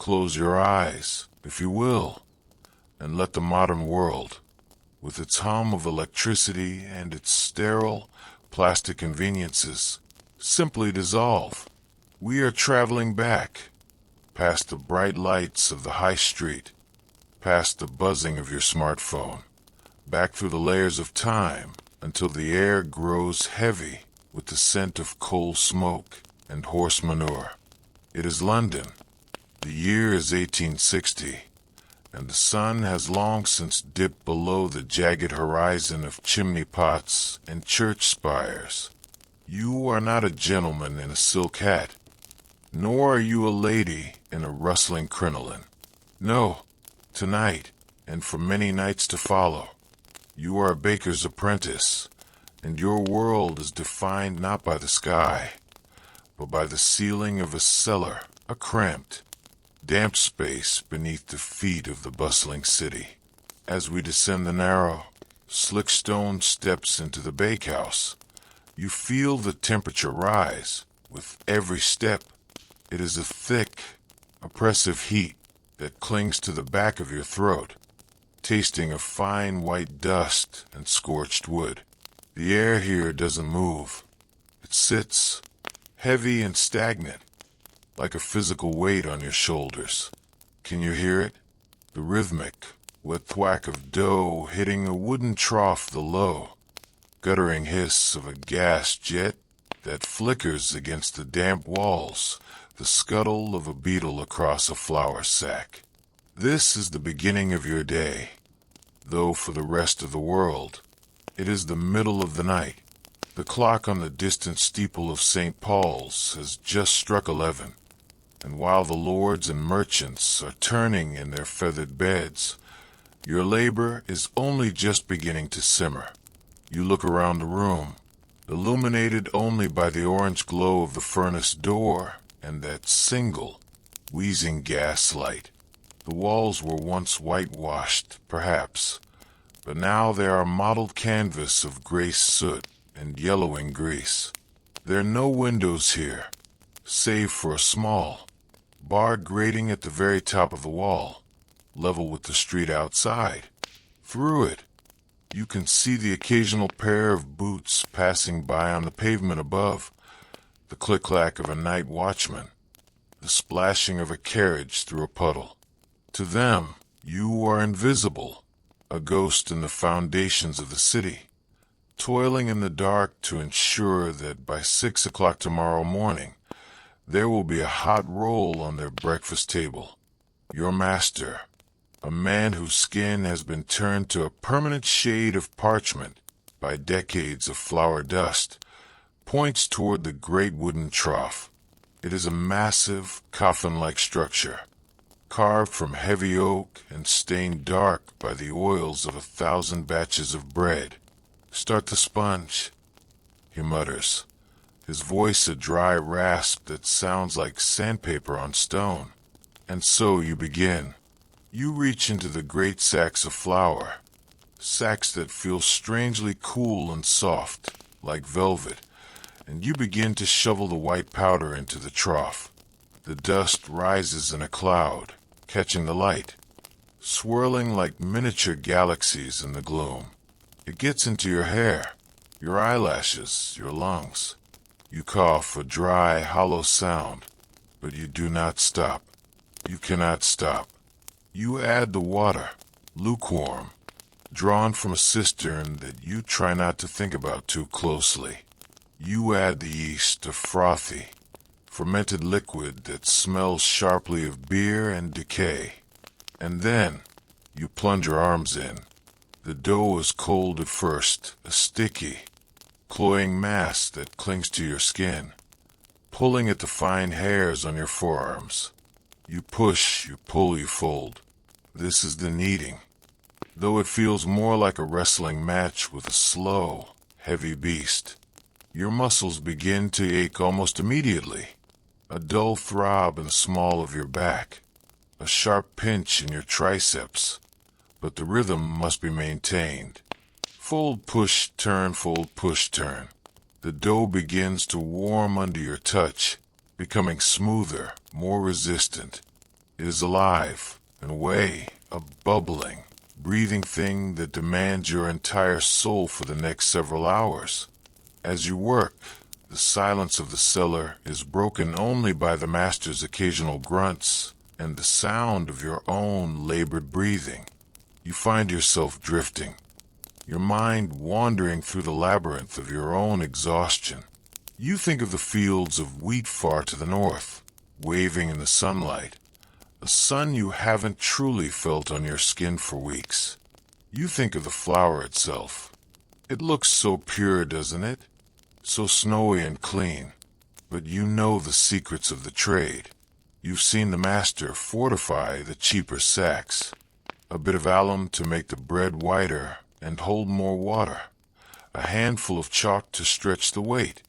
Close your eyes, if you will, and let the modern world, with its hum of electricity and its sterile, plastic conveniences, simply dissolve. We are traveling back, past the bright lights of the high street, past the buzzing of your smartphone, back through the layers of time until the air grows heavy with the scent of coal smoke and horse manure. It is London. The year is 1860, and the sun has long since dipped below the jagged horizon of chimney pots and church spires. You are not a gentleman in a silk hat, nor are you a lady in a rustling crinoline. No, tonight, and for many nights to follow, you are a baker's apprentice, and your world is defined not by the sky, but by the ceiling of a cellar, a cramped, damp space beneath the feet of the bustling city. As we descend the narrow, slick stone steps into the bakehouse, you feel the temperature rise with every step. It is a thick, oppressive heat that clings to the back of your throat, tasting of fine white dust and scorched wood. The air here doesn't move. It sits, heavy and stagnant, like a physical weight on your shoulders. Can you hear it? The rhythmic, wet thwack of dough hitting a wooden trough, the low, guttering hiss of a gas jet that flickers against the damp walls, the scuttle of a beetle across a flour sack. This is the beginning of your day, though for the rest of the world, it is the middle of the night. The clock on the distant steeple of St. Paul's has just struck 11, and while the lords and merchants are turning in their feathered beds, your labor is only just beginning to simmer. You look around the room, illuminated only by the orange glow of the furnace door and that single, wheezing gas light. The walls were once whitewashed, perhaps, but now they are mottled canvas of gray soot and yellowing grease. There are no windows here, save for a small, barred grating at the very top of the wall, level with the street outside. Through it, you can see the occasional pair of boots passing by on the pavement above, the click-clack of a night watchman, the splashing of a carriage through a puddle. To them, you are invisible, a ghost in the foundations of the city, toiling in the dark to ensure that by 6 o'clock tomorrow morning, there will be a hot roll on their breakfast table. Your master, a man whose skin has been turned to a permanent shade of parchment by decades of flour dust, points toward the great wooden trough. It is a massive, coffin-like structure, carved from heavy oak and stained dark by the oils of 1,000 batches of bread. "Start the sponge," he mutters, his voice a dry rasp that sounds like sandpaper on stone. And so you begin. You reach into the great sacks of flour, sacks that feel strangely cool and soft, like velvet, and you begin to shovel the white powder into the trough. The dust rises in a cloud, catching the light, swirling like miniature galaxies in the gloom. It gets into your hair, your eyelashes, your lungs. You cough a dry, hollow sound, but you do not stop. You cannot stop. You add the water, lukewarm, drawn from a cistern that you try not to think about too closely. You add the yeast, a frothy, fermented liquid that smells sharply of beer and decay. And then you plunge your arms in. The dough is cold at first, a sticky, cloying mass that clings to your skin, pulling at the fine hairs on your forearms. You push, you pull, you fold. This is the kneading, though it feels more like a wrestling match with a slow, heavy beast. Your muscles begin to ache almost immediately, a dull throb in the small of your back, a sharp pinch in your triceps, but the rhythm must be maintained. Fold, push, turn, fold, push, turn. The dough begins to warm under your touch, becoming smoother, more resistant. It is alive, in a way, a bubbling, breathing thing that demands your entire soul for the next several hours. As you work, the silence of the cellar is broken only by the master's occasional grunts and the sound of your own labored breathing. You find yourself drifting, your mind wandering through the labyrinth of your own exhaustion. You think of the fields of wheat far to the north, waving in the sunlight, a sun you haven't truly felt on your skin for weeks. You think of the flour itself. It looks so pure, doesn't it? So snowy and clean. But you know the secrets of the trade. You've seen the master fortify the cheaper sacks. A bit of alum to make the bread whiter and hold more water. A handful of chalk to stretch the weight.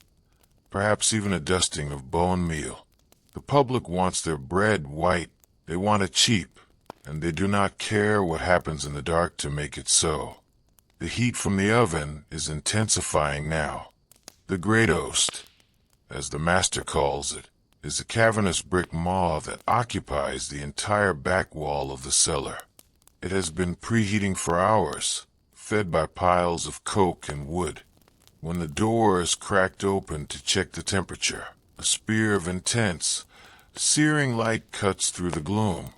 Perhaps even a dusting of bone meal. The public wants their bread white. They want it cheap, and they do not care what happens in the dark to make it so. The heat from the oven is intensifying now. The great oast, as the master calls it, is a cavernous brick maw that occupies the entire back wall of the cellar. It has been preheating for hours, fed by piles of coke and wood. When the door is cracked open to check the temperature, a spear of intense, searing light cuts through the gloom,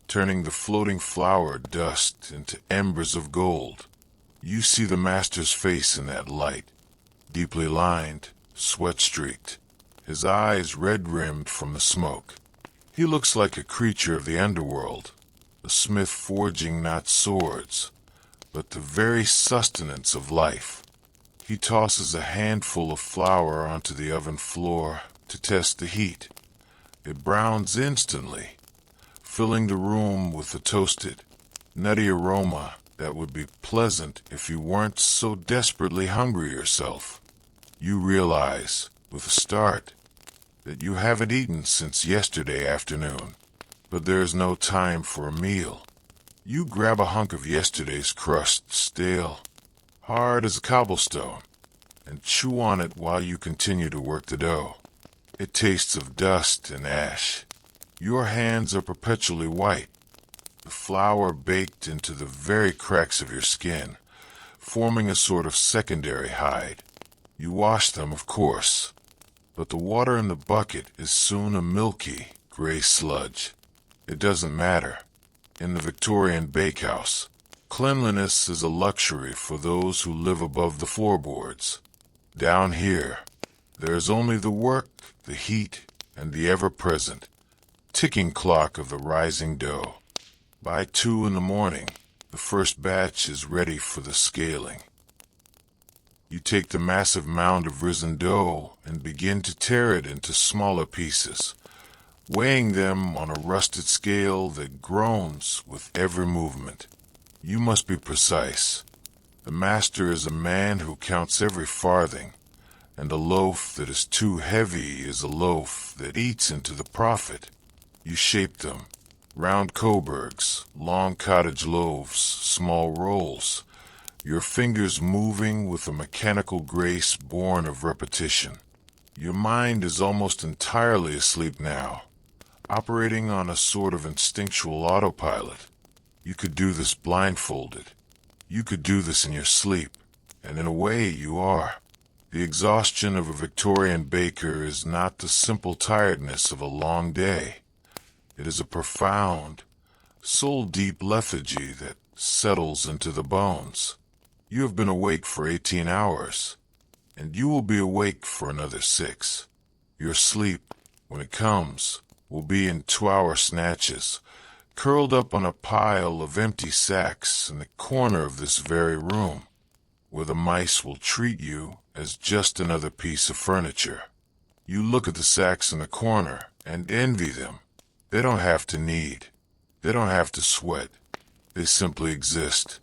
turning the floating flour dust into embers of gold. You see the master's face in that light, deeply lined, sweat-streaked, his eyes red-rimmed from the smoke. He looks like a creature of the underworld, a smith forging not swords, but the very sustenance of life. He tosses a handful of flour onto the oven floor to test the heat. It browns instantly, filling the room with a toasted, nutty aroma that would be pleasant if you weren't so desperately hungry yourself. You realize, with a start, that you haven't eaten since yesterday afternoon, but there is no time for a meal. You grab a hunk of yesterday's crust, stale, hard as a cobblestone, and chew on it while you continue to work the dough. It tastes of dust and ash. Your hands are perpetually white, the flour baked into the very cracks of your skin, forming a sort of secondary hide. You wash them, of course, but the water in the bucket is soon a milky, gray sludge. It doesn't matter. In the Victorian bakehouse, cleanliness is a luxury for those who live above the floorboards. Down here, there is only the work, the heat, and the ever-present ticking clock of the rising dough. By 2 in the morning, the first batch is ready for the scaling. You take the massive mound of risen dough and begin to tear it into smaller pieces, weighing them on a rusted scale that groans with every movement. You must be precise. The master is a man who counts every farthing, and a loaf that is too heavy is a loaf that eats into the profit. You shape them, round Coburgs, long cottage loaves, small rolls, your fingers moving with a mechanical grace born of repetition. Your mind is almost entirely asleep now, operating on a sort of instinctual autopilot. You could do this blindfolded. You could do this in your sleep, and in a way you are. The exhaustion of a Victorian baker is not the simple tiredness of a long day. It is a profound, soul-deep lethargy that settles into the bones. You have been awake for 18 hours, and you will be awake for another 6. Your sleep, when it comes, will be in 2-hour snatches, curled up on a pile of empty sacks in the corner of this very room, where the mice will treat you as just another piece of furniture. You look at the sacks in the corner and envy them. They don't have to knead. They don't have to sweat. They simply exist.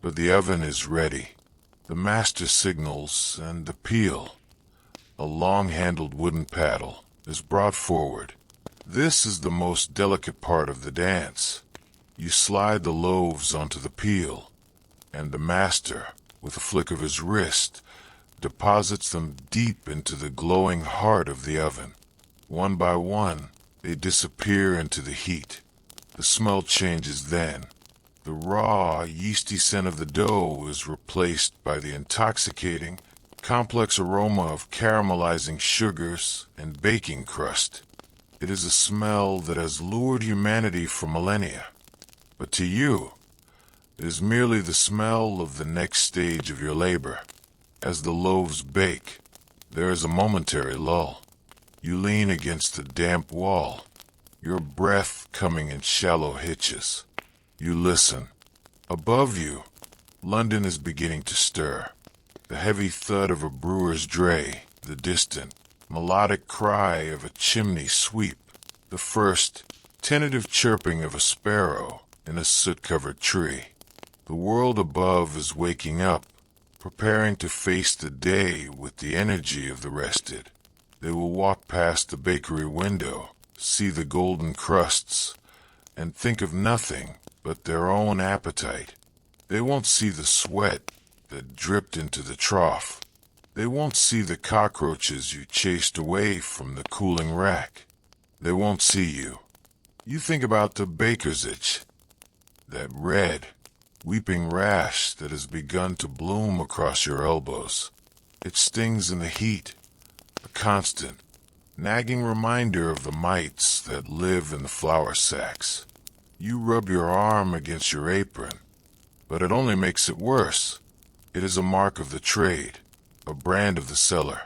But the oven is ready. The master signals, and the peel, a long-handled wooden paddle, is brought forward. This is the most delicate part of the dance. You slide the loaves onto the peel, and the master, with a flick of his wrist, deposits them deep into the glowing heart of the oven. One by one, they disappear into the heat. The smell changes then. The raw, yeasty scent of the dough is replaced by the intoxicating, complex aroma of caramelizing sugars and baking crust. It is a smell that has lured humanity for millennia. But to you, it is merely the smell of the next stage of your labor. As the loaves bake, there is a momentary lull. You lean against a damp wall, your breath coming in shallow hitches. You listen. Above you, London is beginning to stir. The heavy thud of a brewer's dray, the distant, melodic cry of a chimney sweep, the first, tentative chirping of a sparrow in a soot-covered tree. The world above is waking up, preparing to face the day with the energy of the rested. They will walk past the bakery window, see the golden crusts, and think of nothing but their own appetite. They won't see the sweat that dripped into the trough. They won't see the cockroaches you chased away from the cooling rack. They won't see you. You think about the baker's itch, that red, weeping rash that has begun to bloom across your elbows. It stings in the heat, a constant, nagging reminder of the mites that live in the flour sacks. You rub your arm against your apron, but it only makes it worse. It is a mark of the trade, a brand of the cellar.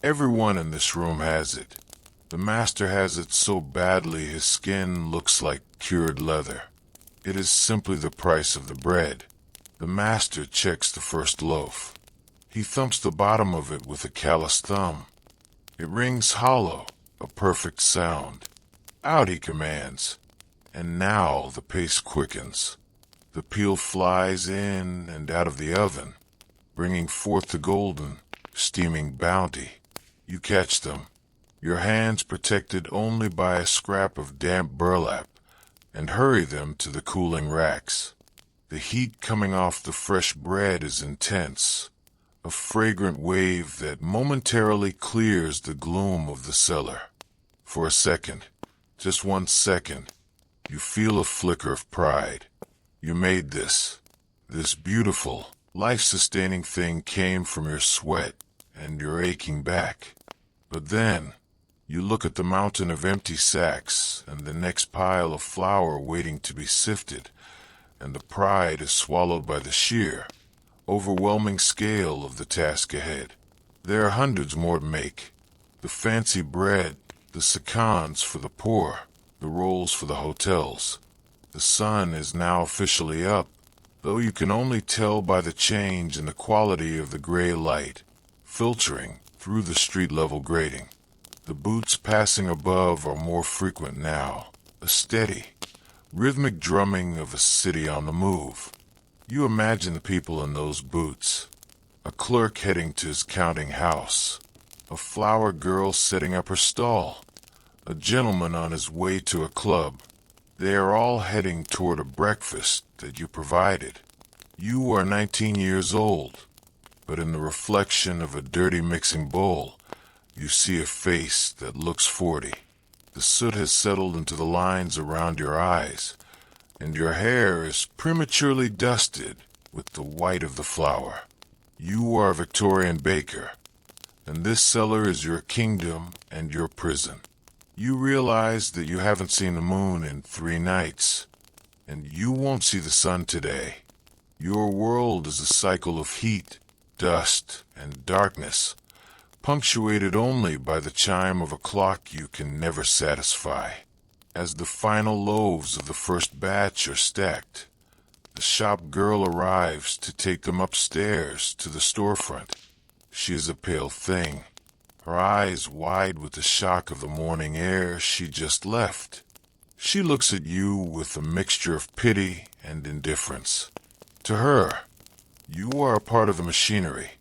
Everyone in this room has it. The master has it so badly his skin looks like cured leather. It is simply the price of the bread. The master checks the first loaf. He thumps the bottom of it with a callous thumb. It rings hollow, a perfect sound. Out, he commands. And now the pace quickens. The peel flies in and out of the oven, bringing forth the golden, steaming bounty. You catch them, your hands protected only by a scrap of damp burlap, and hurry them to the cooling racks. The heat coming off the fresh bread is intense, a fragrant wave that momentarily clears the gloom of the cellar. For a second, just 1 second, you feel a flicker of pride. You made this. This beautiful, life-sustaining thing came from your sweat and your aching back. But then, you look at the mountain of empty sacks and the next pile of flour waiting to be sifted, and the pride is swallowed by the sheer, overwhelming scale of the task ahead. There are hundreds more to make. The fancy bread, the seconds for the poor, the rolls for the hotels. The sun is now officially up, though you can only tell by the change in the quality of the gray light, filtering through the street-level grating. The boots passing above are more frequent now, a steady, rhythmic drumming of a city on the move. You imagine the people in those boots. A clerk heading to his counting house, a flower girl setting up her stall, a gentleman on his way to a club. They are all heading toward a breakfast that you provided. You are 19 years old, but in the reflection of a dirty mixing bowl, you see a face that looks 40. The soot has settled into the lines around your eyes, and your hair is prematurely dusted with the white of the flour. You are a Victorian baker, and this cellar is your kingdom and your prison. You realize that you haven't seen the moon in 3 nights, and you won't see the sun today. Your world is a cycle of heat, dust, and darkness, punctuated only by the chime of a clock you can never satisfy. As the final loaves of the first batch are stacked, the shop girl arrives to take them upstairs to the storefront. She is a pale thing, her eyes wide with the shock of the morning air she just left. She looks at you with a mixture of pity and indifference. To her, you are a part of the machinery,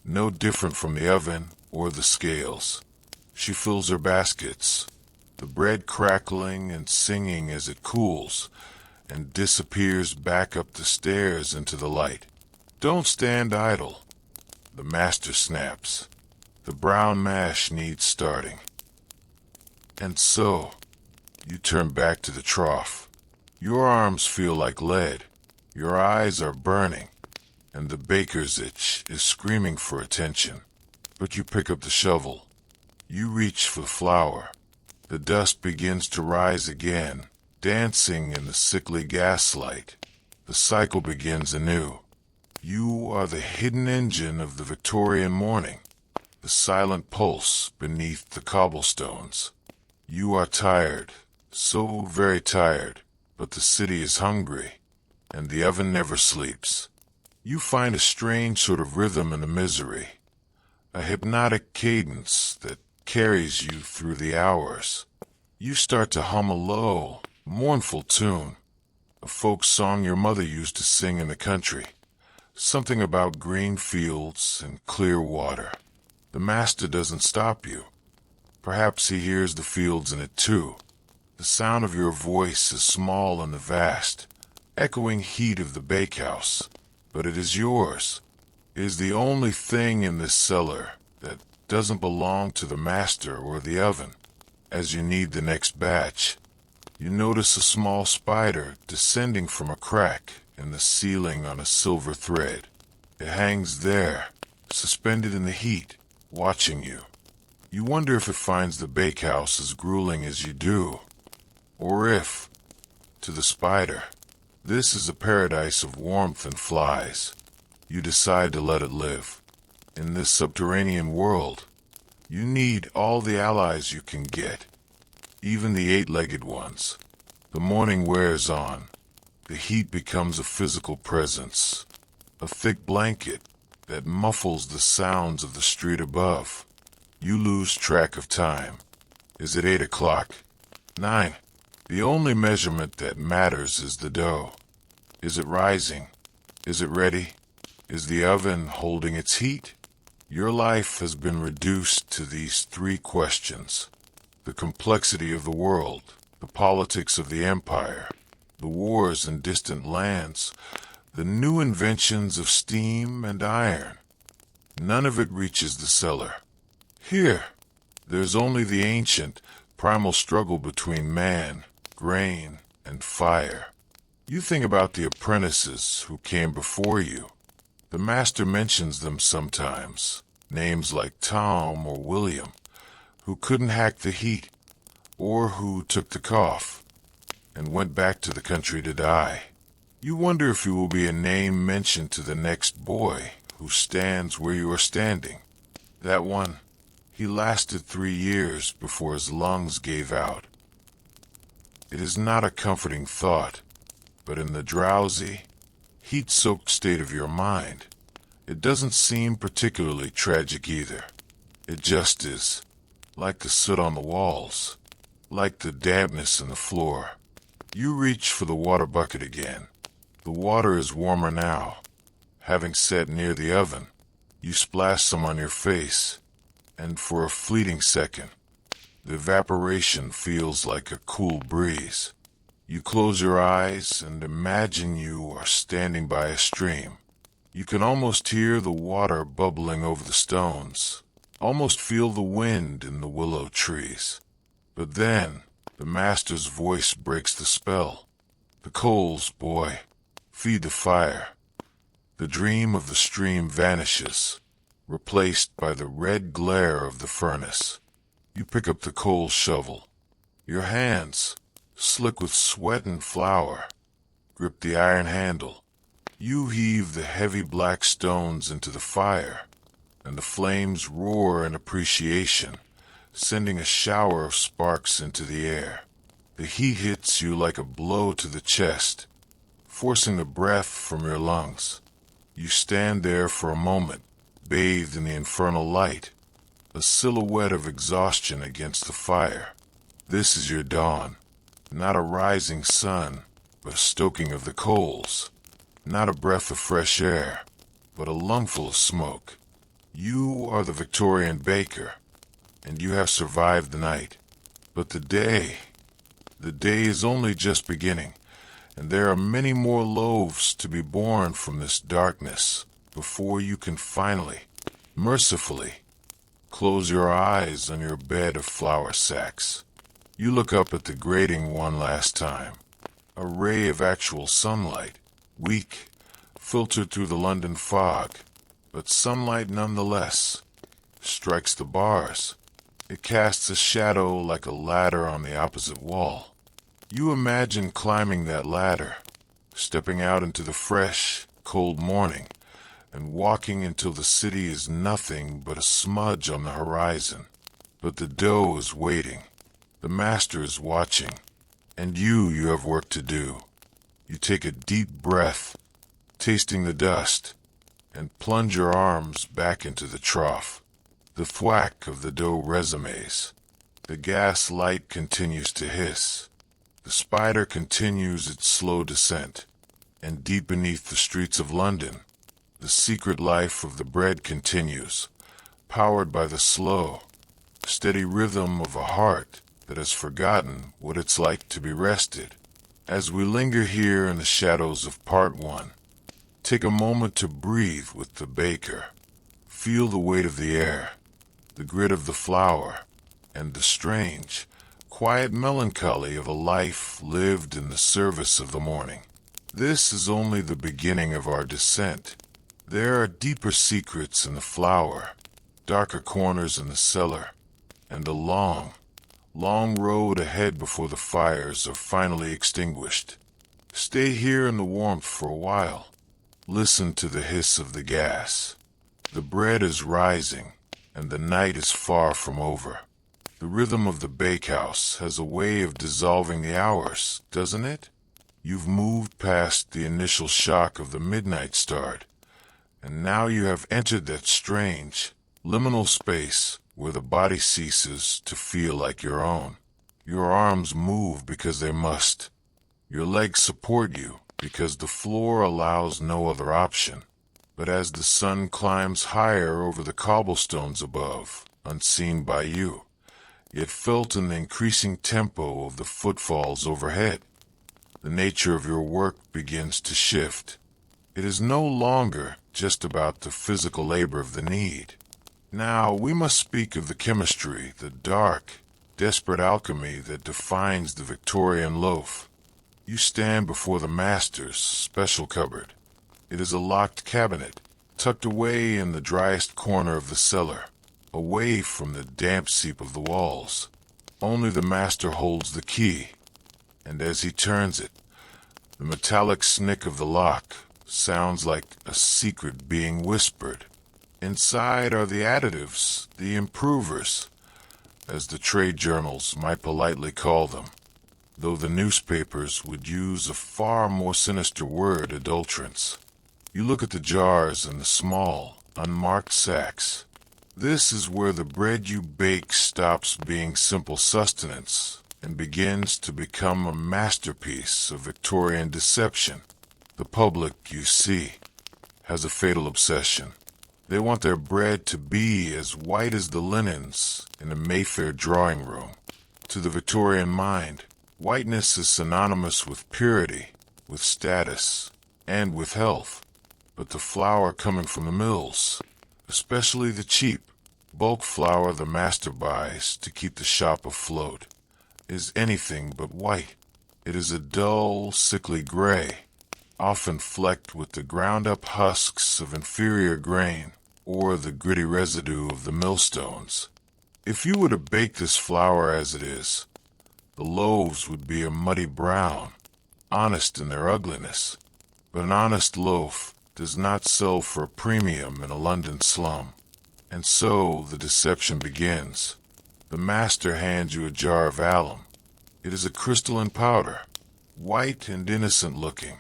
no different from the oven or the scales. She fills her baskets, the bread crackling and singing as it cools, and disappears back up the stairs into the light. Don't stand idle. The master snaps. The brown mash needs starting. And so, you turn back to the trough. Your arms feel like lead, your eyes are burning, and the baker's itch is screaming for attention. But you pick up the shovel. You reach for the flour. The dust begins to rise again, dancing in the sickly gaslight. The cycle begins anew. You are the hidden engine of the Victorian morning, the silent pulse beneath the cobblestones. You are tired, so very tired, but the city is hungry, and the oven never sleeps. You find a strange sort of rhythm in the misery, a hypnotic cadence that carries you through the hours. You start to hum a low, mournful tune, a folk song your mother used to sing in the country, something about green fields and clear water. The master doesn't stop you. Perhaps he hears the fields in it too. The sound of your voice is small in the vast, echoing heat of the bakehouse, but it is yours. It is the only thing in this cellar that doesn't belong to the master or the oven. As you knead the next batch, you notice a small spider descending from a crack in the ceiling on a silver thread. It hangs there, suspended in the heat, watching you. You wonder if it finds the bakehouse as grueling as you do, or if, to the spider, this is a paradise of warmth and flies. You decide to let it live. In this subterranean world, you need all the allies you can get, even the eight-legged ones. The morning wears on. The heat becomes a physical presence, a thick blanket that muffles the sounds of the street above. You lose track of time. Is it 8 o'clock? 9? The only measurement that matters is the dough. Is it rising? Is it ready? Is the oven holding its heat? Your life has been reduced to these three questions: the complexity of the world, the politics of the empire, the wars in distant lands, the new inventions of steam and iron. None of it reaches the cellar. Here, there's only the ancient, primal struggle between man, grain, and fire. You think about the apprentices who came before you. The master mentions them sometimes, names like Tom or William, who couldn't hack the heat, or who took the cough, and went back to the country to die. You wonder if you will be a name mentioned to the next boy who stands where you are standing. That one, he lasted 3 years before his lungs gave out. It is not a comforting thought, but in the drowsy, heat-soaked state of your mind, it doesn't seem particularly tragic either. It just is, like the soot on the walls, like the dampness in the floor. You reach for the water bucket again. The water is warmer now. Having sat near the oven, you splash some on your face, and for a fleeting second, the evaporation feels like a cool breeze. You close your eyes and imagine you are standing by a stream. You can almost hear the water bubbling over the stones, almost feel the wind in the willow trees. But then, the master's voice breaks the spell. The coals, boy. Feed the fire. The dream of the stream vanishes, replaced by the red glare of the furnace. You pick up the coal shovel. Your hands, slick with sweat and flour, grip the iron handle. You heave the heavy black stones into the fire, and the flames roar in appreciation, sending a shower of sparks into the air. The heat hits you like a blow to the chest, forcing the breath from your lungs. You stand there for a moment, bathed in the infernal light, a silhouette of exhaustion against the fire. This is your dawn, not a rising sun, but a stoking of the coals. Not a breath of fresh air, but a lungful of smoke. You are the Victorian baker, and you have survived the night. But the day is only just beginning, and there are many more loaves to be born from this darkness before you can finally, mercifully, close your eyes on your bed of flour sacks. You look up at the grating one last time. A ray of actual sunlight, weak, filtered through the London fog, but sunlight nonetheless, strikes the bars. It casts a shadow like a ladder on the opposite wall. You imagine climbing that ladder, stepping out into the fresh, cold morning, and walking until the city is nothing but a smudge on the horizon. But the dough is waiting. The master is watching. And you have work to do. You take a deep breath, tasting the dust, and plunge your arms back into the trough. The thwack of the dough resumes. The gas light continues to hiss. The spider continues its slow descent. And deep beneath the streets of London, the secret life of the bread continues, powered by the slow, steady rhythm of a heart that has forgotten what it's like to be rested. As we linger here in the shadows of Part 1, take a moment to breathe with the baker. Feel the weight of the air, the grit of the flour, and the strange, quiet melancholy of a life lived in the service of the morning. This is only the beginning of our descent. There are deeper secrets in the flour, darker corners in the cellar, and a long road ahead before the fires are finally extinguished. Stay here in the warmth for a while. Listen to the hiss of the gas. The bread is rising, and the night is far from over. The rhythm of the bakehouse has a way of dissolving the hours, doesn't it? You've moved past the initial shock of the midnight start, and now you have entered that strange, liminal space where the body ceases to feel like your own. Your arms move because they must. Your legs support you because the floor allows no other option. But as the sun climbs higher over the cobblestones above, unseen by you, yet felt in the increasing tempo of the footfalls overhead, the nature of your work begins to shift. It is no longer just about the physical labor of the need. Now we must speak of the chemistry, the dark, desperate alchemy that defines the Victorian loaf. You stand before the master's special cupboard. It is a locked cabinet, tucked away in the driest corner of the cellar, away from the damp seep of the walls. Only the master holds the key, and as he turns it, the metallic snick of the lock sounds like a secret being whispered. Inside are the additives, the improvers, as the trade journals might politely call them, though the newspapers would use a far more sinister word, adulterants. You look at the jars and the small, unmarked sacks. This is where the bread you bake stops being simple sustenance and begins to become a masterpiece of Victorian deception. The public, you see, has a fatal obsession. They want their bread to be as white as the linens in a Mayfair drawing room. To the Victorian mind, whiteness is synonymous with purity, with status, and with health. But the flour coming from the mills, especially the cheap, bulk flour the master buys to keep the shop afloat, is anything but white. It is a dull, sickly gray, often flecked with the ground-up husks of inferior grain or the gritty residue of the millstones. If you were to bake this flour as it is, the loaves would be a muddy brown, honest in their ugliness. But an honest loaf does not sell for a premium in a London slum. And so the deception begins. The master hands you a jar of alum. It is a crystalline powder, white and innocent looking,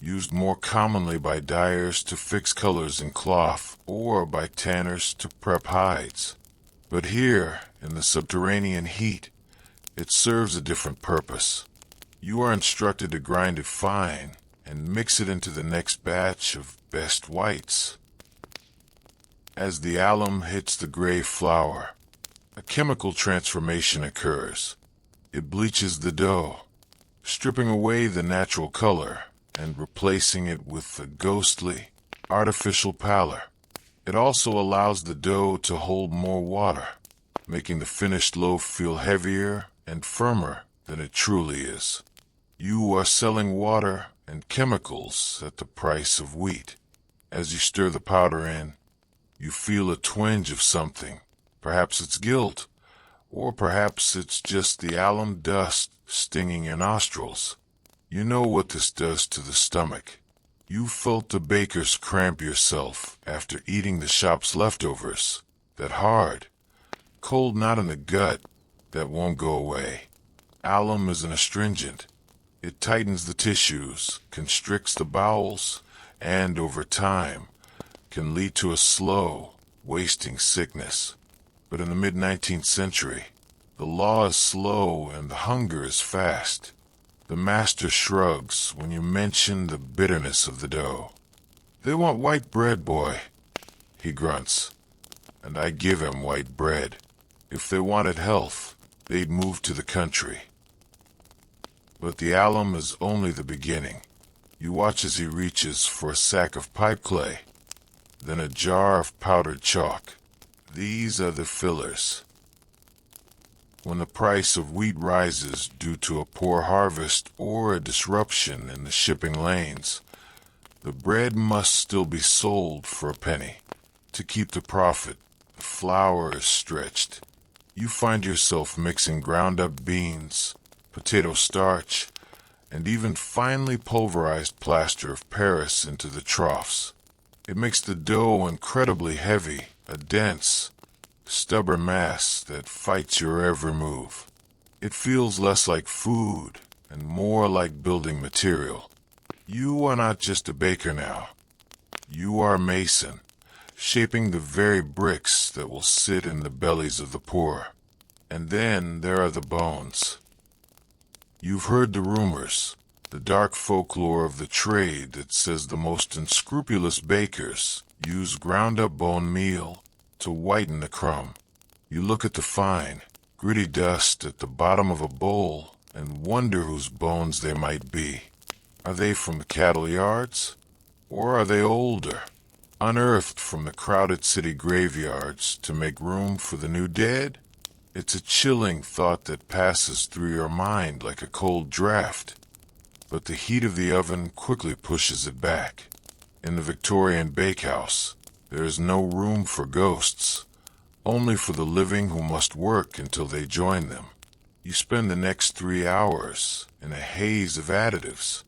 used more commonly by dyers to fix colors in cloth or by tanners to prep hides. But here, in the subterranean heat, it serves a different purpose. You are instructed to grind it fine and mix it into the next batch of best whites. As the alum hits the gray flour, a chemical transformation occurs. It bleaches the dough, stripping away the natural color and replacing it with a ghostly, artificial pallor. It also allows the dough to hold more water, making the finished loaf feel heavier and firmer than it truly is. You are selling water and chemicals at the price of wheat. As you stir the powder in, you feel a twinge of something. Perhaps it's guilt, or perhaps it's just the alum dust stinging your nostrils. You know what this does to the stomach. You felt the baker's cramp yourself after eating the shop's leftovers. That hard, cold knot in the gut that won't go away. Alum is an astringent. It tightens the tissues, constricts the bowels, and over time can lead to a slow, wasting sickness. But in the mid-19th century, the law is slow and the hunger is fast. The master shrugs when you mention the bitterness of the dough. They want white bread, boy, he grunts, and I give him white bread. If they wanted health, they'd move to the country. But the alum is only the beginning. You watch as he reaches for a sack of pipe clay, then a jar of powdered chalk. These are the fillers. When the price of wheat rises due to a poor harvest or a disruption in the shipping lanes, the bread must still be sold for a penny. To keep the profit, the flour is stretched. You find yourself mixing ground-up beans, potato starch, and even finely pulverized plaster of Paris into the troughs. It makes the dough incredibly heavy, a dense, stubborn mass that fights your every move. It feels less like food and more like building material. You are not just a baker now. You are a mason, shaping the very bricks that will sit in the bellies of the poor. And then there are the bones. You've heard the rumors, the dark folklore of the trade that says the most unscrupulous bakers use ground-up bone meal to whiten the crumb. You look at the fine, gritty dust at the bottom of a bowl and wonder whose bones they might be. Are they from the cattle yards? Or are they older, unearthed from the crowded city graveyards to make room for the new dead? It's a chilling thought that passes through your mind like a cold draft, but the heat of the oven quickly pushes it back. In the Victorian bakehouse, there is no room for ghosts, only for the living who must work until they join them. You spend the next 3 hours in a haze of additives.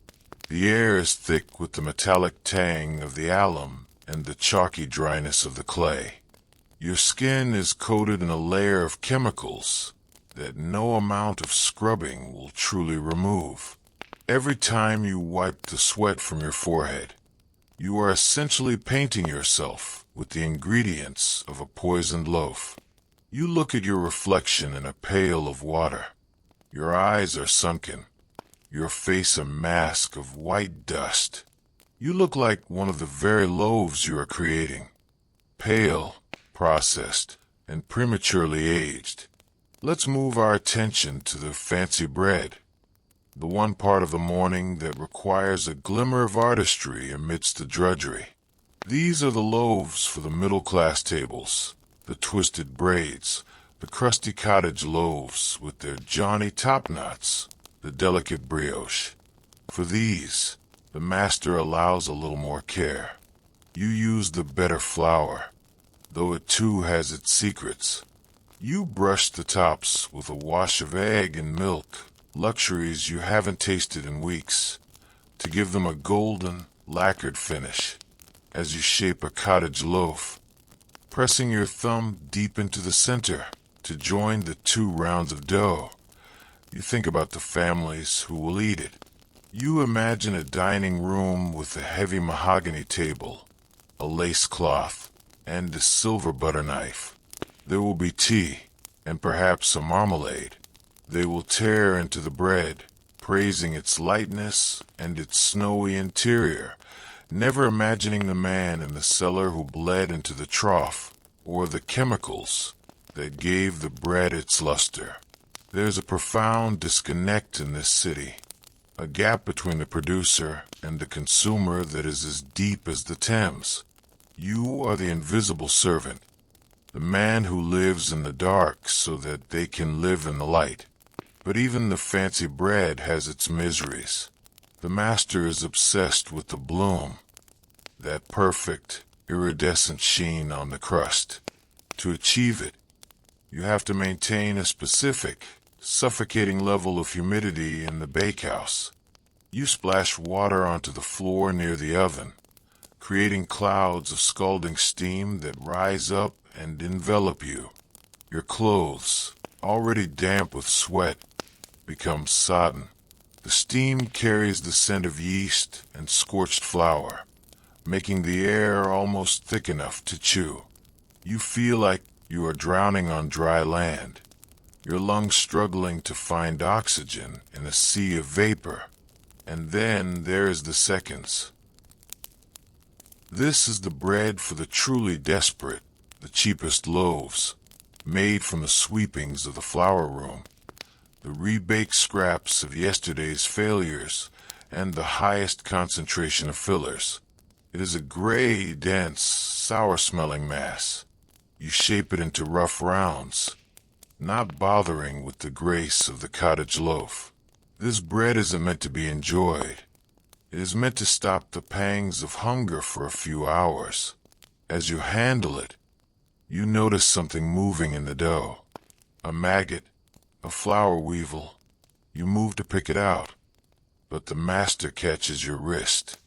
The air is thick with the metallic tang of the alum and the chalky dryness of the clay. Your skin is coated in a layer of chemicals that no amount of scrubbing will truly remove. Every time you wipe the sweat from your forehead, you are essentially painting yourself with the ingredients of a poisoned loaf. You look at your reflection in a pail of water. Your eyes are sunken, your face a mask of white dust. You look like one of the very loaves you are creating, pale, processed, and prematurely aged. Let's move our attention to the fancy bread, the one part of the morning that requires a glimmer of artistry amidst the drudgery. These are the loaves for the middle-class tables, the twisted braids, the crusty cottage loaves with their Johnny top-knots, the delicate brioche. For these, the master allows a little more care. You use the better flour, though it too has its secrets. You brush the tops with a wash of egg and milk, luxuries you haven't tasted in weeks, to give them a golden, lacquered finish. As you shape a cottage loaf, pressing your thumb deep into the center to join the 2 rounds of dough, you think about the families who will eat it. You imagine a dining room with a heavy mahogany table, a lace cloth, and a silver butter knife. There will be tea, and perhaps a marmalade. They will tear into the bread, praising its lightness and its snowy interior, never imagining the man in the cellar who bled into the trough, or the chemicals that gave the bread its luster. There's a profound disconnect in this city, a gap between the producer and the consumer that is as deep as the Thames. You are the invisible servant, the man who lives in the dark so that they can live in the light. But even the fancy bread has its miseries. The master is obsessed with the bloom, that perfect, iridescent sheen on the crust. To achieve it, you have to maintain a specific, suffocating level of humidity in the bakehouse. You splash water onto the floor near the oven, creating clouds of scalding steam that rise up and envelop you. Your clothes, already damp with sweat, become sodden. The steam carries the scent of yeast and scorched flour, making the air almost thick enough to chew. You feel like you are drowning on dry land, your lungs struggling to find oxygen in a sea of vapor. And then there's the seconds. This is the bread for the truly desperate, the cheapest loaves, made from the sweepings of the flour room, the rebaked scraps of yesterday's failures, and the highest concentration of fillers. It is a gray, dense, sour-smelling mass. You shape it into rough rounds, not bothering with the grace of the cottage loaf. This bread isn't meant to be enjoyed. It is meant to stop the pangs of hunger for a few hours. As you handle it, you notice something moving in the dough. A maggot, a flour weevil. You move to pick it out, but the master catches your wrist.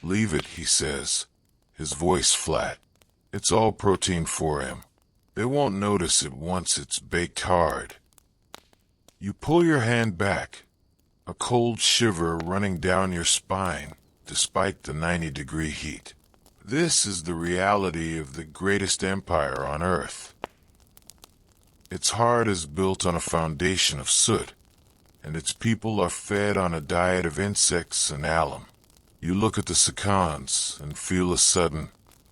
"Leave it," he says, his voice flat. It's all protein for him. They won't notice it once it's baked hard. You pull your hand back, a cold shiver running down your spine despite the 90-degree heat. This is the reality of the greatest empire on earth. Its heart is built on a foundation of soot, and its people are fed on a diet of insects and alum. You look at the seconds and feel a sudden,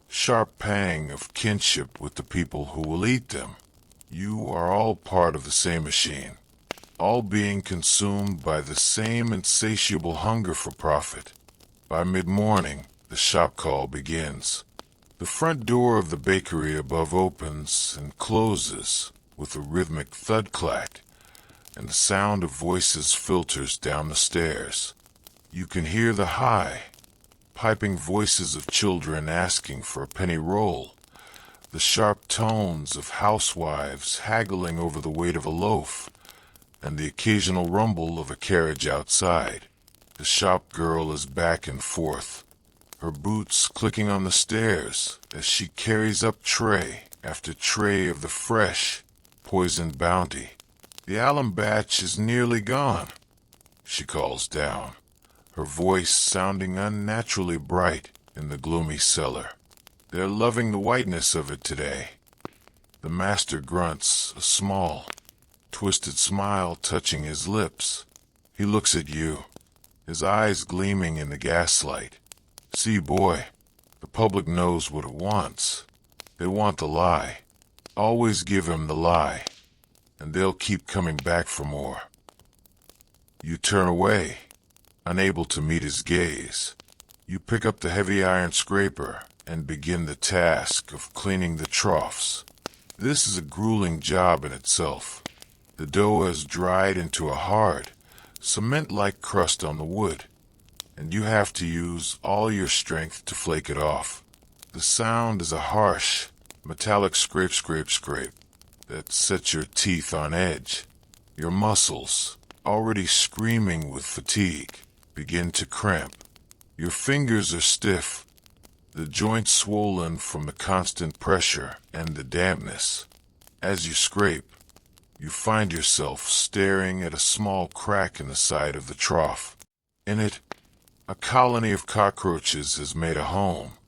sharp pang of kinship with the people who will eat them. You are all part of the same machine, all being consumed by the same insatiable hunger for profit. By mid-morning, the shop call begins. The front door of the bakery above opens and closes with a rhythmic thud-clack, and the sound of voices filters down the stairs. You can hear the high, piping voices of children asking for a penny roll, the sharp tones of housewives haggling over the weight of a loaf, and the occasional rumble of a carriage outside. The shop girl is back and forth, her boots clicking on the stairs as she carries up tray after tray of the fresh, poisoned bounty. "The alum batch is nearly gone," she calls down, her voice sounding unnaturally bright in the gloomy cellar. "They're loving the whiteness of it today." The master grunts, a small, twisted smile touching his lips. He looks at you, his eyes gleaming in the gaslight. "See, boy, the public knows what it wants. They want the lie. Always give him the lie, and they'll keep coming back for more." You turn away, unable to meet his gaze. You pick up the heavy iron scraper and begin the task of cleaning the troughs. This is a grueling job in itself. The dough has dried into a hard, cement-like crust on the wood, and you have to use all your strength to flake it off. The sound is a harsh, metallic scrape, scrape, scrape that sets your teeth on edge. Your muscles, already screaming with fatigue, begin to cramp. Your fingers are stiff, the joints swollen from the constant pressure and the dampness. As you scrape, you find yourself staring at a small crack in the side of the trough. In it, a colony of cockroaches has made a home,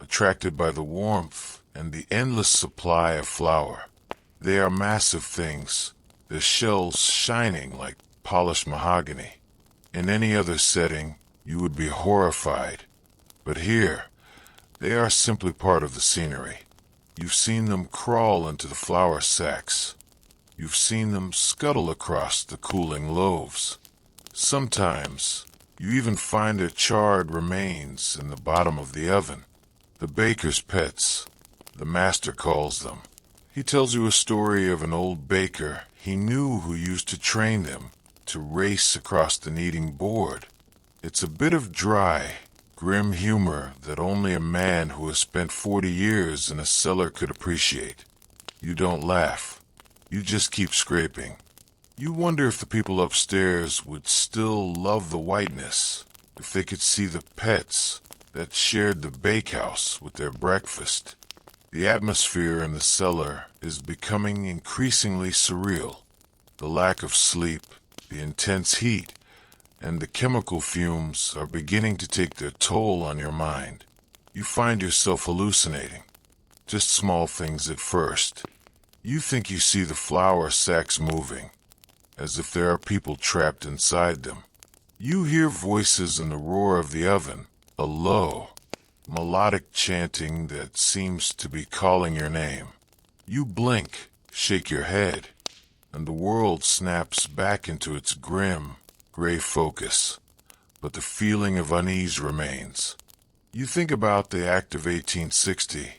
attracted by the warmth and the endless supply of flour. They are massive things, their shells shining like polished mahogany. In any other setting, you would be horrified, but here, they are simply part of the scenery. You've seen them crawl into the flour sacks. You've seen them scuttle across the cooling loaves. Sometimes, you even find their charred remains in the bottom of the oven. The baker's pets, the master calls them. He tells you a story of an old baker he knew who used to train them to race across the kneading board. It's a bit of dry, grim humor that only a man who has spent 40 years in a cellar could appreciate. You don't laugh. You just keep scraping. You wonder if the people upstairs would still love the whiteness, if they could see the pets that shared the bakehouse with their breakfast. The atmosphere in the cellar is becoming increasingly surreal. The lack of sleep, the intense heat, and the chemical fumes are beginning to take their toll on your mind. You find yourself hallucinating. Just small things at first. You think you see the flour sacks moving, as if there are people trapped inside them. You hear voices in the roar of the oven, a low, melodic chanting that seems to be calling your name. You blink, shake your head, and the world snaps back into its grim, gray focus, but the feeling of unease remains. You think about the Act of 1860,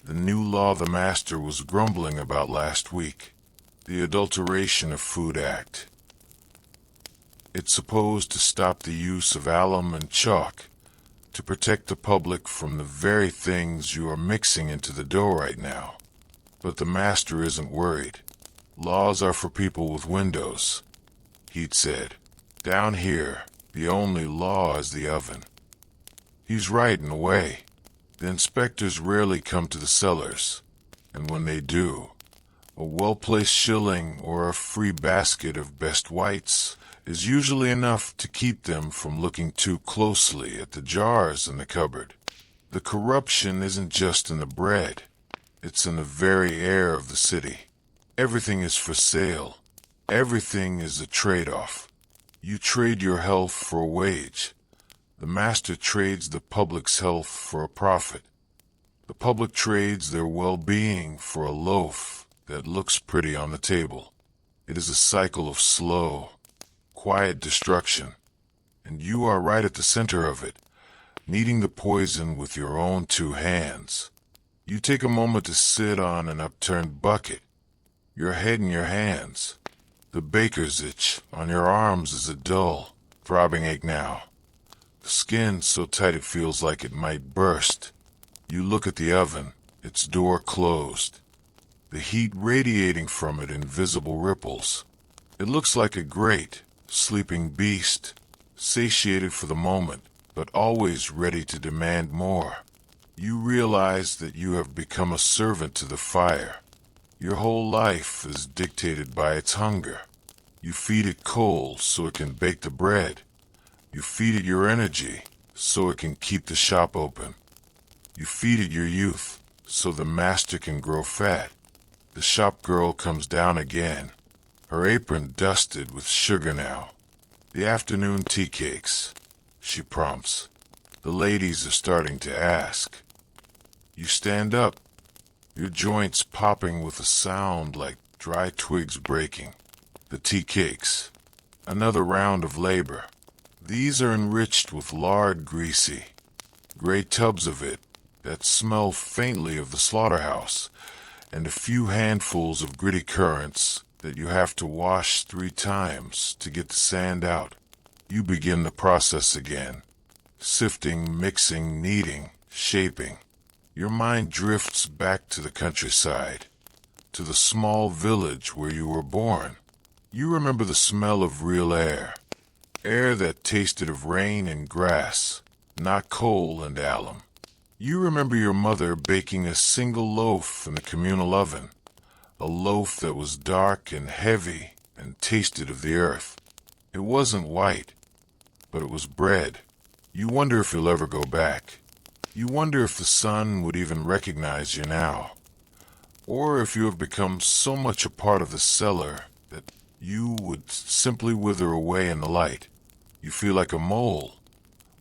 the new law the master was grumbling about last week, the Adulteration of Food Act. It's supposed to stop the use of alum and chalk, to protect the public from the very things you are mixing into the dough right now. But the master isn't worried. Laws are for people with windows, he'd said. Down here, the only law is the oven. He's right in a way. The inspectors rarely come to the cellars, and when they do, a well-placed shilling or a free basket of best whites is usually enough to keep them from looking too closely at the jars in the cupboard. The corruption isn't just in the bread, it's in the very air of the city. Everything is for sale. Everything is a trade-off. You trade your health for a wage. The master trades the public's health for a profit. The public trades their well-being for a loaf that looks pretty on the table. It is a cycle of slow, quiet destruction, and you are right at the center of it, kneading the poison with your own two hands. You take a moment to sit on an upturned bucket, your head in your hands. The baker's itch on your arms is a dull, throbbing ache now. The skin so tight it feels like it might burst. You look at the oven, its door closed, the heat radiating from it in visible ripples. It looks like a great, sleeping beast, satiated for the moment, but always ready to demand more. You realize that you have become a servant to the fire. Your whole life is dictated by its hunger. You feed it coal so it can bake the bread. You feed it your energy so it can keep the shop open. You feed it your youth so the master can grow fat. The shop girl comes down again, her apron dusted with sugar now. The afternoon tea cakes, she prompts. The ladies are starting to ask. You stand up, your joints popping with a sound like dry twigs breaking. The tea cakes, another round of labor. These are enriched with lard greasy, gray tubs of it that smell faintly of the slaughterhouse, and a few handfuls of gritty currants that you have to wash 3 times to get the sand out. You begin the process again, sifting, mixing, kneading, shaping. Your mind drifts back to the countryside, to the small village where you were born. You remember the smell of real air, air that tasted of rain and grass, not coal and alum. You remember your mother baking a single loaf in the communal oven, a loaf that was dark and heavy and tasted of the earth. It wasn't white, but it was bread. You wonder if you'll ever go back. You wonder if the sun would even recognize you now, or if you have become so much a part of the cellar that you would simply wither away in the light. You feel like a mole,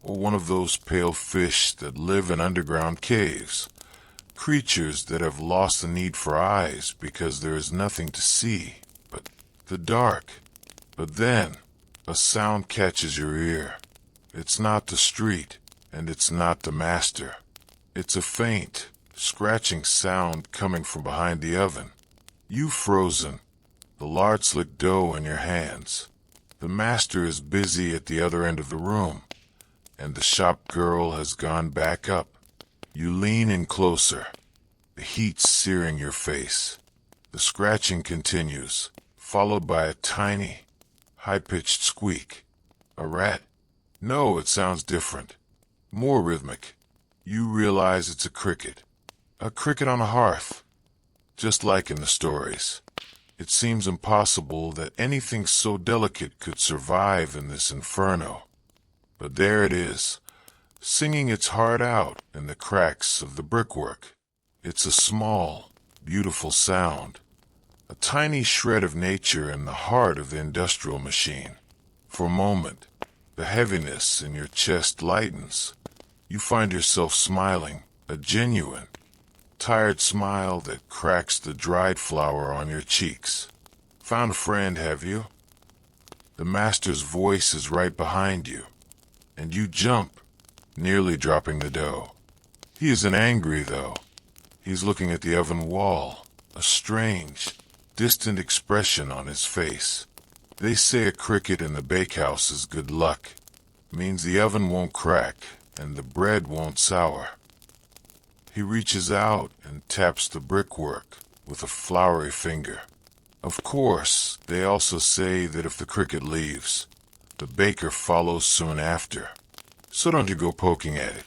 or one of those pale fish that live in underground caves, creatures that have lost the need for eyes because there is nothing to see but the dark. But then, a sound catches your ear. It's not the street, and it's not the master. It's a faint, scratching sound coming from behind the oven. You frozen, the lard slick dough in your hands. The master is busy at the other end of the room, and the shop girl has gone back up. You lean in closer, the heat searing your face. The scratching continues, followed by a tiny, high-pitched squeak. A rat? No, it sounds different. More rhythmic. You realize it's a cricket. A cricket on a hearth. Just like in the stories. It seems impossible that anything so delicate could survive in this inferno. But there it is, singing its heart out in the cracks of the brickwork. It's a small, beautiful sound. A tiny shred of nature in the heart of the industrial machine. For a moment, the heaviness in your chest lightens. You find yourself smiling, a genuine, tired smile that cracks the dried flour on your cheeks. Found a friend, have you? The master's voice is right behind you, and you jump, nearly dropping the dough. He isn't angry, though. He's looking at the oven wall, a strange, distant expression on his face. They say a cricket in the bakehouse is good luck. Means the oven won't crack and the bread won't sour. He reaches out and taps the brickwork with a floury finger. Of course, they also say that if the cricket leaves, the baker follows soon after. So don't you go poking at it.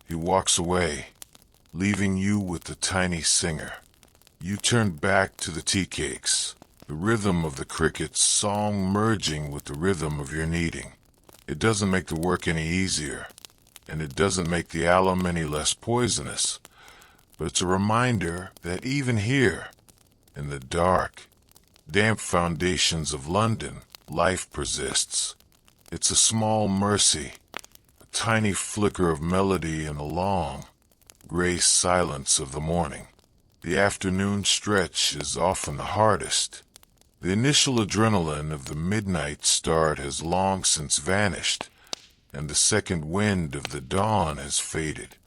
He walks away, leaving you with the tiny singer. You turn back to the tea cakes, the rhythm of the cricket's song merging with the rhythm of your kneading. It doesn't make the work any easier, and it doesn't make the alum any less poisonous, but it's a reminder that even here, in the dark, damp foundations of London, life persists. It's a small mercy, a tiny flicker of melody in the long, gray silence of the morning. The afternoon stretch is often the hardest. The initial adrenaline of the midnight start has long since vanished, and the second wind of the dawn has faded.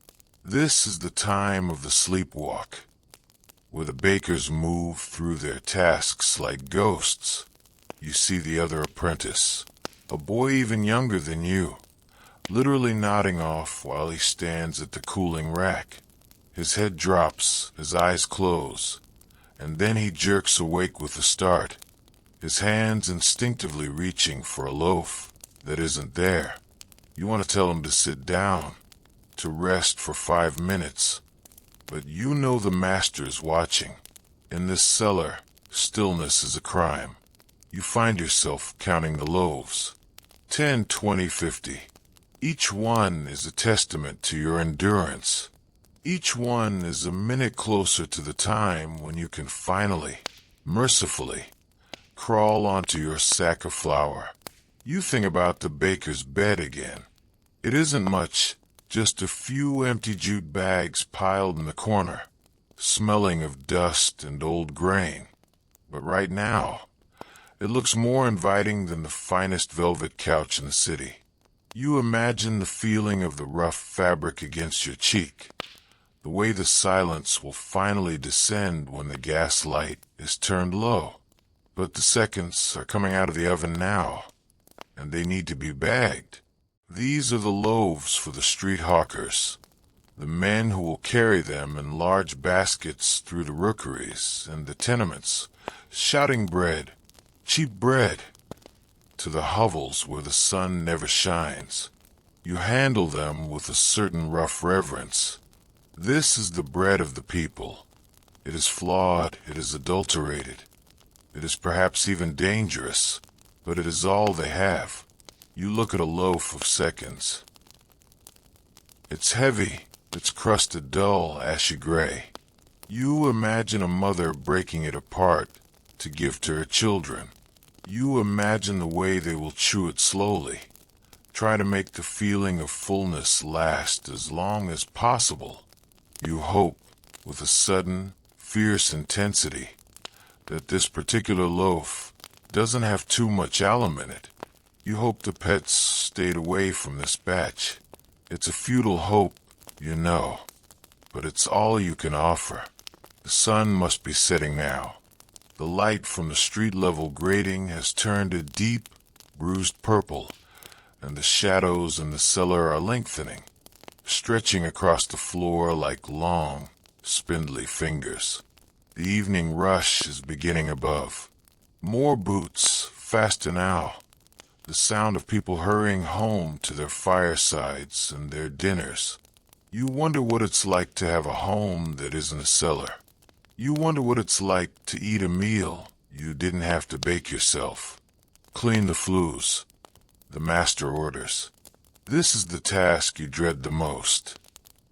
This is the time of the sleepwalk, where the bakers move through their tasks like ghosts. You see the other apprentice, a boy even younger than you, literally nodding off while he stands at the cooling rack. His head drops, his eyes close, and then he jerks awake with a start, his hands instinctively reaching for a loaf that isn't there. You want to tell him to sit down, to rest for 5 minutes, but you know the master's watching. In this cellar, stillness is a crime. You find yourself counting the loaves. 10, 20, 50. Each one is a testament to your endurance. Each one is a minute closer to the time when you can finally, mercifully, crawl onto your sack of flour. You think about the baker's bed again. It isn't much, just a few empty jute bags piled in the corner, smelling of dust and old grain. But right now, it looks more inviting than the finest velvet couch in the city. You imagine the feeling of the rough fabric against your cheek, the way the silence will finally descend when the gas light is turned low. But the seconds are coming out of the oven now, and they need to be bagged. These are the loaves for the street hawkers, the men who will carry them in large baskets through the rookeries and the tenements, shouting bread, cheap bread, to the hovels where the sun never shines. You handle them with a certain rough reverence. This is the bread of the people. It is flawed, it is adulterated. It is perhaps even dangerous, but it is all they have. You look at a loaf of seconds. It's heavy, its crusted dull, ashy gray. You imagine a mother breaking it apart to give to her children. You imagine the way they will chew it slowly, try to make the feeling of fullness last as long as possible. You hope, with a sudden, fierce intensity, that this particular loaf doesn't have too much alum in it. You hope the pets stayed away from this batch. It's a futile hope, you know. but it's all you can offer. The sun must be setting now. The light from the street-level grating has turned a deep, bruised purple, and the shadows in the cellar are lengthening, stretching across the floor like long, spindly fingers. The evening rush is beginning above. More boots, faster now. The sound of people hurrying home to their firesides and their dinners. You wonder what it's like to have a home that isn't a cellar. You wonder what it's like to eat a meal you didn't have to bake yourself. Clean the flues. The master orders. This is the task you dread the most.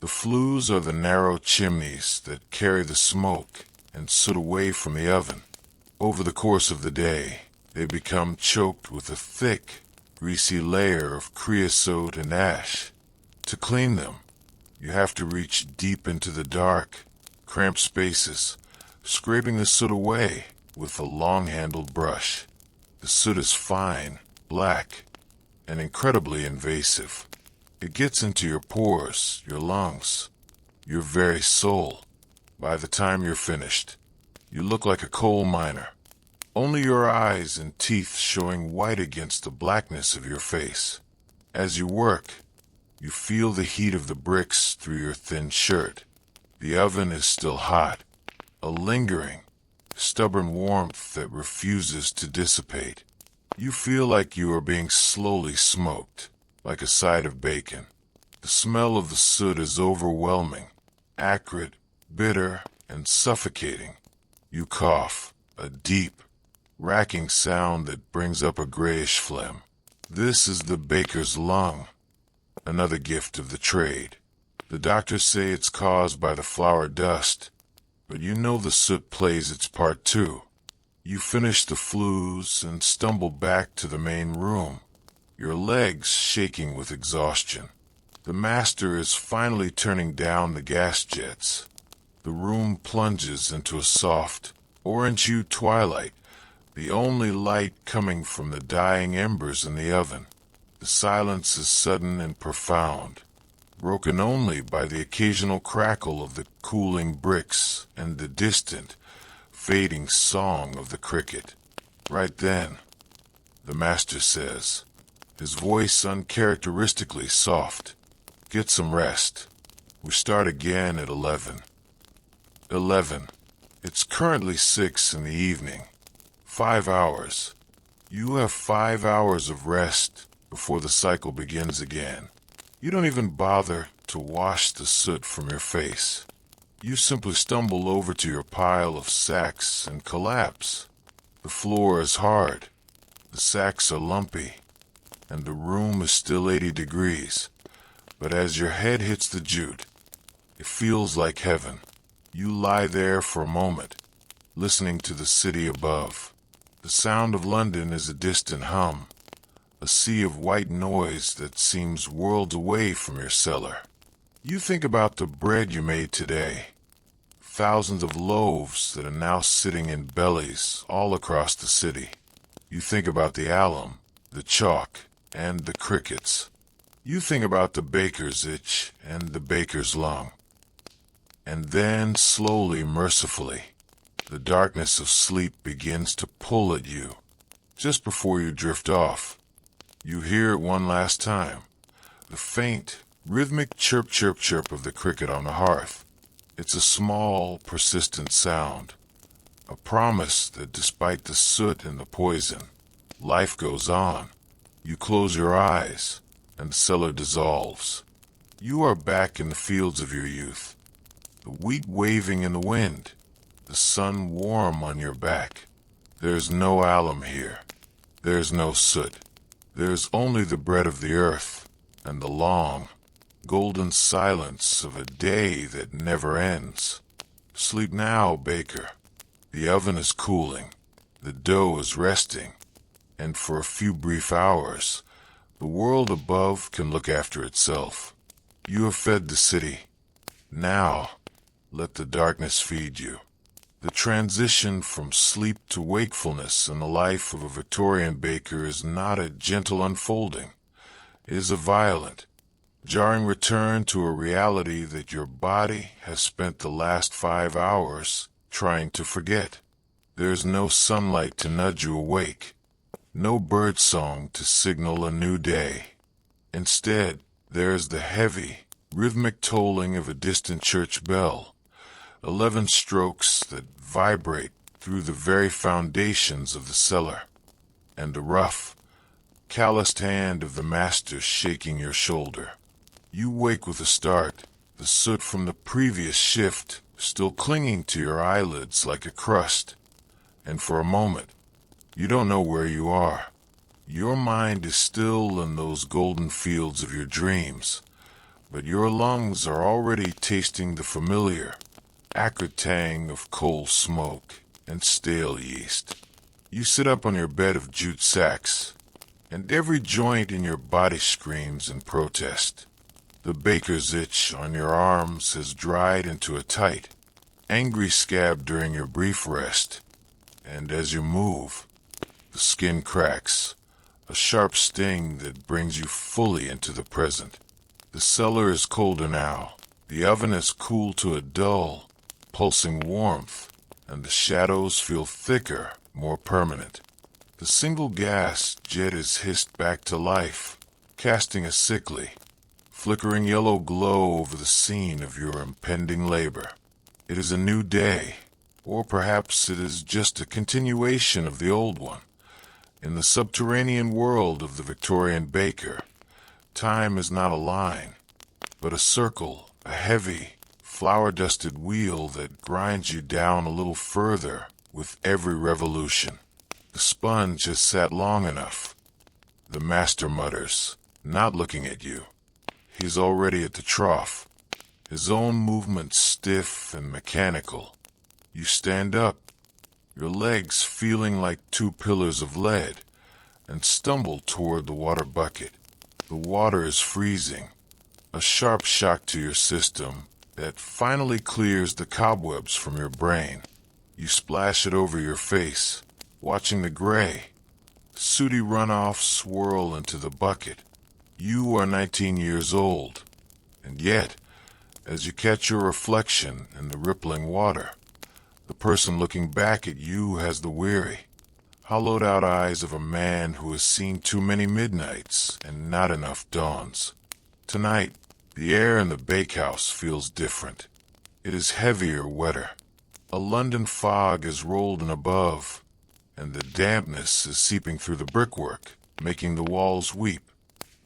The flues are the narrow chimneys that carry the smoke and soot away from the oven. Over the course of the day, they become choked with a thick, greasy layer of creosote and ash. To clean them, you have to reach deep into the dark, cramped spaces, scraping the soot away with a long-handled brush. The soot is fine, black, and incredibly invasive. It gets into your pores, your lungs, your very soul. By the time you're finished, you look like a coal miner. Only your eyes and teeth showing white against the blackness of your face. As you work, you feel the heat of the bricks through your thin shirt. The oven is still hot, a lingering, stubborn warmth that refuses to dissipate. You feel like you are being slowly smoked, like a side of bacon. The smell of the soot is overwhelming, acrid, bitter, and suffocating. You cough, a deep, racking sound that brings up a grayish phlegm. This is the baker's lung, another gift of the trade. The doctors say it's caused by the flour dust, but you know the soot plays its part too. You finish the flues and stumble back to the main room, your legs shaking with exhaustion. The master is finally turning down the gas jets. The room plunges into a soft, orange-hued twilight, the only light coming from the dying embers in the oven. The silence is sudden and profound, broken only by the occasional crackle of the cooling bricks and the distant, fading song of the cricket. Right then, the master says, his voice uncharacteristically soft, "Get some rest. We start again at 11. 11. It's currently 6 in the evening. 5 hours. You have 5 hours of rest before the cycle begins again. You don't even bother to wash the soot from your face. You simply stumble over to your pile of sacks and collapse. The floor is hard. The sacks are lumpy. And the room is still 80 degrees. But as your head hits the jute, it feels like heaven. You lie there for a moment, listening to the city above. The sound of London is a distant hum, a sea of white noise that seems worlds away from your cellar. You think about the bread you made today, thousands of loaves that are now sitting in bellies all across the city. You think about the alum, the chalk, and the crickets. You think about the baker's itch and the baker's lung. And then, slowly, mercifully, the darkness of sleep begins to pull at you. Just before you drift off, you hear it one last time, the faint, rhythmic chirp, chirp, chirp of the cricket on the hearth. It's a small, persistent sound, a promise that despite the soot and the poison, life goes on. You close your eyes, and the cellar dissolves. You are back in the fields of your youth, the wheat waving in the wind, the sun warm on your back. There's no alum here. There's no soot. There's only the bread of the earth and the long, golden silence of a day that never ends. Sleep now, baker. The oven is cooling. The dough is resting. And for a few brief hours, the world above can look after itself. You have fed the city. Now, let the darkness feed you. The transition from sleep to wakefulness in the life of a Victorian baker is not a gentle unfolding. It is a violent, Jarring return to a reality that your body has spent the last 5 hours trying to forget. There's no sunlight to nudge you awake, no birdsong to signal a new day. Instead, there's the heavy, rhythmic tolling of a distant church bell, 11 strokes that vibrate through the very foundations of the cellar, and the rough, calloused hand of the master shaking your shoulder. You wake with a start, the soot from the previous shift still clinging to your eyelids like a crust, and for a moment, you don't know where you are. Your mind is still in those golden fields of your dreams, but your lungs are already tasting the familiar, acrid tang of coal smoke and stale yeast. You sit up on your bed of jute sacks, and every joint in your body screams in protest. The baker's itch on your arms has dried into a tight, angry scab during your brief rest, and as you move, the skin cracks, a sharp sting that brings you fully into the present. The cellar is colder now, the oven is cool to a dull, pulsing warmth, and the shadows feel thicker, more permanent. The single gas jet is hissed back to life, casting a sickly, flickering yellow glow over the scene of your impending labor. It is a new day, or perhaps it is just a continuation of the old one. In the subterranean world of the Victorian baker, time is not a line, but a circle, a heavy, flour-dusted wheel that grinds you down a little further with every revolution. The sponge has sat long enough. The master mutters, not looking at you. He's already at the trough, his own movement stiff and mechanical. You stand up, your legs feeling like two pillars of lead, and stumble toward the water bucket. The water is freezing, a sharp shock to your system that finally clears the cobwebs from your brain. You splash it over your face, watching the gray, sooty runoff swirl into the bucket. You are 19 years old, and yet, as you catch your reflection in the rippling water, the person looking back at you has the weary, hollowed-out eyes of a man who has seen too many midnights and not enough dawns. Tonight, the air in the bakehouse feels different. It is heavier, wetter. A London fog is rolled in above, and the dampness is seeping through the brickwork, making the walls weep.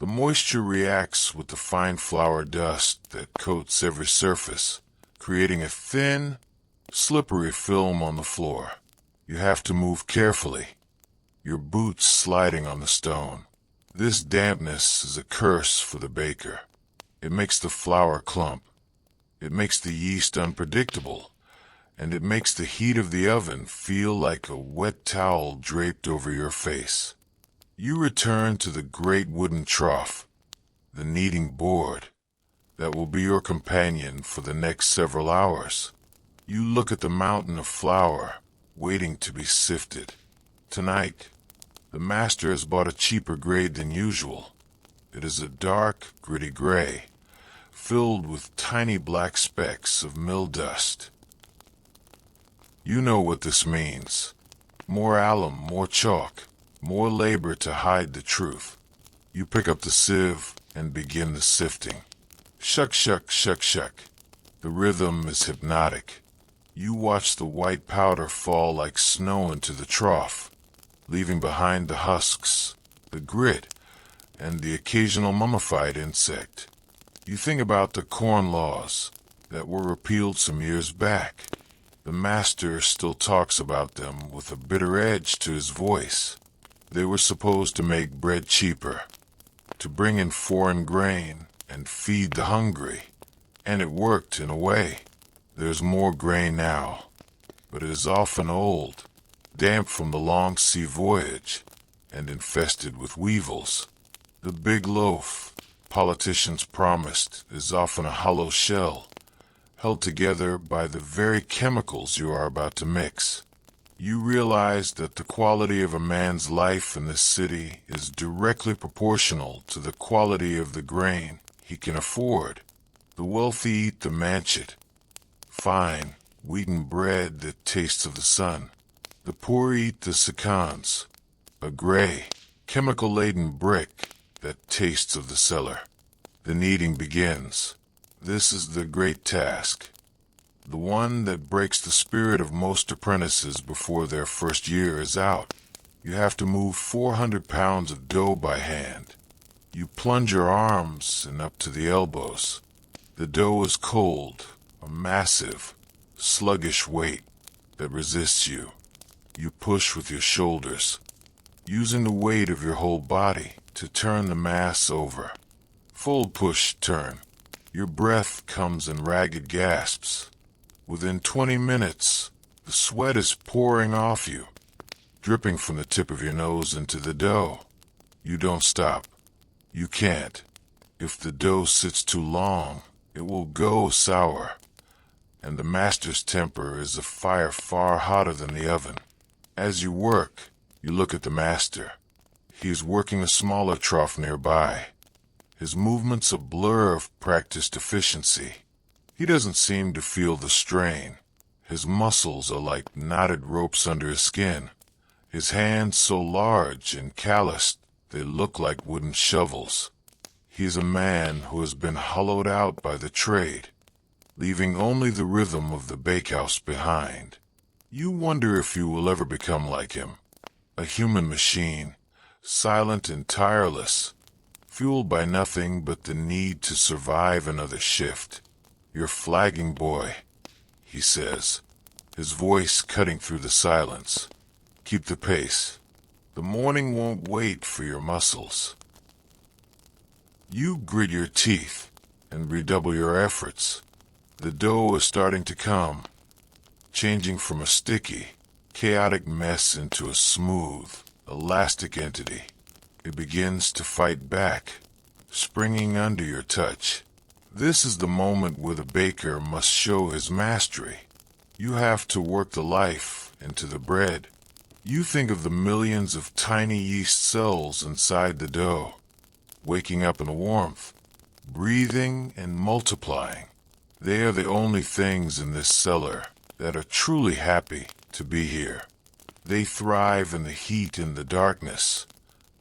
The moisture reacts with the fine flour dust that coats every surface, creating a thin, slippery film on the floor. You have to move carefully, your boots sliding on the stone. This dampness is a curse for the baker. It makes the flour clump. It makes the yeast unpredictable, and it makes the heat of the oven feel like a wet towel draped over your face. You return to the great wooden trough, the kneading board, that will be your companion for the next several hours. You look at the mountain of flour, waiting to be sifted. Tonight, the master has bought a cheaper grade than usual. It is a dark, gritty gray, filled with tiny black specks of mill dust. You know what this means. More alum, more chalk, more labor to hide the truth. You pick up the sieve and begin the sifting. Shuck, shuck, shuck, shuck. The rhythm is hypnotic. You watch the white powder fall like snow into the trough, leaving behind the husks, the grit, and the occasional mummified insect. You think about the corn laws that were repealed some years back. The master still talks about them with a bitter edge to his voice. They were supposed to make bread cheaper, to bring in foreign grain and feed the hungry, and it worked in a way. There's more grain now, but it is often old, damp from the long sea voyage, and infested with weevils. The big loaf politicians promised is often a hollow shell, held together by the very chemicals you are about to mix. You realize that the quality of a man's life in this city is directly proportional to the quality of the grain he can afford. The wealthy eat the manchet, fine, wheaten bread that tastes of the sun. The poor eat the seconds, a gray, chemical-laden brick that tastes of the cellar. The kneading begins. This is the great task, the one that breaks the spirit of most apprentices before their first year is out. You have to move 400 pounds of dough by hand. You plunge your arms and up to the elbows. The dough is cold, a massive, sluggish weight that resists you. You push with your shoulders, using the weight of your whole body to turn the mass over. Full push, turn. Your breath comes in ragged gasps. Within 20 minutes, the sweat is pouring off you, dripping from the tip of your nose into the dough. You don't stop. You can't. If the dough sits too long, it will go sour, and the master's temper is a fire far hotter than the oven. As you work, you look at the master. He is working a smaller trough nearby. His movements a blur of practiced efficiency. He doesn't seem to feel the strain. His muscles are like knotted ropes under his skin. His hands so large and calloused they look like wooden shovels. He is a man who has been hollowed out by the trade, leaving only the rhythm of the bakehouse behind. You wonder if you will ever become like him, a human machine, silent and tireless, fueled by nothing but the need to survive another shift. "You're flagging, boy," he says, his voice cutting through the silence. "Keep the pace. The morning won't wait for your muscles." You grit your teeth and redouble your efforts. The dough is starting to come, changing from a sticky, chaotic mess into a smooth, elastic entity. It begins to fight back, springing under your touch. This is the moment where the baker must show his mastery. You have to work the life into the bread. You think of the millions of tiny yeast cells inside the dough, waking up in the warmth, breathing and multiplying. They are the only things in this cellar that are truly happy to be here. They thrive in the heat and the darkness,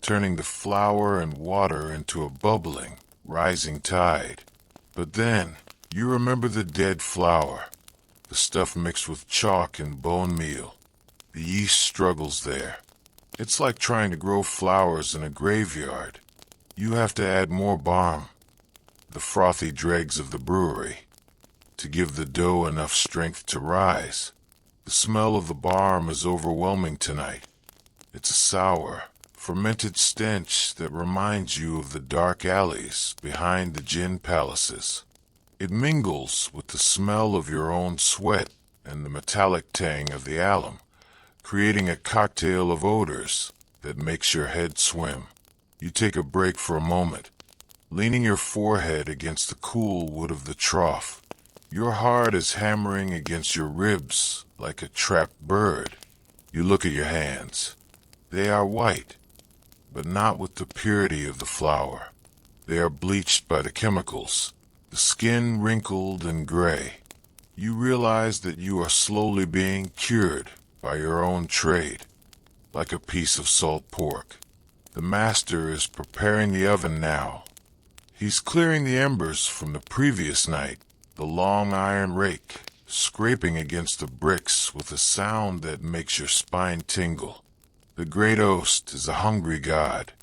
turning the flour and water into a bubbling, rising tide. But then, you remember the dead flour, the stuff mixed with chalk and bone meal. The yeast struggles there. It's like trying to grow flowers in a graveyard. You have to add more barm, the frothy dregs of the brewery, to give the dough enough strength to rise. The smell of the barm is overwhelming tonight. It's a sour, fermented stench that reminds you of the dark alleys behind the gin palaces. It mingles with the smell of your own sweat and the metallic tang of the alum, creating a cocktail of odors that makes your head swim. You take a break for a moment, leaning your forehead against the cool wood of the trough. Your heart is hammering against your ribs like a trapped bird. You look at your hands. They are white, but not with the purity of the flour. They are bleached by the chemicals, the skin wrinkled and gray. You realize that you are slowly being cured by your own trade, like a piece of salt pork. The master is preparing the oven now. He's clearing the embers from the previous night, the long iron rake scraping against the bricks with a sound that makes your spine tingle. The great host is a hungry god.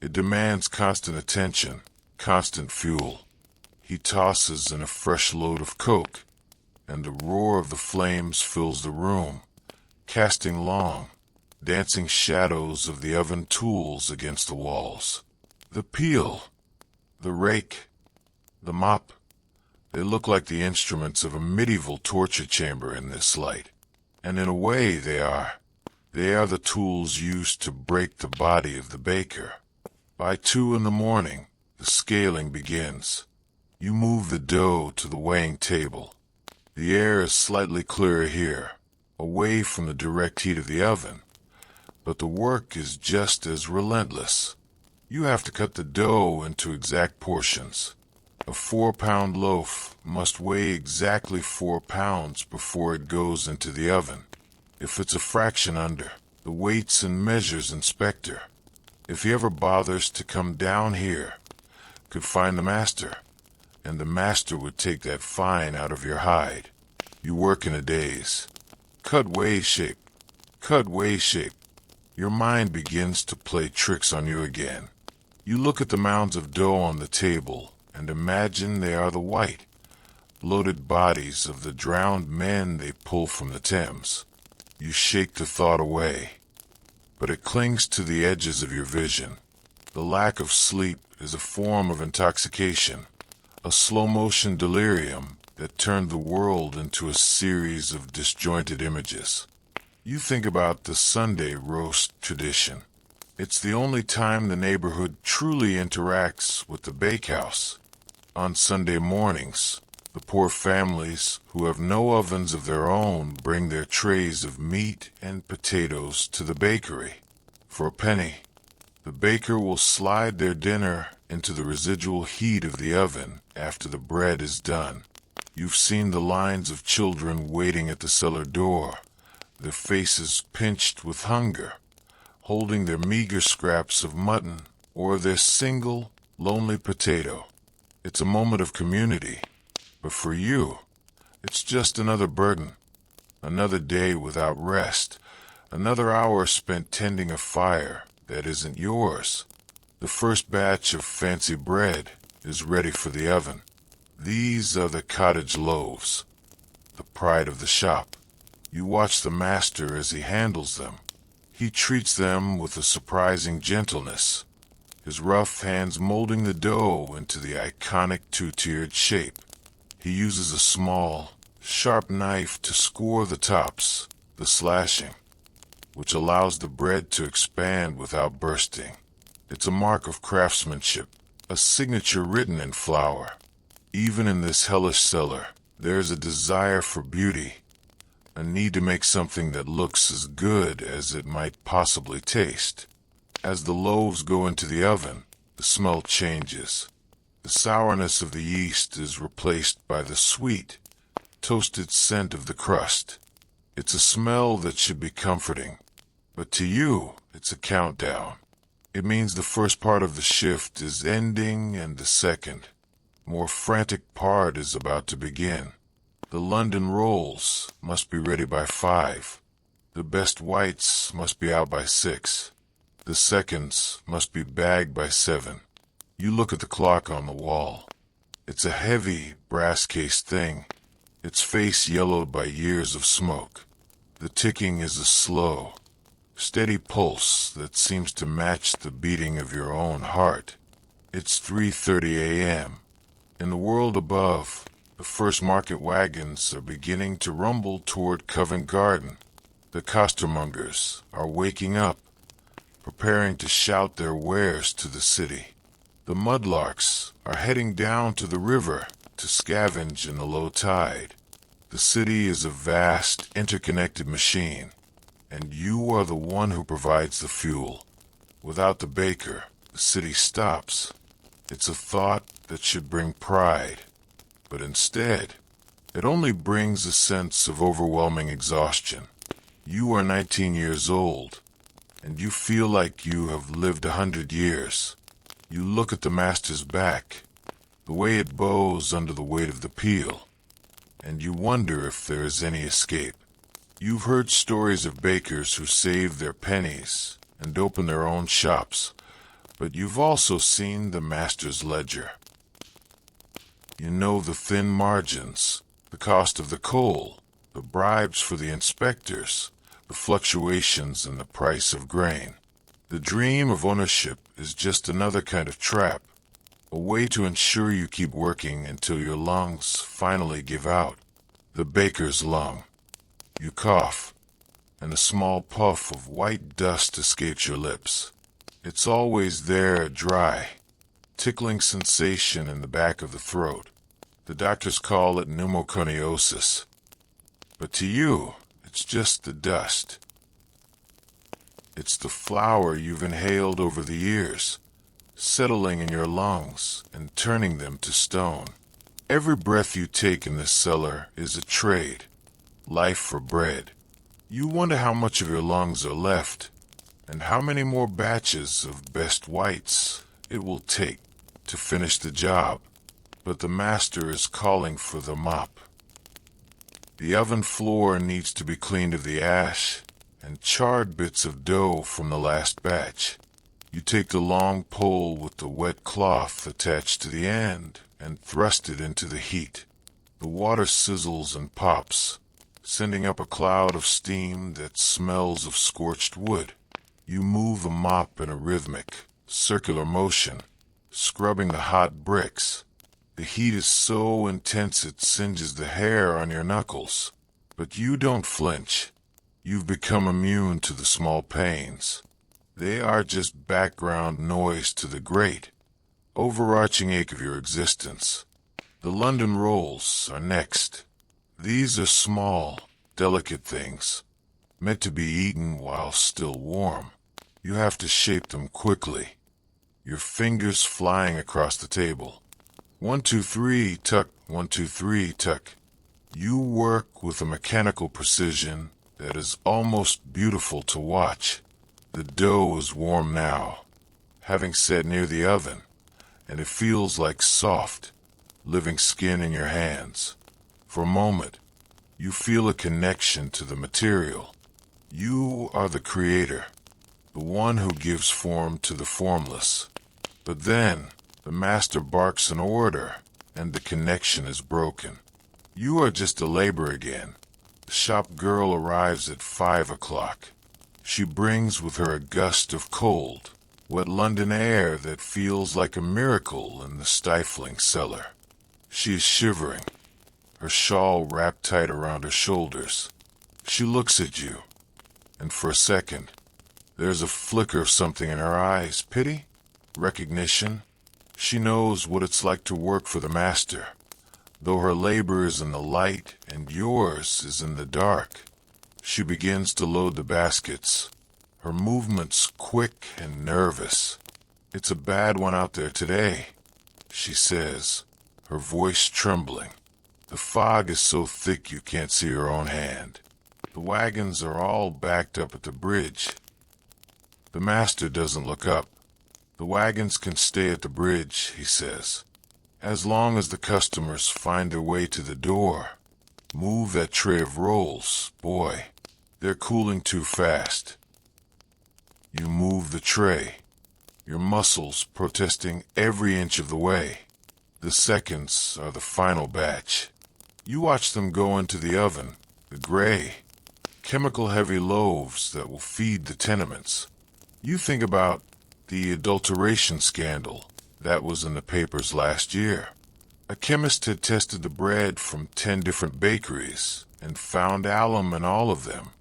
It demands constant attention, constant fuel. He tosses in a fresh load of coke, and the roar of the flames fills the room, casting long, dancing shadows of the oven tools against the walls. The peel, the rake, the mop, they look like the instruments of a medieval torture chamber in this light. And in a way they are. They are the tools used to break the body of the baker. By 2 in the morning, the scaling begins. You move the dough to the weighing table. The air is slightly clearer here, away from the direct heat of the oven, but the work is just as relentless. You have to cut the dough into exact portions, A 4-pound loaf must weigh exactly 4 pounds before it goes into the oven. If it's a fraction under, the weights and measures inspector, if he ever bothers to come down here, could find the master, and the master would take that fine out of your hide. You work in a daze. Cut shape. Your mind begins to play tricks on you again. You look at the mounds of dough on the table and imagine they are the white, bloated bodies of the drowned men they pull from the Thames. You shake the thought away, but it clings to the edges of your vision. The lack of sleep is a form of intoxication, a slow-motion delirium that turned the world into a series of disjointed images. You think about the Sunday roast tradition. It's the only time the neighborhood truly interacts with the bakehouse. On Sunday mornings, the poor families who have no ovens of their own bring their trays of meat and potatoes to the bakery. For a penny, the baker will slide their dinner into the residual heat of the oven after the bread is done. You've seen the lines of children waiting at the cellar door, their faces pinched with hunger, holding their meager scraps of mutton or their single, lonely potato. It's a moment of community, but for you, it's just another burden, another day without rest, another hour spent tending a fire that isn't yours. The first batch of fancy bread is ready for the oven. These are the cottage loaves, the pride of the shop. You watch the master as he handles them. He treats them with a surprising gentleness, his rough hands molding the dough into the iconic two-tiered shape. He uses a small, sharp knife to score the tops, the slashing, which allows the bread to expand without bursting. It's a mark of craftsmanship, a signature written in flour. Even in this hellish cellar, there's a desire for beauty, a need to make something that looks as good as it might possibly taste. As the loaves go into the oven, the smell changes. The sourness of the yeast is replaced by the sweet, toasted scent of the crust. It's a smell that should be comforting, but to you, it's a countdown. It means the first part of the shift is ending and the second, more frantic part is about to begin. The London rolls must be ready by 5. The best whites must be out by 6. The seconds must be bagged by 7. You look at the clock on the wall. It's a heavy, brass-cased thing, its face yellowed by years of smoke. The ticking is a slow, steady pulse that seems to match the beating of your own heart. It's 3:30 a.m. In the world above, the first market wagons are beginning to rumble toward Covent Garden. The costermongers are waking up, preparing to shout their wares to the city. The mudlarks are heading down to the river to scavenge in the low tide. The city is a vast, interconnected machine, and you are the one who provides the fuel. Without the baker, the city stops. It's a thought that should bring pride, but instead, it only brings a sense of overwhelming exhaustion. You are 19 years old, and you feel like you have lived 100 years. You look at the master's back, the way it bows under the weight of the peel, and you wonder if there is any escape. You've heard stories of bakers who save their pennies and open their own shops, but you've also seen the master's ledger. You know the thin margins, the cost of the coal, the bribes for the inspectors, the fluctuations in the price of grain. The dream of ownership is just another kind of trap, a way to ensure you keep working until your lungs finally give out. The baker's lung. You cough, and a small puff of white dust escapes your lips. It's always there, dry, tickling sensation in the back of the throat. The doctors call it pneumoconiosis, but to you, it's just the dust. It's the flour you've inhaled over the years, settling in your lungs and turning them to stone. Every breath you take in this cellar is a trade, life for bread. You wonder how much of your lungs are left, and how many more batches of best whites it will take to finish the job. But the master is calling for the mop. The oven floor needs to be cleaned of the ash and charred bits of dough from the last batch. You take the long pole with the wet cloth attached to the end and thrust it into the heat. The water sizzles and pops, sending up a cloud of steam that smells of scorched wood. You move the mop in a rhythmic, circular motion, scrubbing the hot bricks. The heat is so intense it singes the hair on your knuckles. But you don't flinch. You've become immune to the small pains. They are just background noise to the great, overarching ache of your existence. The London rolls are next. These are small, delicate things, meant to be eaten while still warm. You have to shape them quickly, your fingers flying across the table. 1, 2, 3, tuck, 1, 2, 3, tuck. You work with a mechanical precision that is almost beautiful to watch. The dough is warm now, having set near the oven, and it feels like soft, living skin in your hands. For a moment, you feel a connection to the material. You are the creator, the one who gives form to the formless. But then, the master barks an order, and the connection is broken. You are just a labor again. The shop girl arrives at 5 o'clock. She brings with her a gust of cold, wet London air that feels like a miracle in the stifling cellar. She is shivering, her shawl wrapped tight around her shoulders. She looks at you, and for a second, there's a flicker of something in her eyes. Pity? Recognition? She knows what it's like to work for the master, though her labor is in the light and yours is in the dark. She begins to load the baskets, her movements quick and nervous. "It's a bad one out there today," she says, her voice trembling. The fog is so thick you can't see her own hand. The wagons are all backed up at the bridge. The master doesn't look up. "The wagons can stay at the bridge," he says, "as long as the customers find their way to the door. Move that tray of rolls, boy. They're cooling too fast." You move the tray, your muscles protesting every inch of the way. The seconds are the final batch. You watch them go into the oven, the gray, chemical-heavy loaves that will feed the tenements. You think about the Adulteration Scandal that was in the papers last year. A chemist had tested the bread from 10 different bakeries and found alum in all of them,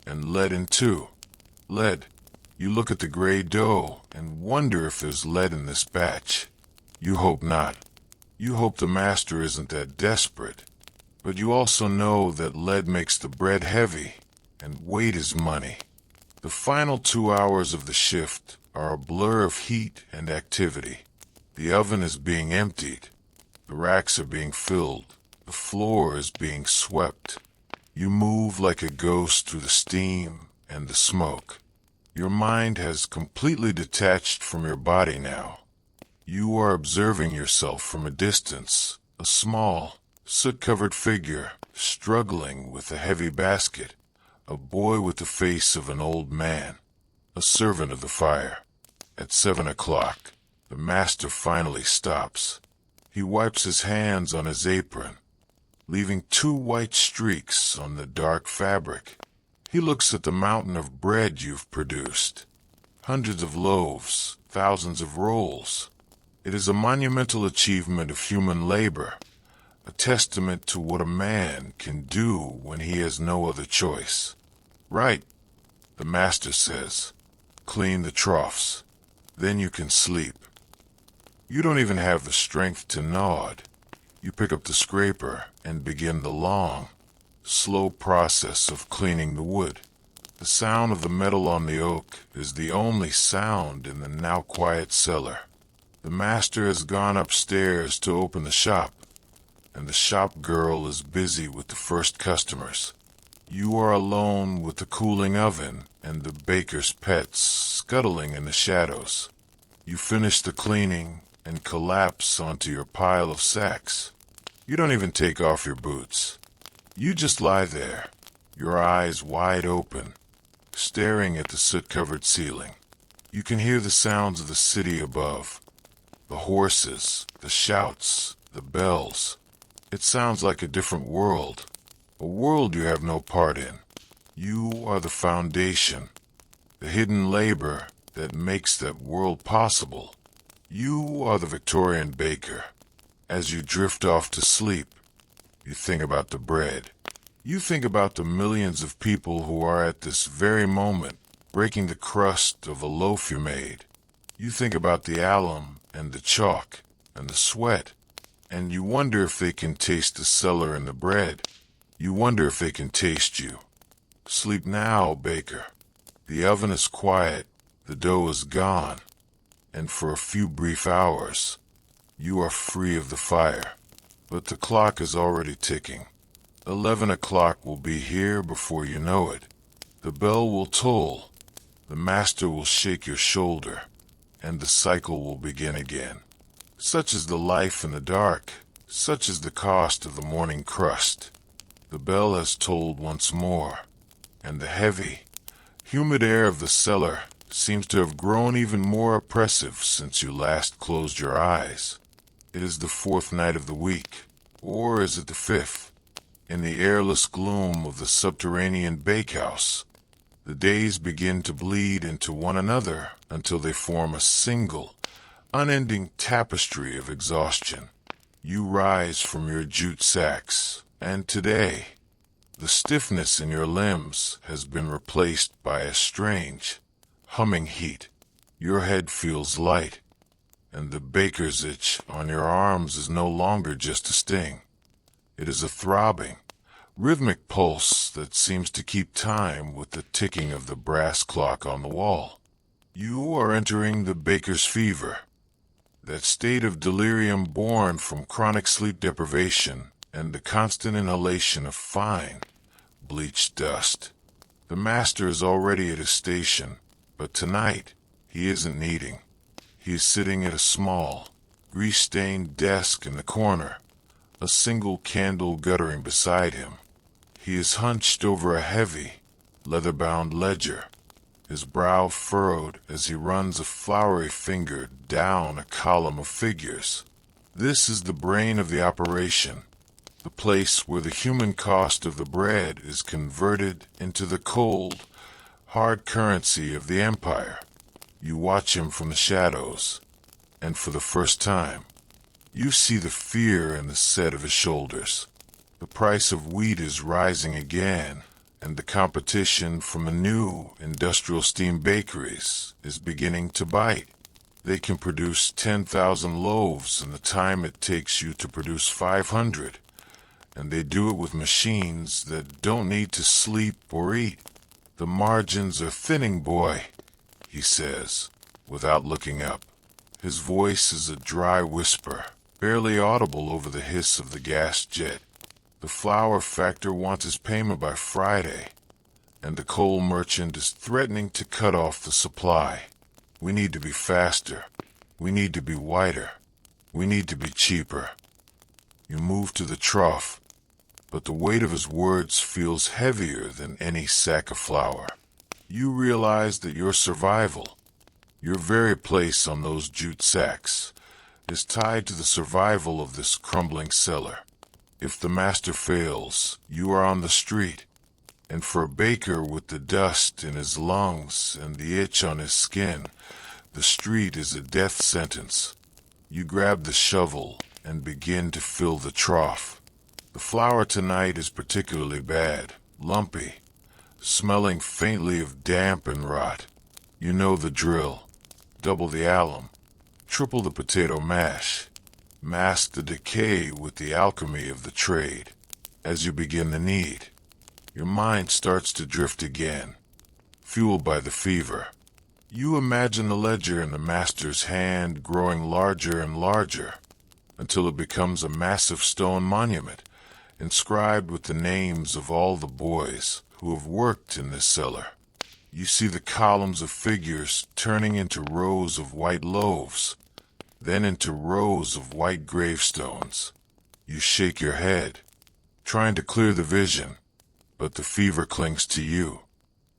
and lead in 2. Lead. You look at the gray dough and wonder if there's lead in this batch. You hope not. You hope the master isn't that desperate. But you also know that lead makes the bread heavy, and weight is money. The final 2 hours of the shift are a blur of heat and activity. The oven is being emptied. The racks are being filled. The floor is being swept. You move like a ghost through the steam and the smoke. Your mind has completely detached from your body now. You are observing yourself from a distance, a small, soot-covered figure struggling with a heavy basket, a boy with the face of an old man, a servant of the fire. At 7 o'clock, the master finally stops. He wipes his hands on his apron, leaving 2 white streaks on the dark fabric. He looks at the mountain of bread you've produced. Hundreds of loaves, thousands of rolls. It is a monumental achievement of human labor, a testament to what a man can do when he has no other choice. "Right," the master says. "Clean the troughs. Then you can sleep." You don't even have the strength to nod. You pick up the scraper and begin the long, slow process of cleaning the wood. The sound of the metal on the oak is the only sound in the now quiet cellar. The master has gone upstairs to open the shop, and the shop girl is busy with the first customers. You are alone with the cooling oven and the baker's pets scuttling in the shadows. You finish the cleaning and collapse onto your pile of sacks. You don't even take off your boots. You just lie there, your eyes wide open, staring at the soot-covered ceiling. You can hear the sounds of the city above, the horses, the shouts, the bells. It sounds like a different world, a world you have no part in. You are the foundation, the hidden labor that makes that world possible. You are the Victorian baker. As you drift off to sleep, you think about the bread. You think about the millions of people who are at this very moment breaking the crust of a loaf you made. You think about the alum and the chalk and the sweat, and you wonder if they can taste the cellar and the bread. You wonder if they can taste you. Sleep now, baker. The oven is quiet, the dough is gone, and for a few brief hours, you are free of the fire. But the clock is already ticking. 11 o'clock will be here before you know it. The bell will toll, the master will shake your shoulder, and the cycle will begin again. Such is the life in the dark, such is the cost of the morning crust. The bell has tolled once more, and the heavy, humid air of the cellar seems to have grown even more oppressive since you last closed your eyes. It is the fourth night of the week, or is it the fifth? In the airless gloom of the subterranean bakehouse, the days begin to bleed into one another until they form a single, unending tapestry of exhaustion. You rise from your jute sacks, and today, the stiffness in your limbs has been replaced by a strange, humming heat. Your head feels light, and the baker's itch on your arms is no longer just a sting. It is a throbbing, rhythmic pulse that seems to keep time with the ticking of the brass clock on the wall. You are entering the baker's fever, that state of delirium born from chronic sleep deprivation and the constant inhalation of fine, bleached dust. The master is already at his station, but tonight he isn't kneading. He is sitting at a small, grease-stained desk in the corner, a single candle guttering beside him. He is hunched over a heavy, leather-bound ledger, his brow furrowed as he runs a floury finger down a column of figures. This is the brain of the operation, the place where the human cost of the bread is converted into the cold, hard currency of the empire. You watch him from the shadows, and for the first time, you see the fear in the set of his shoulders. The price of wheat is rising again, and the competition from the new industrial steam bakeries is beginning to bite. They can produce 10,000 loaves in the time it takes you to produce 500, and they do it with machines that don't need to sleep or eat. The margins are thinning, boy, he says, without looking up. His voice is a dry whisper, barely audible over the hiss of the gas jet. The flour factor wants his payment by Friday, and the coal merchant is threatening to cut off the supply. We need to be faster. We need to be whiter. We need to be cheaper. You move to the trough, but the weight of his words feels heavier than any sack of flour. You realize that your survival, your very place on those jute sacks, is tied to the survival of this crumbling cellar. If the master fails, you are on the street, and for a baker with the dust in his lungs and the itch on his skin, the street is a death sentence. You grab the shovel and begin to fill the trough. The flour tonight is particularly bad, lumpy, smelling faintly of damp and rot. You know the drill. Double the alum, triple the potato mash, mask the decay with the alchemy of the trade. As you begin the knead, your mind starts to drift again, fueled by the fever. You imagine the ledger in the master's hand growing larger and larger until it becomes a massive stone monument inscribed with the names of all the boys who have worked in this cellar. You see the columns of figures turning into rows of white loaves, then into rows of white gravestones. You shake your head, trying to clear the vision, but the fever clings to you.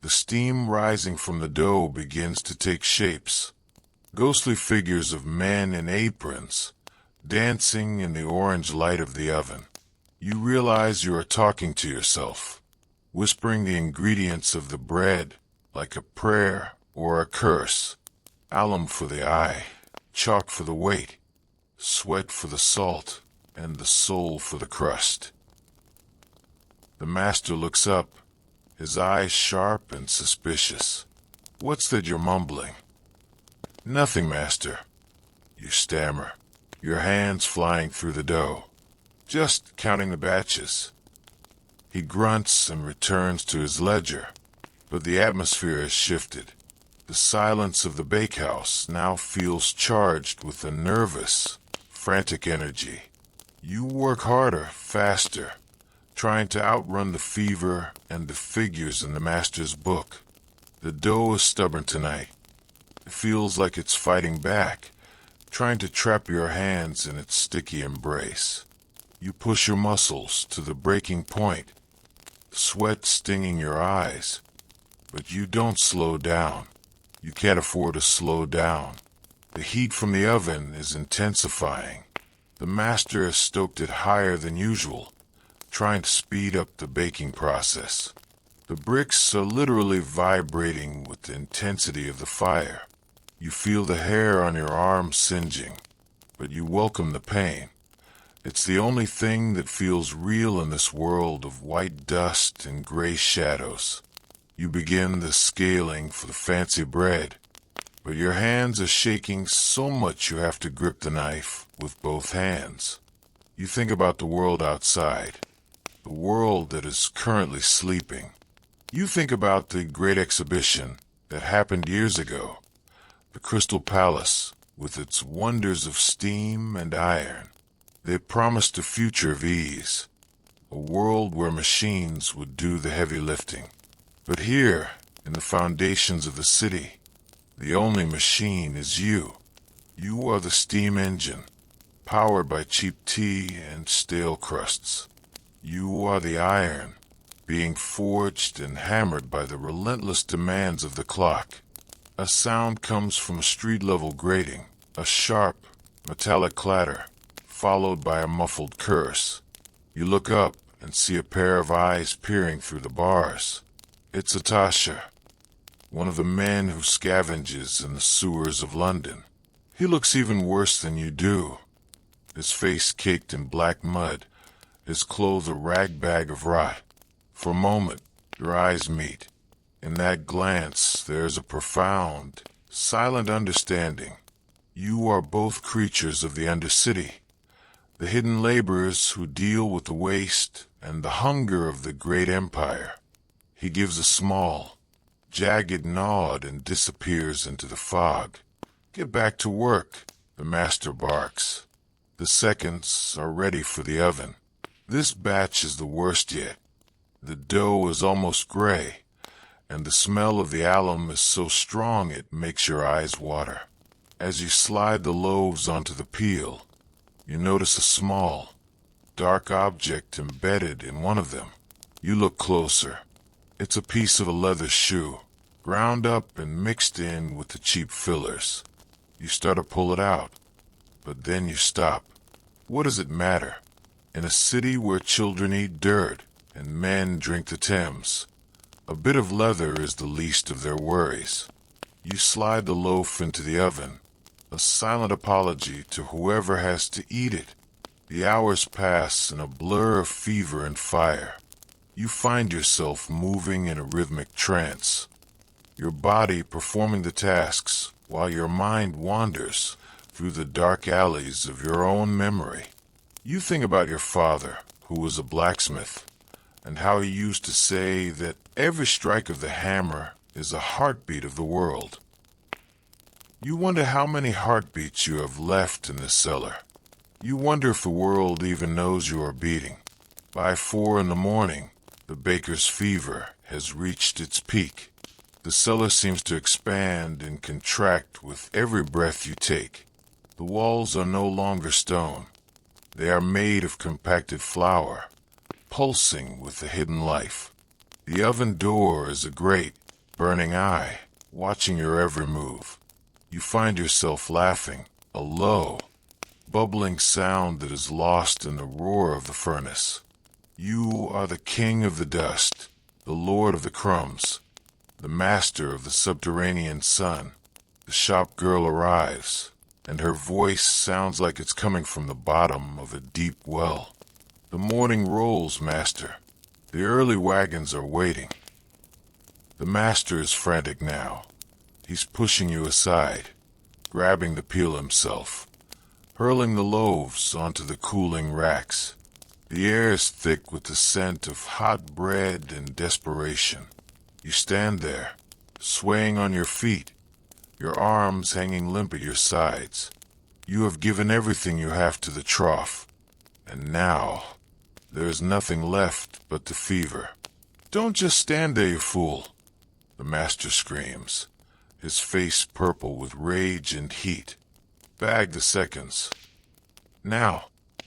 The steam rising from the dough begins to take shapes. Ghostly figures of men in aprons, dancing in the orange light of the oven. You realize you are talking to yourself, whispering the ingredients of the bread like a prayer or a curse. Alum for the eye, chalk for the weight, sweat for the salt, and the soul for the crust. The master looks up, his eyes sharp and suspicious. What's that you're mumbling? Nothing, master. You stammer, your hands flying through the dough. Just counting the batches. He grunts and returns to his ledger, but the atmosphere has shifted. The silence of the bakehouse now feels charged with a nervous, frantic energy. You work harder, faster, trying to outrun the fever and the figures in the master's book. The dough is stubborn tonight. It feels like it's fighting back, trying to trap your hands in its sticky embrace. You push your muscles to the breaking point, sweat stinging your eyes, but you don't slow down. You can't afford to slow down. The heat from the oven is intensifying. The master has stoked it higher than usual, trying to speed up the baking process. The bricks are literally vibrating with the intensity of the fire. You feel the hair on your arm singeing, but you welcome the pain. It's the only thing that feels real in this world of white dust and gray shadows. You begin the scaling for the fancy bread, but your hands are shaking so much you have to grip the knife with both hands. You think about the world outside, the world that is currently sleeping. You think about the great exhibition that happened years ago, the Crystal Palace with its wonders of steam and iron. They promised a future of ease, a world where machines would do the heavy lifting. But here, in the foundations of the city, the only machine is you. You are the steam engine, powered by cheap tea and stale crusts. You are the iron, being forged and hammered by the relentless demands of the clock. A sound comes from a street-level grating, a sharp, metallic clatter, followed by a muffled curse. You look up and see a pair of eyes peering through the bars. It's Atasha, one of the men who scavenges in the sewers of London. He looks even worse than you do, his face caked in black mud, his clothes a rag-bag of rot. For a moment, your eyes meet. In that glance, there is a profound, silent understanding. You are both creatures of the Undercity, the hidden laborers who deal with the waste and the hunger of the great empire. He gives a small, jagged nod and disappears into the fog. Get back to work, the master barks. The seconds are ready for the oven. This batch is the worst yet. The dough is almost gray, and the smell of the alum is so strong it makes your eyes water. As you slide the loaves onto the peel, you notice a small, dark object embedded in one of them. You look closer. It's a piece of a leather shoe, ground up and mixed in with the cheap fillers. You start to pull it out, but then you stop. What does it matter? In a city where children eat dirt and men drink the Thames, a bit of leather is the least of their worries. You slide the loaf into the oven, a silent apology to whoever has to eat it. The hours pass in a blur of fever and fire. You find yourself moving in a rhythmic trance, your body performing the tasks while your mind wanders through the dark alleys of your own memory. You think about your father, who was a blacksmith, and how he used to say that every strike of the hammer is a heartbeat of the world. You wonder how many heartbeats you have left in the cellar. You wonder if the world even knows you are beating. By 4 in the morning, the baker's fever has reached its peak. The cellar seems to expand and contract with every breath you take. The walls are no longer stone. They are made of compacted flour, pulsing with a hidden life. The oven door is a great, burning eye, watching your every move. You find yourself laughing, a low, bubbling sound that is lost in the roar of the furnace. You are the king of the dust, the lord of the crumbs, the master of the subterranean sun. The shop girl arrives, and her voice sounds like it's coming from the bottom of a deep well. The morning rolls, master. The early wagons are waiting. The master is frantic now. He's pushing you aside, grabbing the peel himself, hurling the loaves onto the cooling racks. The air is thick with the scent of hot bread and desperation. You stand there, swaying on your feet, your arms hanging limp at your sides. You have given everything you have to the trough, and now there is nothing left but the fever. Don't just stand there, you fool, the master screams, his face purple with rage and heat. Bag the seconds. Now,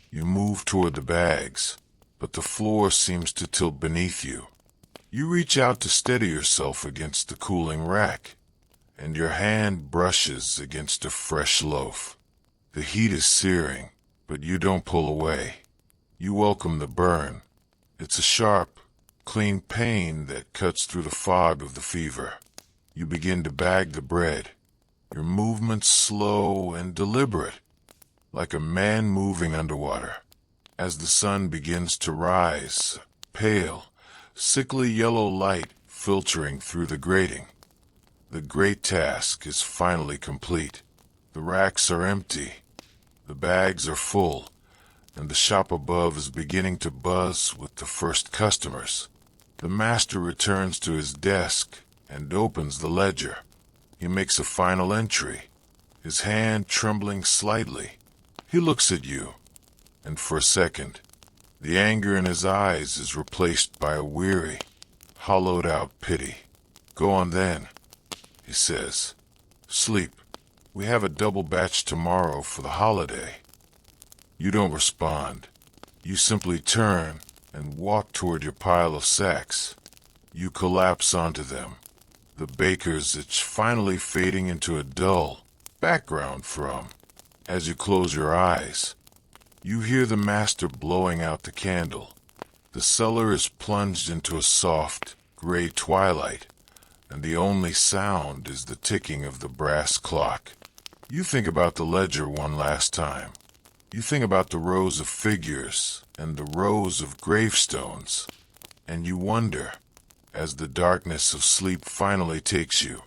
you move toward the bags, but the floor seems to tilt beneath you. You reach out to steady yourself against the cooling rack, and your hand brushes against a fresh loaf. The heat is searing, but you don't pull away. You welcome the burn. It's a sharp, clean pain that cuts through the fog of the fever. You begin to bag the bread, your movements slow and deliberate, like a man moving underwater. As the sun begins to rise, pale, sickly yellow light filtering through the grating. The great task is finally complete. The racks are empty, the bags are full, and the shop above is beginning to buzz with the first customers. The master returns to his desk and opens the ledger. He makes a final entry, his hand trembling slightly. He looks at you, and for a second, the anger in his eyes is replaced by a weary, hollowed-out pity. Go on then, he says. Sleep. We have a double batch tomorrow for the holiday. You don't respond. You simply turn and walk toward your pile of sacks. You collapse onto them, the baker's itch finally fading into a dull background from. As you close your eyes, you hear the master blowing out the candle. The cellar is plunged into a soft, gray twilight, and the only sound is the ticking of the brass clock. You think about the ledger one last time. You think about the rows of figures and the rows of gravestones, and you wonder, as the darkness of sleep finally takes you,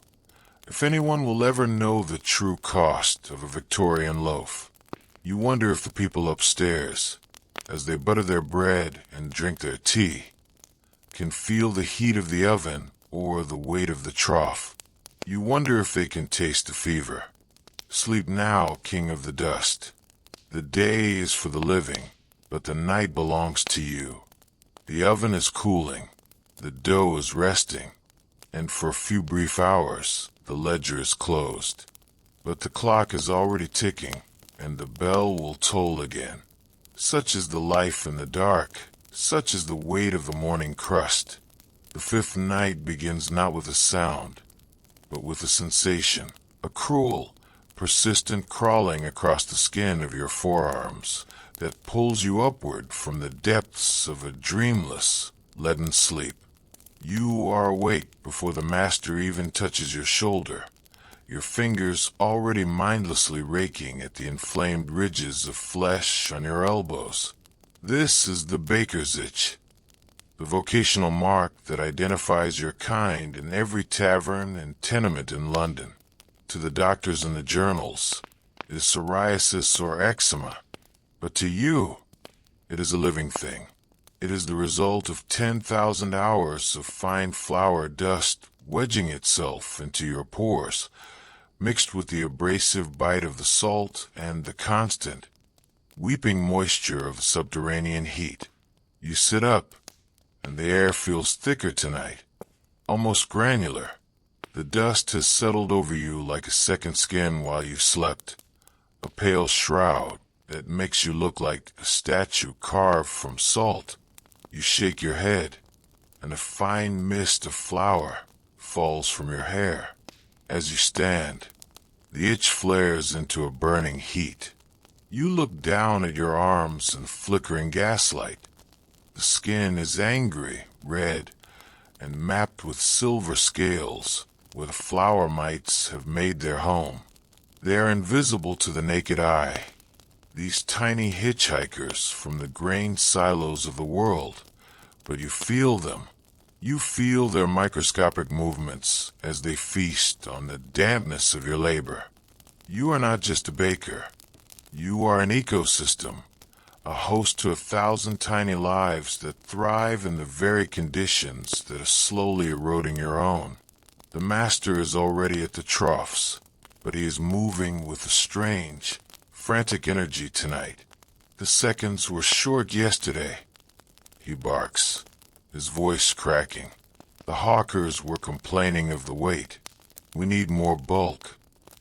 if anyone will ever know the true cost of a Victorian loaf. You wonder if the people upstairs, as they butter their bread and drink their tea, can feel the heat of the oven or the weight of the trough. You wonder if they can taste the fever. Sleep now, king of the dust. The day is for the living, but the night belongs to you. The oven is cooling, the dough is resting, and for a few brief hours, the ledger is closed. But the clock is already ticking, and the bell will toll again. Such is the life in the dark, such is the weight of the morning crust. The fifth night begins not with a sound, but with a sensation, a cruel, persistent crawling across the skin of your forearms that pulls you upward from the depths of a dreamless, leaden sleep. You are awake before the master even touches your shoulder, your fingers already mindlessly raking at the inflamed ridges of flesh on your elbows. This is the baker's itch, the vocational mark that identifies your kind in every tavern and tenement in London. To the doctors in the journals, it is psoriasis or eczema, but to you, it is a living thing. It is the result of 10,000 hours of fine flour dust wedging itself into your pores, mixed with the abrasive bite of the salt and the constant, weeping moisture of subterranean heat. You sit up, and the air feels thicker tonight, almost granular. The dust has settled over you like a second skin while you slept, a pale shroud that makes you look like a statue carved from salt. You shake your head, and a fine mist of flour falls from your hair. As you stand, the itch flares into a burning heat. You look down at your arms and flickering gaslight. The skin is angry, red, and mapped with silver scales, where the flower mites have made their home. They are invisible to the naked eye, these tiny hitchhikers from the grain silos of the world, but you feel them. You feel their microscopic movements as they feast on the dampness of your labor. You are not just a baker. You are an ecosystem, a host to 1,000 tiny lives that thrive in the very conditions that are slowly eroding your own. The master is already at the troughs, but he is moving with a strange, frantic energy tonight. The seconds were short yesterday. He barks, his voice cracking. The hawkers were complaining of the weight. We need more bulk.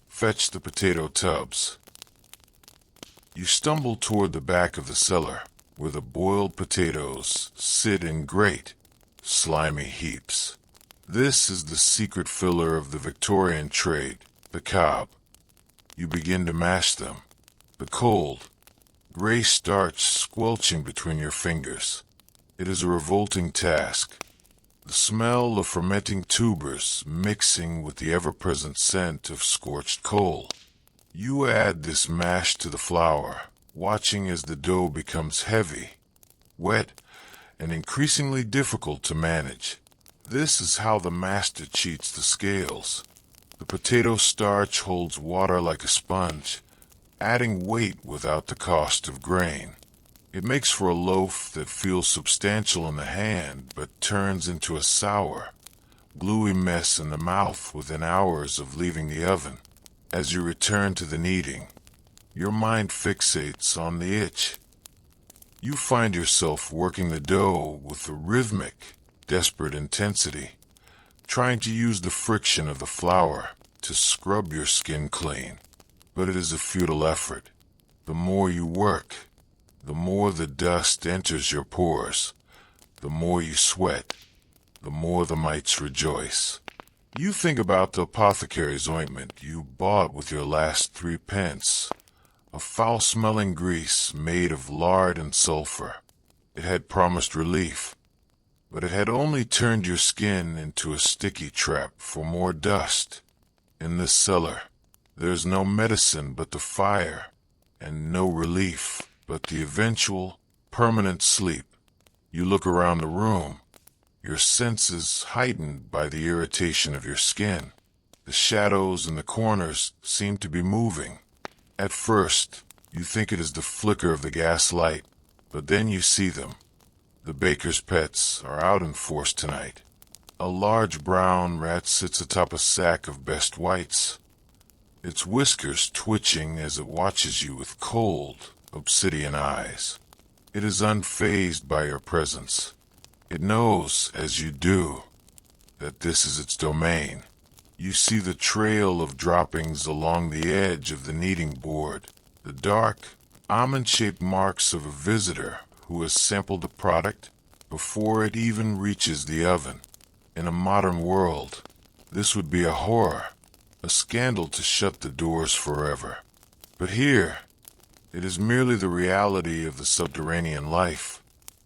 Fetch the potato tubs. You stumble toward the back of the cellar, where the boiled potatoes sit in great, slimy heaps. This is the secret filler of the Victorian trade, the cob. You begin to mash them, the cold, gray starch squelching between your fingers. It is a revolting task. The smell of fermenting tubers mixing with the ever-present scent of scorched coal. You add this mash to the flour, watching as the dough becomes heavy, wet, and increasingly difficult to manage. This is how the master cheats the scales. The potato starch holds water like a sponge, adding weight without the cost of grain. It makes for a loaf that feels substantial in the hand, but turns into a sour, gluey mess in the mouth within hours of leaving the oven. As you return to the kneading, your mind fixates on the itch. You find yourself working the dough with a rhythmic, desperate intensity, trying to use the friction of the flour to scrub your skin clean. But it is a futile effort. The more you work, the more the dust enters your pores. The more you sweat, the more the mites rejoice. You think about the apothecary's ointment you bought with your last 3 pence, a foul-smelling grease made of lard and sulfur. It had promised relief, but it had only turned your skin into a sticky trap for more dust. In this cellar, there's no medicine but the fire, and no relief but the eventual, permanent sleep. You look around the room, your senses heightened by the irritation of your skin. The shadows in the corners seem to be moving. At first, you think it is the flicker of the gas light, but then you see them. The baker's pets are out in force tonight. A large brown rat sits atop a sack of best whites, its whiskers twitching as it watches you with cold, obsidian eyes. It is unfazed by your presence. It knows, as you do, that this is its domain. You see the trail of droppings along the edge of the kneading board, the dark, almond-shaped marks of a visitor who has sampled the product before it even reaches the oven. In a modern world, this would be a horror, a scandal to shut the doors forever. But here, it is merely the reality of the subterranean life.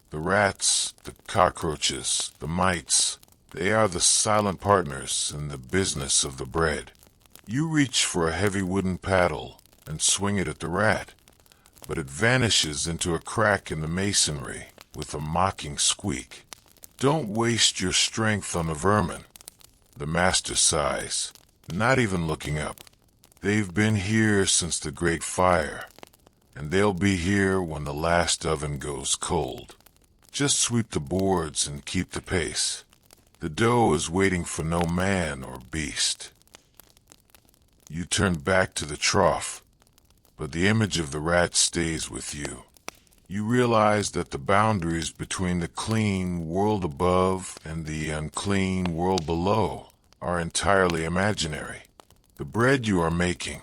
The rats, the cockroaches, the mites, they are the silent partners in the business of the bread. You reach for a heavy wooden paddle and swing it at the rat, but it vanishes into a crack in the masonry with a mocking squeak. Don't waste your strength on the vermin. The master sighs, not even looking up. They've been here since the Great Fire, and they'll be here when the last oven goes cold. Just sweep the boards and keep the pace. The dough is waiting for no man or beast. You turn back to the trough, but the image of the rat stays with you. You realize that the boundaries between the clean world above and the unclean world below are entirely imaginary. The bread you are making,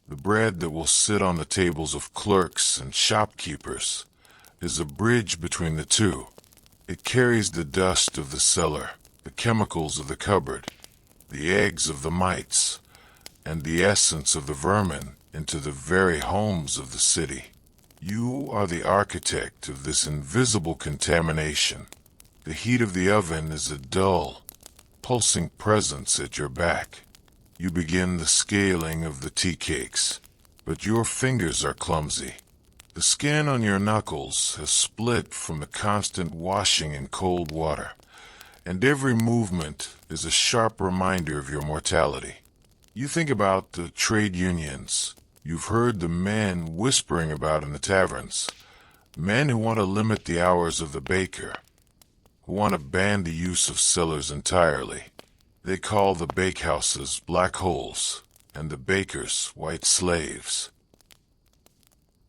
the bread that will sit on the tables of clerks and shopkeepers, is a bridge between the two. It carries the dust of the cellar, the chemicals of the cupboard, the eggs of the mites, and the essence of the vermin into the very homes of the city. You are the architect of this invisible contamination. The heat of the oven is a dull, pulsing presence at your back. You begin the scaling of the tea cakes, but your fingers are clumsy. The skin on your knuckles has split from the constant washing in cold water, and every movement is a sharp reminder of your mortality. You think about the trade unions you've heard the men whispering about in the taverns, men who want to limit the hours of the baker, who want to ban the use of cellars entirely. They call the bakehouses black holes and the bakers white slaves.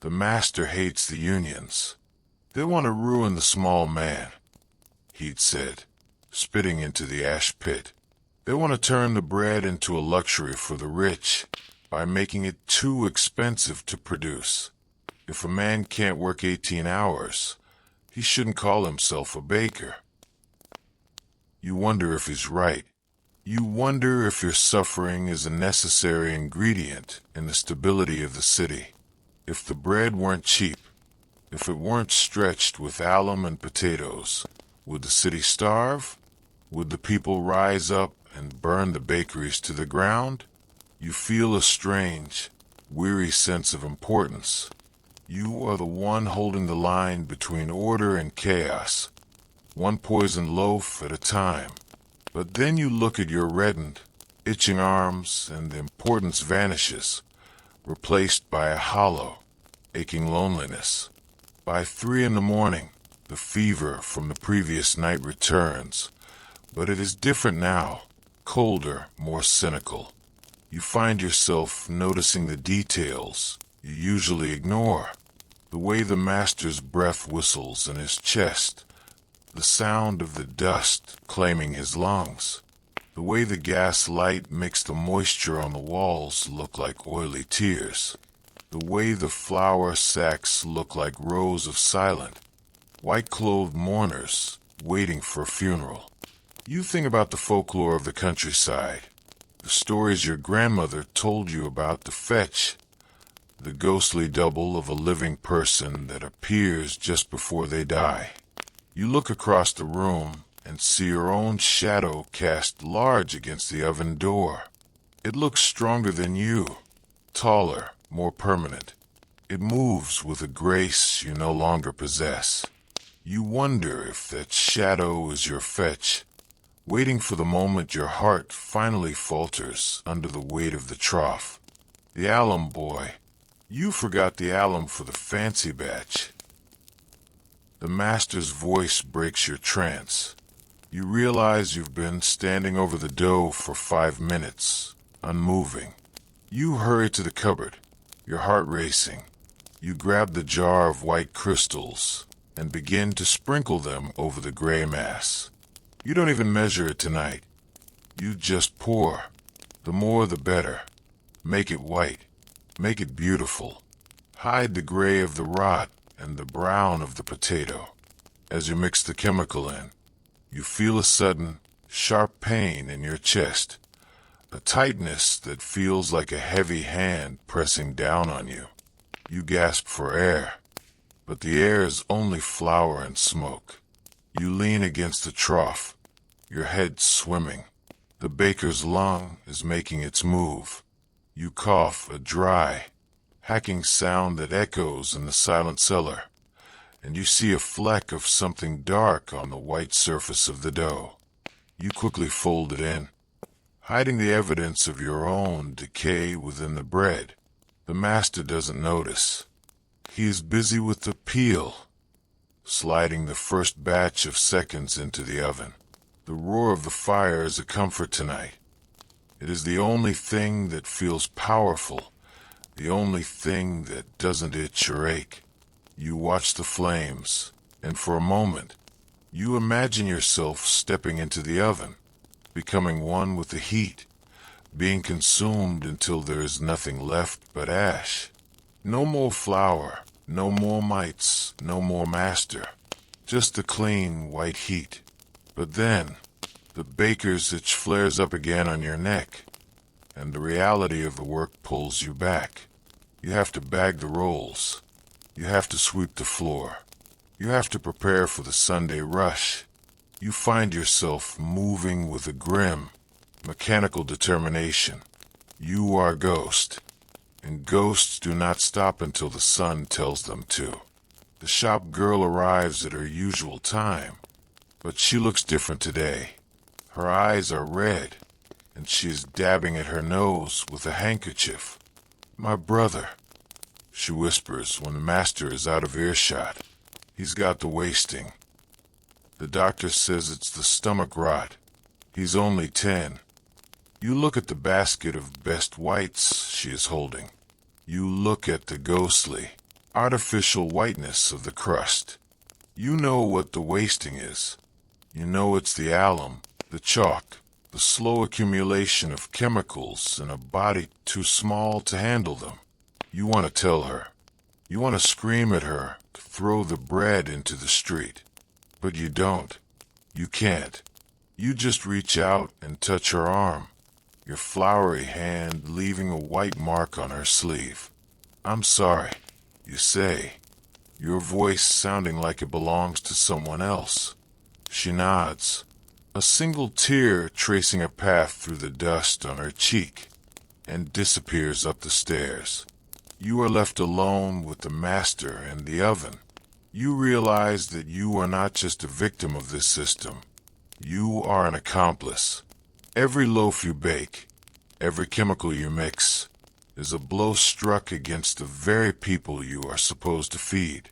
The master hates the unions. They want to ruin the small man, he'd said, spitting into the ash pit. They want to turn the bread into a luxury for the rich by making it too expensive to produce. If a man can't work 18 hours, he shouldn't call himself a baker. You wonder if he's right. You wonder if your suffering is a necessary ingredient in the stability of the city. If the bread weren't cheap, if it weren't stretched with alum and potatoes, would the city starve? Would the people rise up and burn the bakeries to the ground? You feel a strange, weary sense of importance. You are the one holding the line between order and chaos, one poisoned loaf at a time. But then you look at your reddened, itching arms, and the importance vanishes, replaced by a hollow, aching loneliness. By 3 a.m, the fever from the previous night returns, but it is different now, colder, more cynical. You find yourself noticing the details you usually ignore, the way the master's breath whistles in his chest, the sound of the dust claiming his lungs, the way the gas light makes the moisture on the walls look like oily tears, the way the flour sacks look like rows of silent, white-clothed mourners waiting for a funeral. You think about the folklore of the countryside, the stories your grandmother told you about the fetch, the ghostly double of a living person that appears just before they die. You look across the room and see your own shadow cast large against the oven door. It looks stronger than you, taller, more permanent. It moves with a grace you no longer possess. You wonder if that shadow is your fetch, waiting for the moment your heart finally falters under the weight of the trough. The alum boy. You forgot the alum for the fancy batch. The master's voice breaks your trance. You realize you've been standing over the dough for 5 minutes, unmoving. You hurry to the cupboard, your heart racing. You grab the jar of white crystals and begin to sprinkle them over the gray mass. You don't even measure it tonight. You just pour. The more the better. Make it white. Make it beautiful. Hide the gray of the rot and the brown of the potato. As you mix the chemical in, you feel a sudden, sharp pain in your chest, a tightness that feels like a heavy hand pressing down on you. You gasp for air, but the air is only flour and smoke. You lean against the trough, your head swimming. The baker's lung is making its move. You cough a dry, hacking sound that echoes in the silent cellar, and you see a fleck of something dark on the white surface of the dough. You quickly fold it in, hiding the evidence of your own decay within the bread. The master doesn't notice. He is busy with the peel, sliding the first batch of seconds into the oven. The roar of the fire is a comfort tonight. It is the only thing that feels powerful, the only thing that doesn't itch or ache. You watch the flames, and for a moment, you imagine yourself stepping into the oven, becoming one with the heat, being consumed until there is nothing left but ash. No more flour, no more mites, no more master, just the clean white heat. But then, the baker's itch flares up again on your neck, and the reality of the work pulls you back. You have to bag the rolls. You have to sweep the floor. You have to prepare for the Sunday rush. You find yourself moving with a grim, mechanical determination. You are a ghost, and ghosts do not stop until the sun tells them to. The shop girl arrives at her usual time, but she looks different today. Her eyes are red, and she is dabbing at her nose with a handkerchief. "My brother," she whispers when the master is out of earshot. "He's got the wasting. The doctor says it's the stomach rot. He's only 10. You look at the basket of best whites she is holding. You look at the ghostly, artificial whiteness of the crust. You know what the wasting is. You know it's the alum, the chalk, the slow accumulation of chemicals in a body too small to handle them. You want to tell her. You want to scream at her, throw the bread into the street. But you don't. You can't. You just reach out and touch her arm, your floury hand leaving a white mark on her sleeve. "I'm sorry," you say, your voice sounding like it belongs to someone else. She nods, a single tear tracing a path through the dust on her cheek, and disappears up the stairs. You are left alone with the master and the oven. You realize that you are not just a victim of this system. You are an accomplice. Every loaf you bake, every chemical you mix, is a blow struck against the very people you are supposed to feed.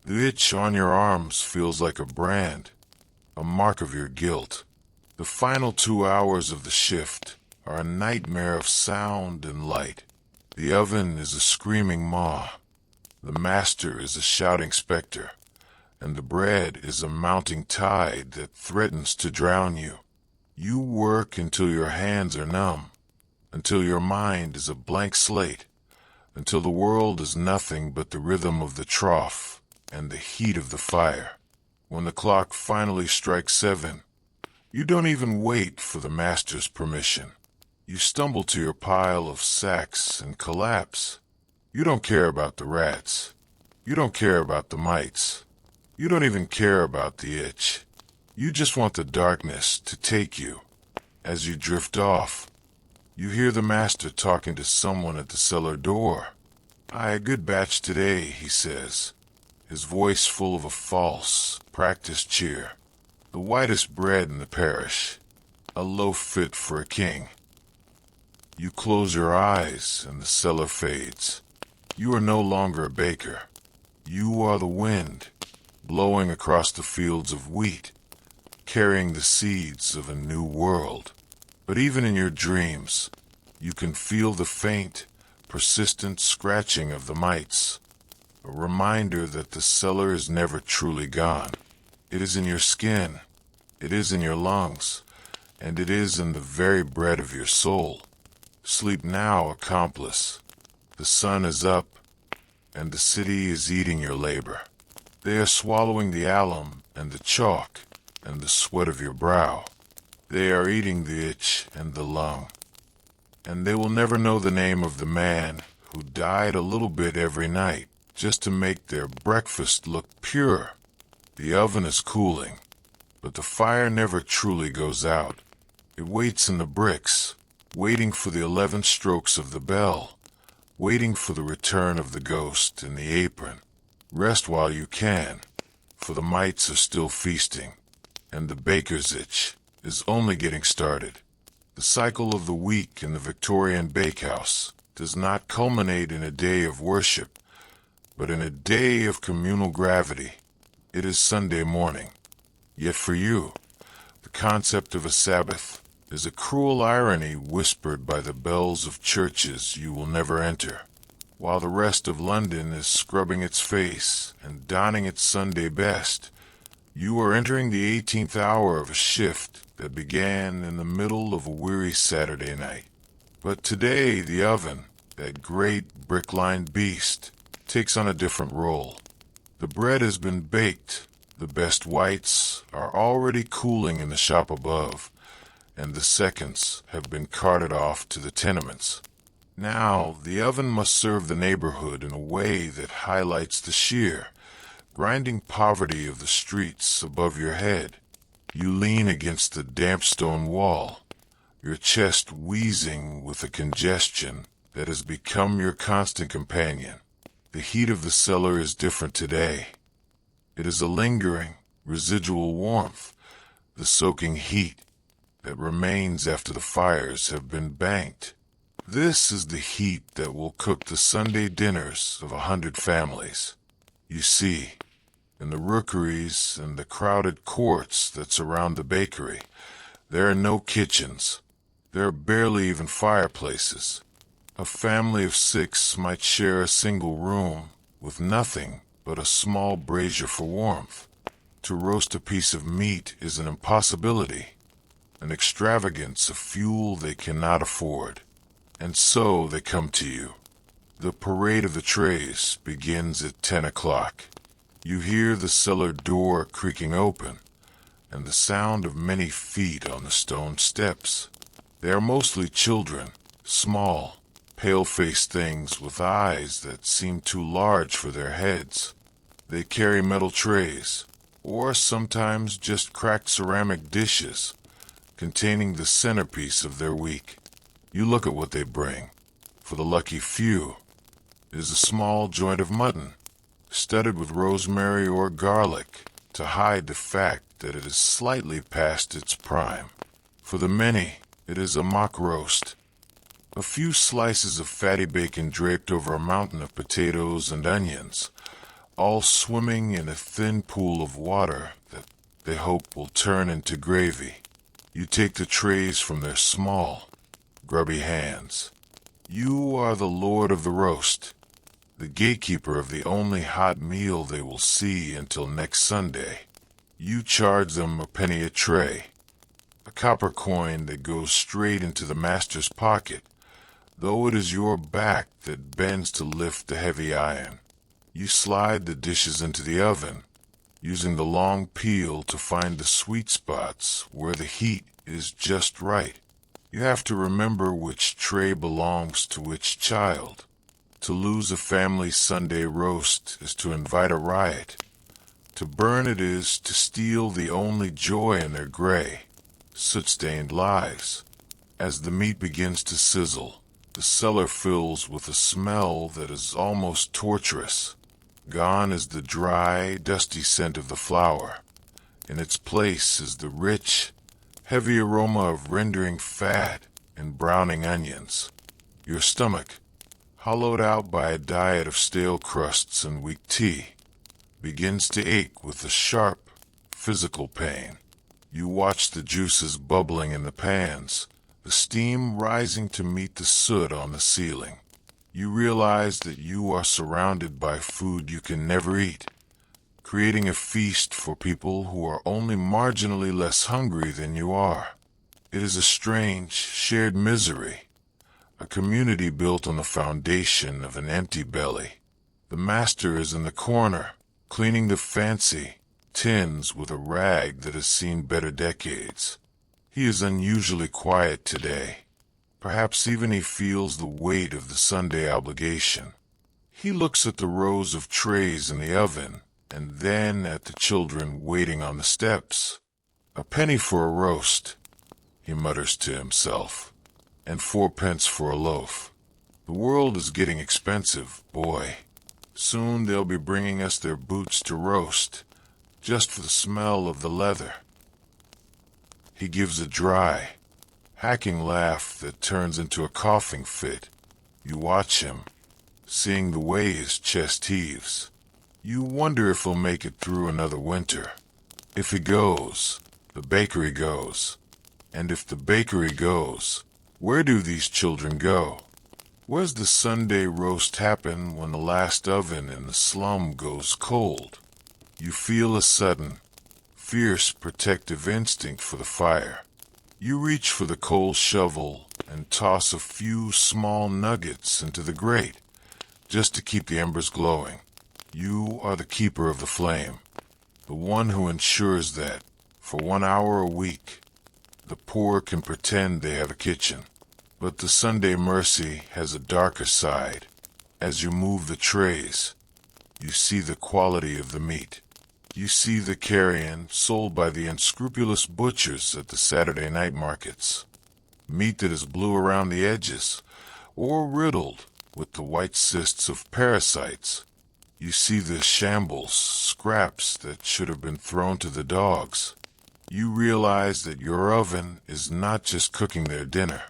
The itch on your arms feels like a brand, a mark of your guilt. The final 2 hours of the shift are a nightmare of sound and light. The oven is a screaming maw. The master is a shouting specter, and the bread is a mounting tide that threatens to drown you. You work until your hands are numb, until your mind is a blank slate, until the world is nothing but the rhythm of the trough and the heat of the fire. When the clock finally strikes 7, you don't even wait for the master's permission. You stumble to your pile of sacks and collapse. You don't care about the rats. You don't care about the mites. You don't even care about the itch. You just want the darkness to take you. As you drift off, you hear the master talking to someone at the cellar door. "A good batch today," he says, his voice full of a false, practiced cheer. "The whitest bread in the parish. A loaf fit for a king." You close your eyes and the cellar fades. You are no longer a baker. You are the wind, blowing across the fields of wheat, carrying the seeds of a new world. But even in your dreams, you can feel the faint, persistent scratching of the mites, a reminder that the cellar is never truly gone. It is in your skin, it is in your lungs, and it is in the very bread of your soul. Sleep now, accomplice. The sun is up, and the city is eating your labor. They are swallowing the alum and the chalk and the sweat of your brow. They are eating the itch and the lung. And they will never know the name of the man who died a little bit every night just to make their breakfast look pure. The oven is cooling, but the fire never truly goes out. It waits in the bricks, waiting for the 11 strokes of the bell, waiting for the return of the ghost in the apron. Rest while you can, for the mites are still feasting, and the baker's itch is only getting started. The cycle of the week in the Victorian bakehouse does not culminate in a day of worship, but in a day of communal gravity. It is Sunday morning. Yet for you, the concept of a Sabbath is a cruel irony whispered by the bells of churches you will never enter. While the rest of London is scrubbing its face and donning its Sunday best, you are entering the 18th hour of a shift that began in the middle of a weary Saturday night. But today the oven, that great brick-lined beast, takes on a different role. The bread has been baked, the best whites are already cooling in the shop above, and the seconds have been carted off to the tenements. Now, the oven must serve the neighborhood in a way that highlights the sheer, grinding poverty of the streets above your head. You lean against the damp stone wall, your chest wheezing with a congestion that has become your constant companion. The heat of the cellar is different today. It is a lingering, residual warmth, the soaking heat that remains after the fires have been banked. This is the heat that will cook the Sunday dinners of 100 families. You see, in the rookeries and the crowded courts that surround the bakery, there are no kitchens. There are barely even fireplaces. A family of 6 might share a single room with nothing but a small brazier for warmth. To roast a piece of meat is an impossibility, an extravagance of fuel they cannot afford. And so they come to you. The parade of the trays begins at 10 o'clock. You hear the cellar door creaking open, and the sound of many feet on the stone steps. They are mostly children, small, pale-faced things with eyes that seem too large for their heads. They carry metal trays, or sometimes just cracked ceramic dishes, containing the centerpiece of their week. You look at what they bring. For the lucky few, it is a small joint of mutton, studded with rosemary or garlic, to hide the fact that it is slightly past its prime. For the many, it is a mock roast. A few slices of fatty bacon draped over a mountain of potatoes and onions, all swimming in a thin pool of water that they hope will turn into gravy. You take the trays from their small, grubby hands. You are the lord of the roast, the gatekeeper of the only hot meal they will see until next Sunday. You charge them a penny a tray, a copper coin that goes straight into the master's pocket, though it is your back that bends to lift the heavy iron. You slide the dishes into the oven, using the long peel to find the sweet spots where the heat is just right. You have to remember which tray belongs to which child. To lose a family Sunday roast is to invite a riot. To burn it is to steal the only joy in their gray, soot-stained lives. As the meat begins to sizzle, the cellar fills with a smell that is almost torturous. Gone is the dry, dusty scent of the flour. In its place is the rich, heavy aroma of rendering fat and browning onions. Your stomach, hollowed out by a diet of stale crusts and weak tea, begins to ache with a sharp, physical pain. You watch the juices bubbling in the pans, the steam rising to meet the soot on the ceiling. You realize that you are surrounded by food you can never eat, creating a feast for people who are only marginally less hungry than you are. It is a strange, shared misery, a community built on the foundation of an empty belly. The master is in the corner, cleaning the fancy tins with a rag that has seen better decades. He is unusually quiet today. Perhaps even he feels the weight of the Sunday obligation. He looks at the rows of trays in the oven, and then at the children waiting on the steps. "A penny for a roast," he mutters to himself, "and 4 pence for a loaf. The world is getting expensive, boy. Soon they'll be bringing us their boots to roast, just for the smell of the leather." He gives a dry, hacking laugh that turns into a coughing fit. You watch him, seeing the way his chest heaves. You wonder if he'll make it through another winter. If he goes, the bakery goes. And if the bakery goes, where do these children go? Where's the Sunday roast happen when the last oven in the slum goes cold? You feel a sudden, fierce protective instinct for the fire. You reach for the coal shovel and toss a few small nuggets into the grate, just to keep the embers glowing. You are the keeper of the flame, the one who ensures that, for 1 hour a week, the poor can pretend they have a kitchen. But the Sunday mercy has a darker side. As you move the trays, you see the quality of the meat. You see the carrion sold by the unscrupulous butchers at the Saturday night markets. Meat that is blue around the edges, or riddled with the white cysts of parasites. You see the shambles, scraps that should have been thrown to the dogs. You realize that your oven is not just cooking their dinner.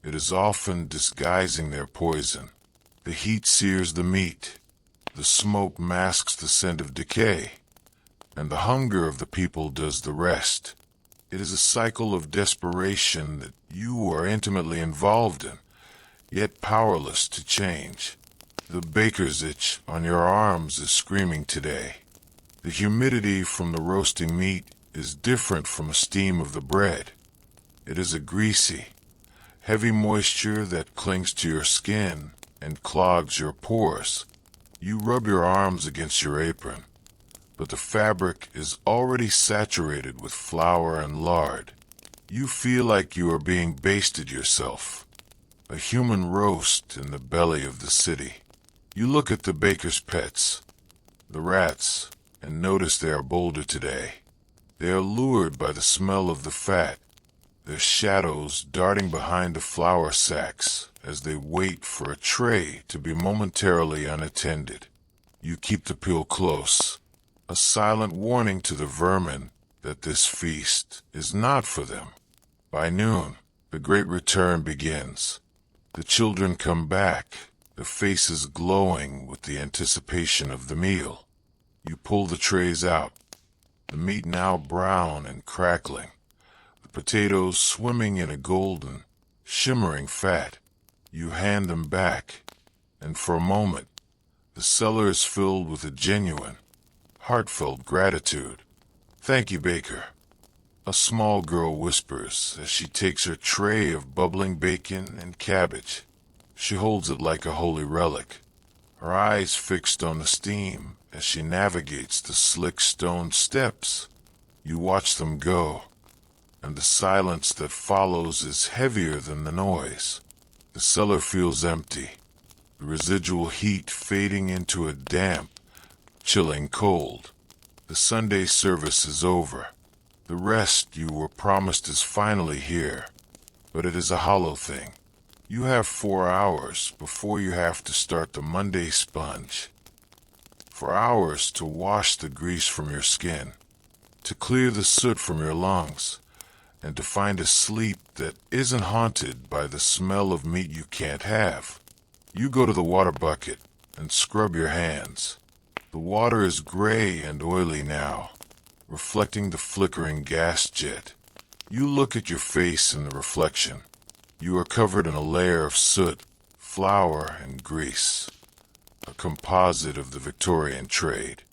It is often disguising their poison. The heat sears the meat. The smoke masks the scent of decay. And the hunger of the people does the rest. It is a cycle of desperation that you are intimately involved in, yet powerless to change. The baker's itch on your arms is screaming today. The humidity from the roasting meat is different from the steam of the bread. It is a greasy, heavy moisture that clings to your skin and clogs your pores. You rub your arms against your apron, but the fabric is already saturated with flour and lard. You feel like you are being basted yourself, a human roast in the belly of the city. You look at the baker's pets, the rats, and notice they are bolder today. They are lured by the smell of the fat, their shadows darting behind the flour sacks as they wait for a tray to be momentarily unattended. You keep the peel close, a silent warning to the vermin that this feast is not for them. By noon, the great return begins. The children come back, their faces glowing with the anticipation of the meal. You pull the trays out, the meat now brown and crackling, the potatoes swimming in a golden, shimmering fat. You hand them back, and for a moment, the cellar is filled with a genuine, heartfelt gratitude. "Thank you, Baker," a small girl whispers as she takes her tray of bubbling bacon and cabbage. She holds it like a holy relic, her eyes fixed on the steam as she navigates the slick stone steps. You watch them go, and the silence that follows is heavier than the noise. The cellar feels empty, the residual heat fading into a damp, chilling cold. The Sunday service is over. The rest you were promised is finally here, but it is a hollow thing. You have 4 hours before you have to start the Monday sponge. 4 hours to wash the grease from your skin, to clear the soot from your lungs, and to find a sleep that isn't haunted by the smell of meat you can't have. You go to the water bucket and scrub your hands. The water is gray and oily now, reflecting the flickering gas jet. You look at your face in the reflection. You are covered in a layer of soot, flour, and grease, a composite of the Victorian trade.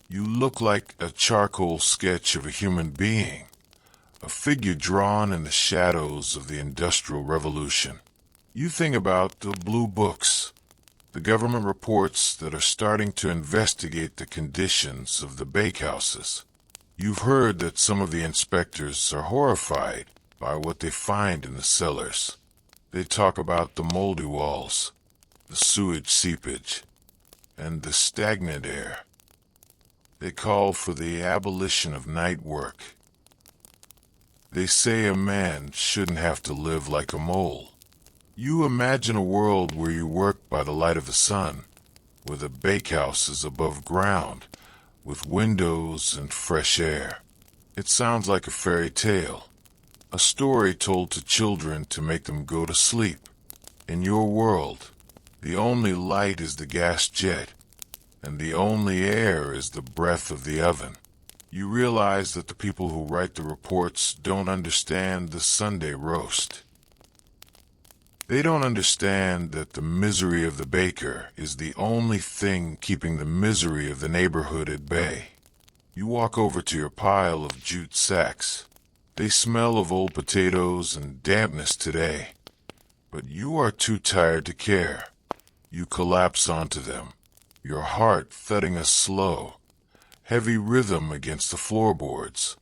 You look like a charcoal sketch of a human being, a figure drawn in the shadows of the Industrial Revolution. You think about the blue books, the government reports that are starting to investigate the conditions of the bakehouses. You've heard that some of the inspectors are horrified by what they find in the cellars. They talk about the moldy walls, the sewage seepage, and the stagnant air. They call for the abolition of night work. They say a man shouldn't have to live like a mole. You imagine a world where you work by the light of the sun, where the bakehouse is above ground, with windows and fresh air. It sounds like a fairy tale, a story told to children to make them go to sleep. In your world, the only light is the gas jet, and the only air is the breath of the oven. You realize that the people who write the reports don't understand the Sunday roast. They don't understand that the misery of the baker is the only thing keeping the misery of the neighborhood at bay. You walk over to your pile of jute sacks. They smell of old potatoes and dampness today, but you are too tired to care. You collapse onto them, your heart thudding a slow, heavy rhythm against the floorboards.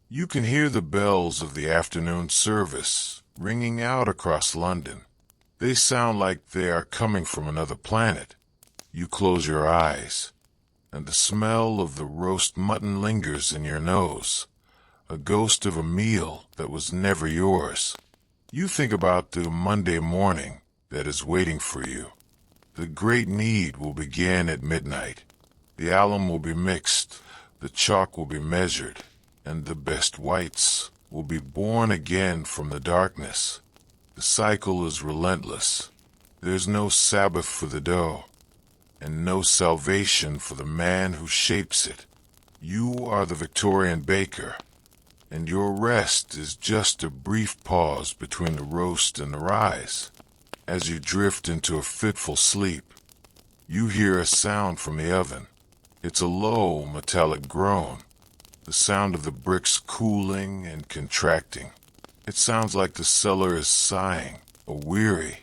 You can hear the bells of the afternoon service ringing out across London. They sound like they are coming from another planet. You close your eyes, and the smell of the roast mutton lingers in your nose, a ghost of a meal that was never yours. You think about the Monday morning that is waiting for you. The great need will begin at midnight. The alum will be mixed, the chalk will be measured, and the best whites will be born again from the darkness. The cycle is relentless. There's no Sabbath for the dough, and no salvation for the man who shapes it. You are the Victorian baker, and your rest is just a brief pause between the roast and the rise. As you drift into a fitful sleep, you hear a sound from the oven. It's a low, metallic groan, the sound of the bricks cooling and contracting. It sounds like the cellar is sighing, a weary,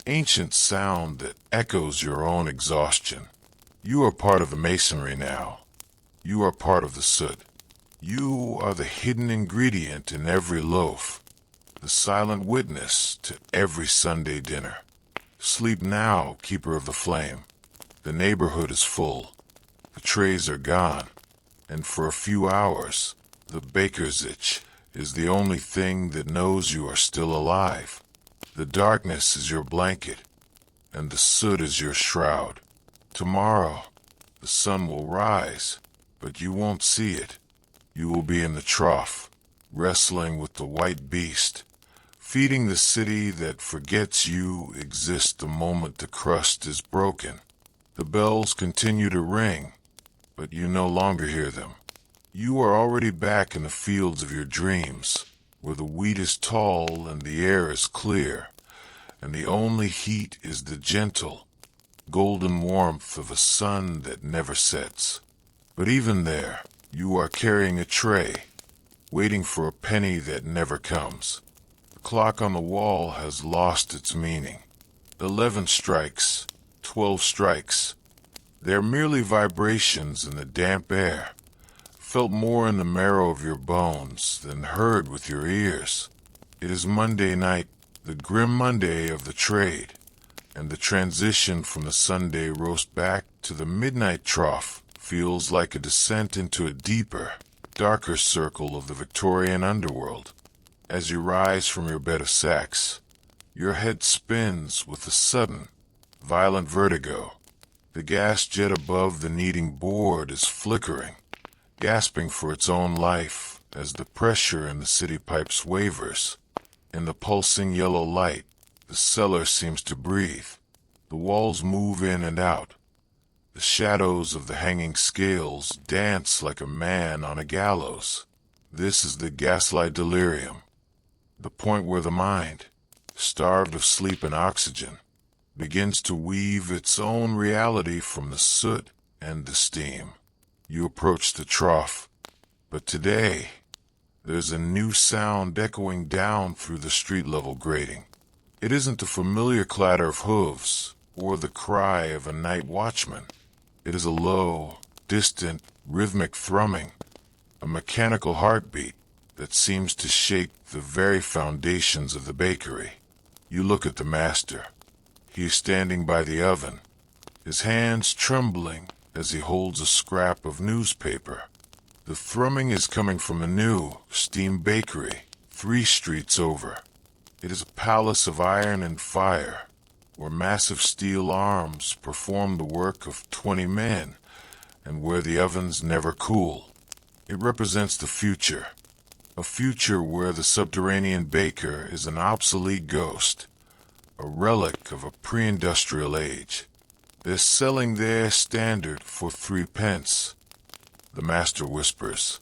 ancient sound that echoes your own exhaustion. You are part of the masonry now. You are part of the soot. You are the hidden ingredient in every loaf, the silent witness to every Sunday dinner. Sleep now, keeper of the flame. The neighborhood is full. The trays are gone, and for a few hours, the baker's itch is the only thing that knows you are still alive. The darkness is your blanket, and the soot is your shroud. Tomorrow, the sun will rise, but you won't see it. You will be in the trough, wrestling with the white beast, feeding the city that forgets you exists the moment the crust is broken. The bells continue to ring, but you no longer hear them. You are already back in the fields of your dreams, where the wheat is tall and the air is clear, and the only heat is the gentle, golden warmth of a sun that never sets. But even there, you are carrying a tray, waiting for a penny that never comes. The clock on the wall has lost its meaning. 11 strikes, 12 strikes. They are merely vibrations in the damp air, felt more in the marrow of your bones than heard with your ears. It is Monday night, the grim Monday of the trade, and the transition from the Sunday roast back to the midnight trough feels like a descent into a deeper, darker circle of the Victorian underworld. As you rise from your bed of sacks, your head spins with a sudden, violent vertigo. The gas jet above the kneading board is flickering, gasping for its own life as the pressure in the city pipes wavers. In the pulsing yellow light, the cellar seems to breathe. The walls move in and out. The shadows of the hanging scales dance like a man on a gallows. This is the gaslight delirium, the point where the mind, starved of sleep and oxygen, begins to weave its own reality from the soot and the steam. You approach the trough, but today, there's a new sound echoing down through the street-level grating. It isn't the familiar clatter of hooves or the cry of a night watchman. It is a low, distant, rhythmic thrumming, a mechanical heartbeat that seems to shake the very foundations of the bakery. You look at the master. He is standing by the oven, his hands trembling as he holds a scrap of newspaper. The thrumming is coming from a new, steam bakery, 3 streets over. It is a palace of iron and fire, where massive steel arms perform the work of 20 men, and where the ovens never cool. It represents the future, a future where the subterranean baker is an obsolete ghost, a relic of a pre-industrial age. They're selling their standard for 3 pence. The master whispers,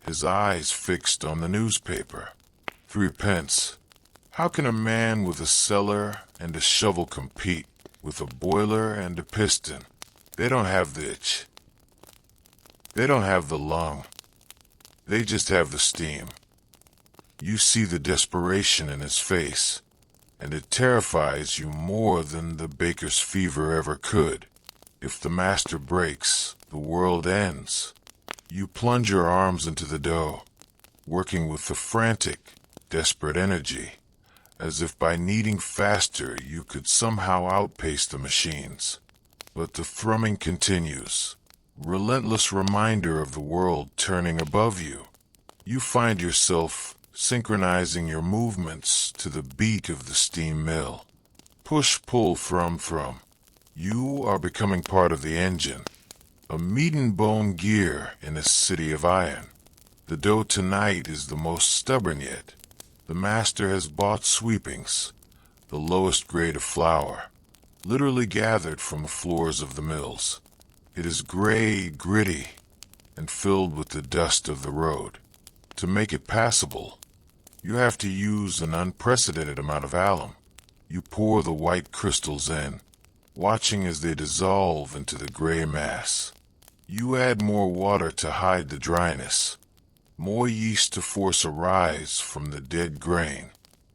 his eyes fixed on the newspaper. 3 pence. How can a man with a cellar and a shovel compete with a boiler and a piston? They don't have the itch. They don't have the lung. They just have the steam. You see the desperation in his face, and it terrifies you more than the baker's fever ever could. If the master breaks, the world ends. You plunge your arms into the dough, working with the frantic, desperate energy, as if by kneading faster you could somehow outpace the machines. But the thrumming continues, relentless reminder of the world turning above you. You find yourself synchronizing your movements to the beat of the steam mill. Push, pull, thrum, thrum. You are becoming part of the engine, a meat and bone gear in a city of iron. The dough tonight is the most stubborn yet. The master has bought sweepings, the lowest grade of flour, literally gathered from the floors of the mills. It is gray, gritty, and filled with the dust of the road. To make it passable, you have to use an unprecedented amount of alum. You pour the white crystals in, watching as they dissolve into the gray mass. You add more water to hide the dryness, more yeast to force a rise from the dead grain.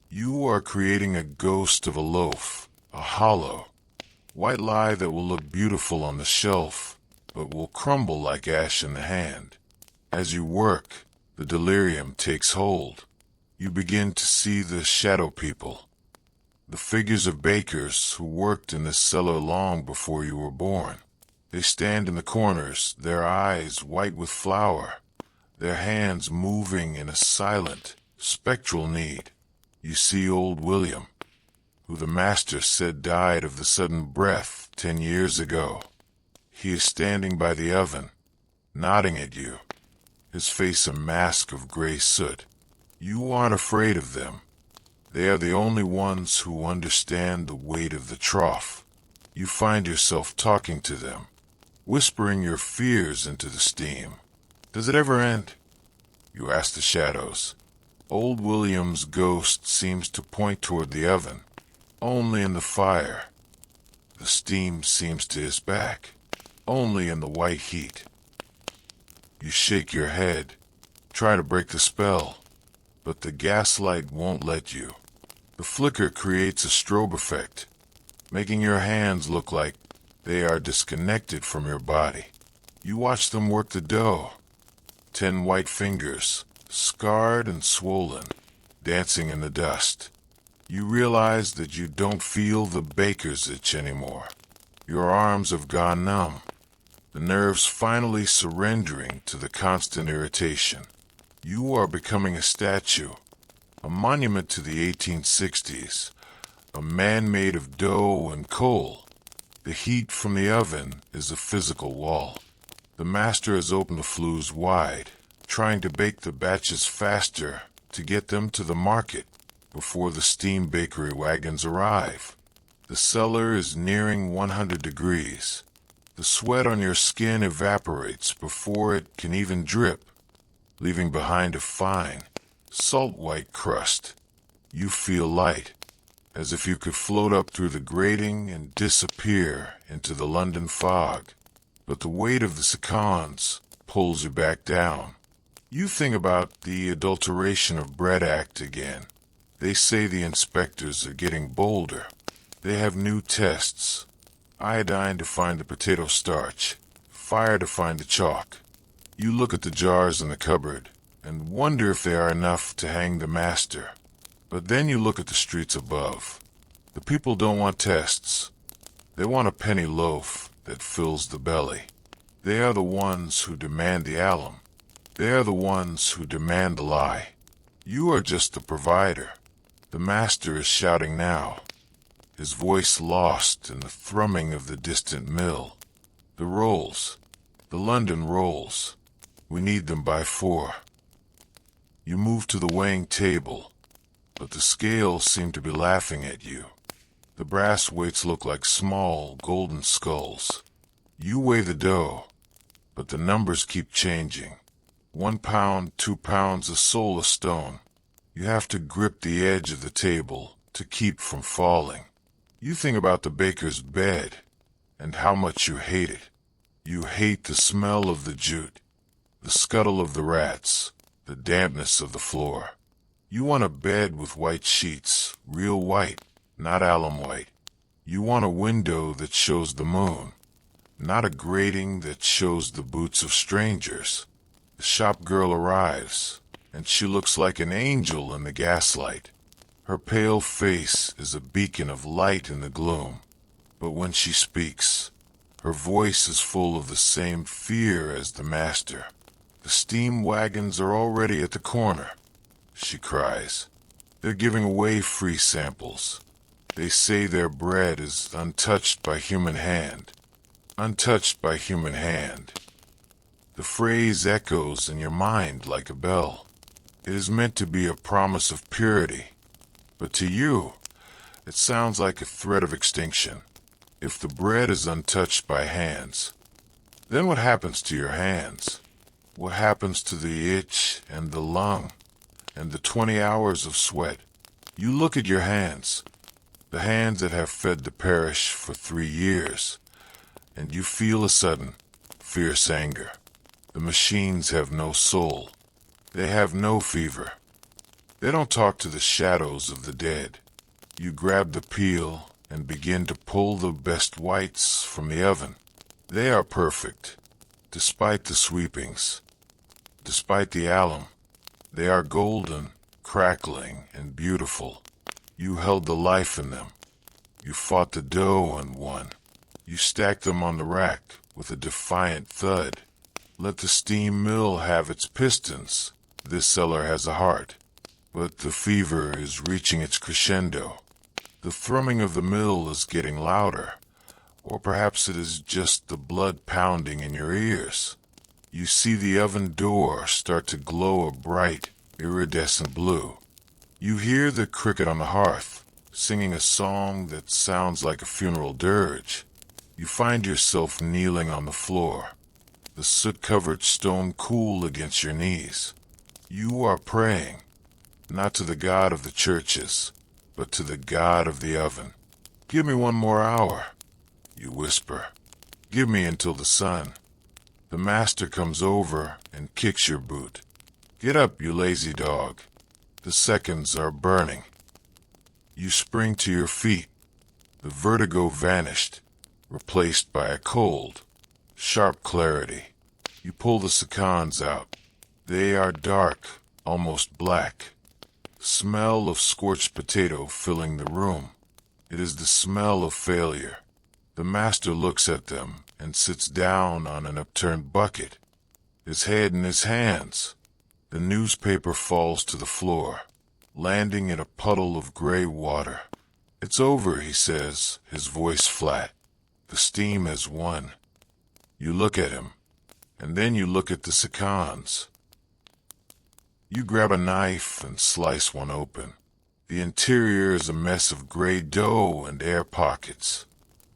You are creating a ghost of a loaf, a hollow, white lie that will look beautiful on the shelf, but will crumble like ash in the hand. As you work, the delirium takes hold. You begin to see the shadow people, the figures of bakers who worked in this cellar long before you were born. They stand in the corners, their eyes white with flour, their hands moving in a silent, spectral need. You see old William, who the master said died of the sudden breath 10 years ago. He is standing by the oven, nodding at you, his face a mask of gray soot. You aren't afraid of them. They are the only ones who understand the weight of the trough. You find yourself talking to them, whispering your fears into the steam. Does it ever end? You ask the shadows. Old William's ghost seems to point toward the oven. Only in the fire. The steam seems to his back. Only in the white heat. You shake your head, try to break the spell, but the gaslight won't let you. The flicker creates a strobe effect, making your hands look like they are disconnected from your body. You watch them work the dough. 10 white fingers, scarred and swollen, dancing in the dust. You realize that you don't feel the baker's itch anymore. Your arms have gone numb, the nerves finally surrendering to the constant irritation. You are becoming a statue, a monument to the 1860s, a man made of dough and coal. The heat from the oven is a physical wall. The master has opened the flues wide, trying to bake the batches faster to get them to the market before the steam bakery wagons arrive. The cellar is nearing 100 degrees. The sweat on your skin evaporates before it can even drip, leaving behind a fine, salt-white crust. You feel light, as if you could float up through the grating and disappear into the London fog. But the weight of the seconds pulls you back down. You think about the Adulteration of Bread Act again. They say the inspectors are getting bolder. They have new tests. Iodine to find the potato starch, fire to find the chalk. You look at the jars in the cupboard and wonder if they are enough to hang the master. But then you look at the streets above. The people don't want tests. They want a penny loaf that fills the belly. They are the ones who demand the alum. They are the ones who demand the lie. You are just the provider. The master is shouting now, his voice lost in the thrumming of the distant mill. The rolls, the London rolls. We need them by 4. You move to the weighing table, but the scales seem to be laughing at you. The brass weights look like small, golden skulls. You weigh the dough. but the numbers keep changing. 1 pound, 2 pounds of soulless stone. You have to grip the edge of the table to keep from falling. You think about the baker's bed and how much you hate it. You hate the smell of the jute, the scuttle of the rats, the dampness of the floor. You want a bed with white sheets, real white, not alum white. You want a window that shows the moon, not a grating that shows the boots of strangers. The shop girl arrives, and she looks like an angel in the gaslight. Her pale face is a beacon of light in the gloom, but when she speaks, her voice is full of the same fear as the master. The steam wagons are already at the corner, she cries. They're giving away free samples. They say their bread is untouched by human hand. Untouched by human hand. The phrase echoes in your mind like a bell. It is meant to be a promise of purity, but to you, it sounds like a threat of extinction. If the bread is untouched by hands, then what happens to your hands? What happens to the itch and the lung and the 20 hours of sweat? You look at your hands, the hands that have fed the parish for 3 years, and you feel a sudden, fierce anger. The machines have no soul. They have no fever. They don't talk to the shadows of the dead. You grab the peel and begin to pull the best whites from the oven. They are perfect, despite the sweepings, despite the alum. They are golden, crackling, and beautiful. You held the life in them. You fought the dough and won. You stacked them on the rack with a defiant thud. Let the steam mill have its pistons. This cellar has a heart. But the fever is reaching its crescendo. The thrumming of the mill is getting louder. Or perhaps it is just the blood pounding in your ears. You see the oven door start to glow a bright, iridescent blue. You hear the cricket on the hearth, singing a song that sounds like a funeral dirge. You find yourself kneeling on the floor, the soot-covered stone cool against your knees. You are praying, not to the God of the churches, but to the God of the oven. Give me 1 more hour, you whisper. Give me until the sun. The master comes over and kicks your boot. Get up, you lazy dog. The seconds are burning. You spring to your feet. The vertigo vanished, replaced by a cold, sharp clarity. You pull the secans out. They are dark, almost black. Smell of scorched potato filling the room. It is the smell of failure. The master looks at them and sits down on an upturned bucket, his head in his hands. The newspaper falls to the floor, landing in a puddle of gray water. It's over, he says, his voice flat. The steam has won. You look at him, and then you look at the secans. You grab a knife and slice one open. The interior is a mess of gray dough and air pockets.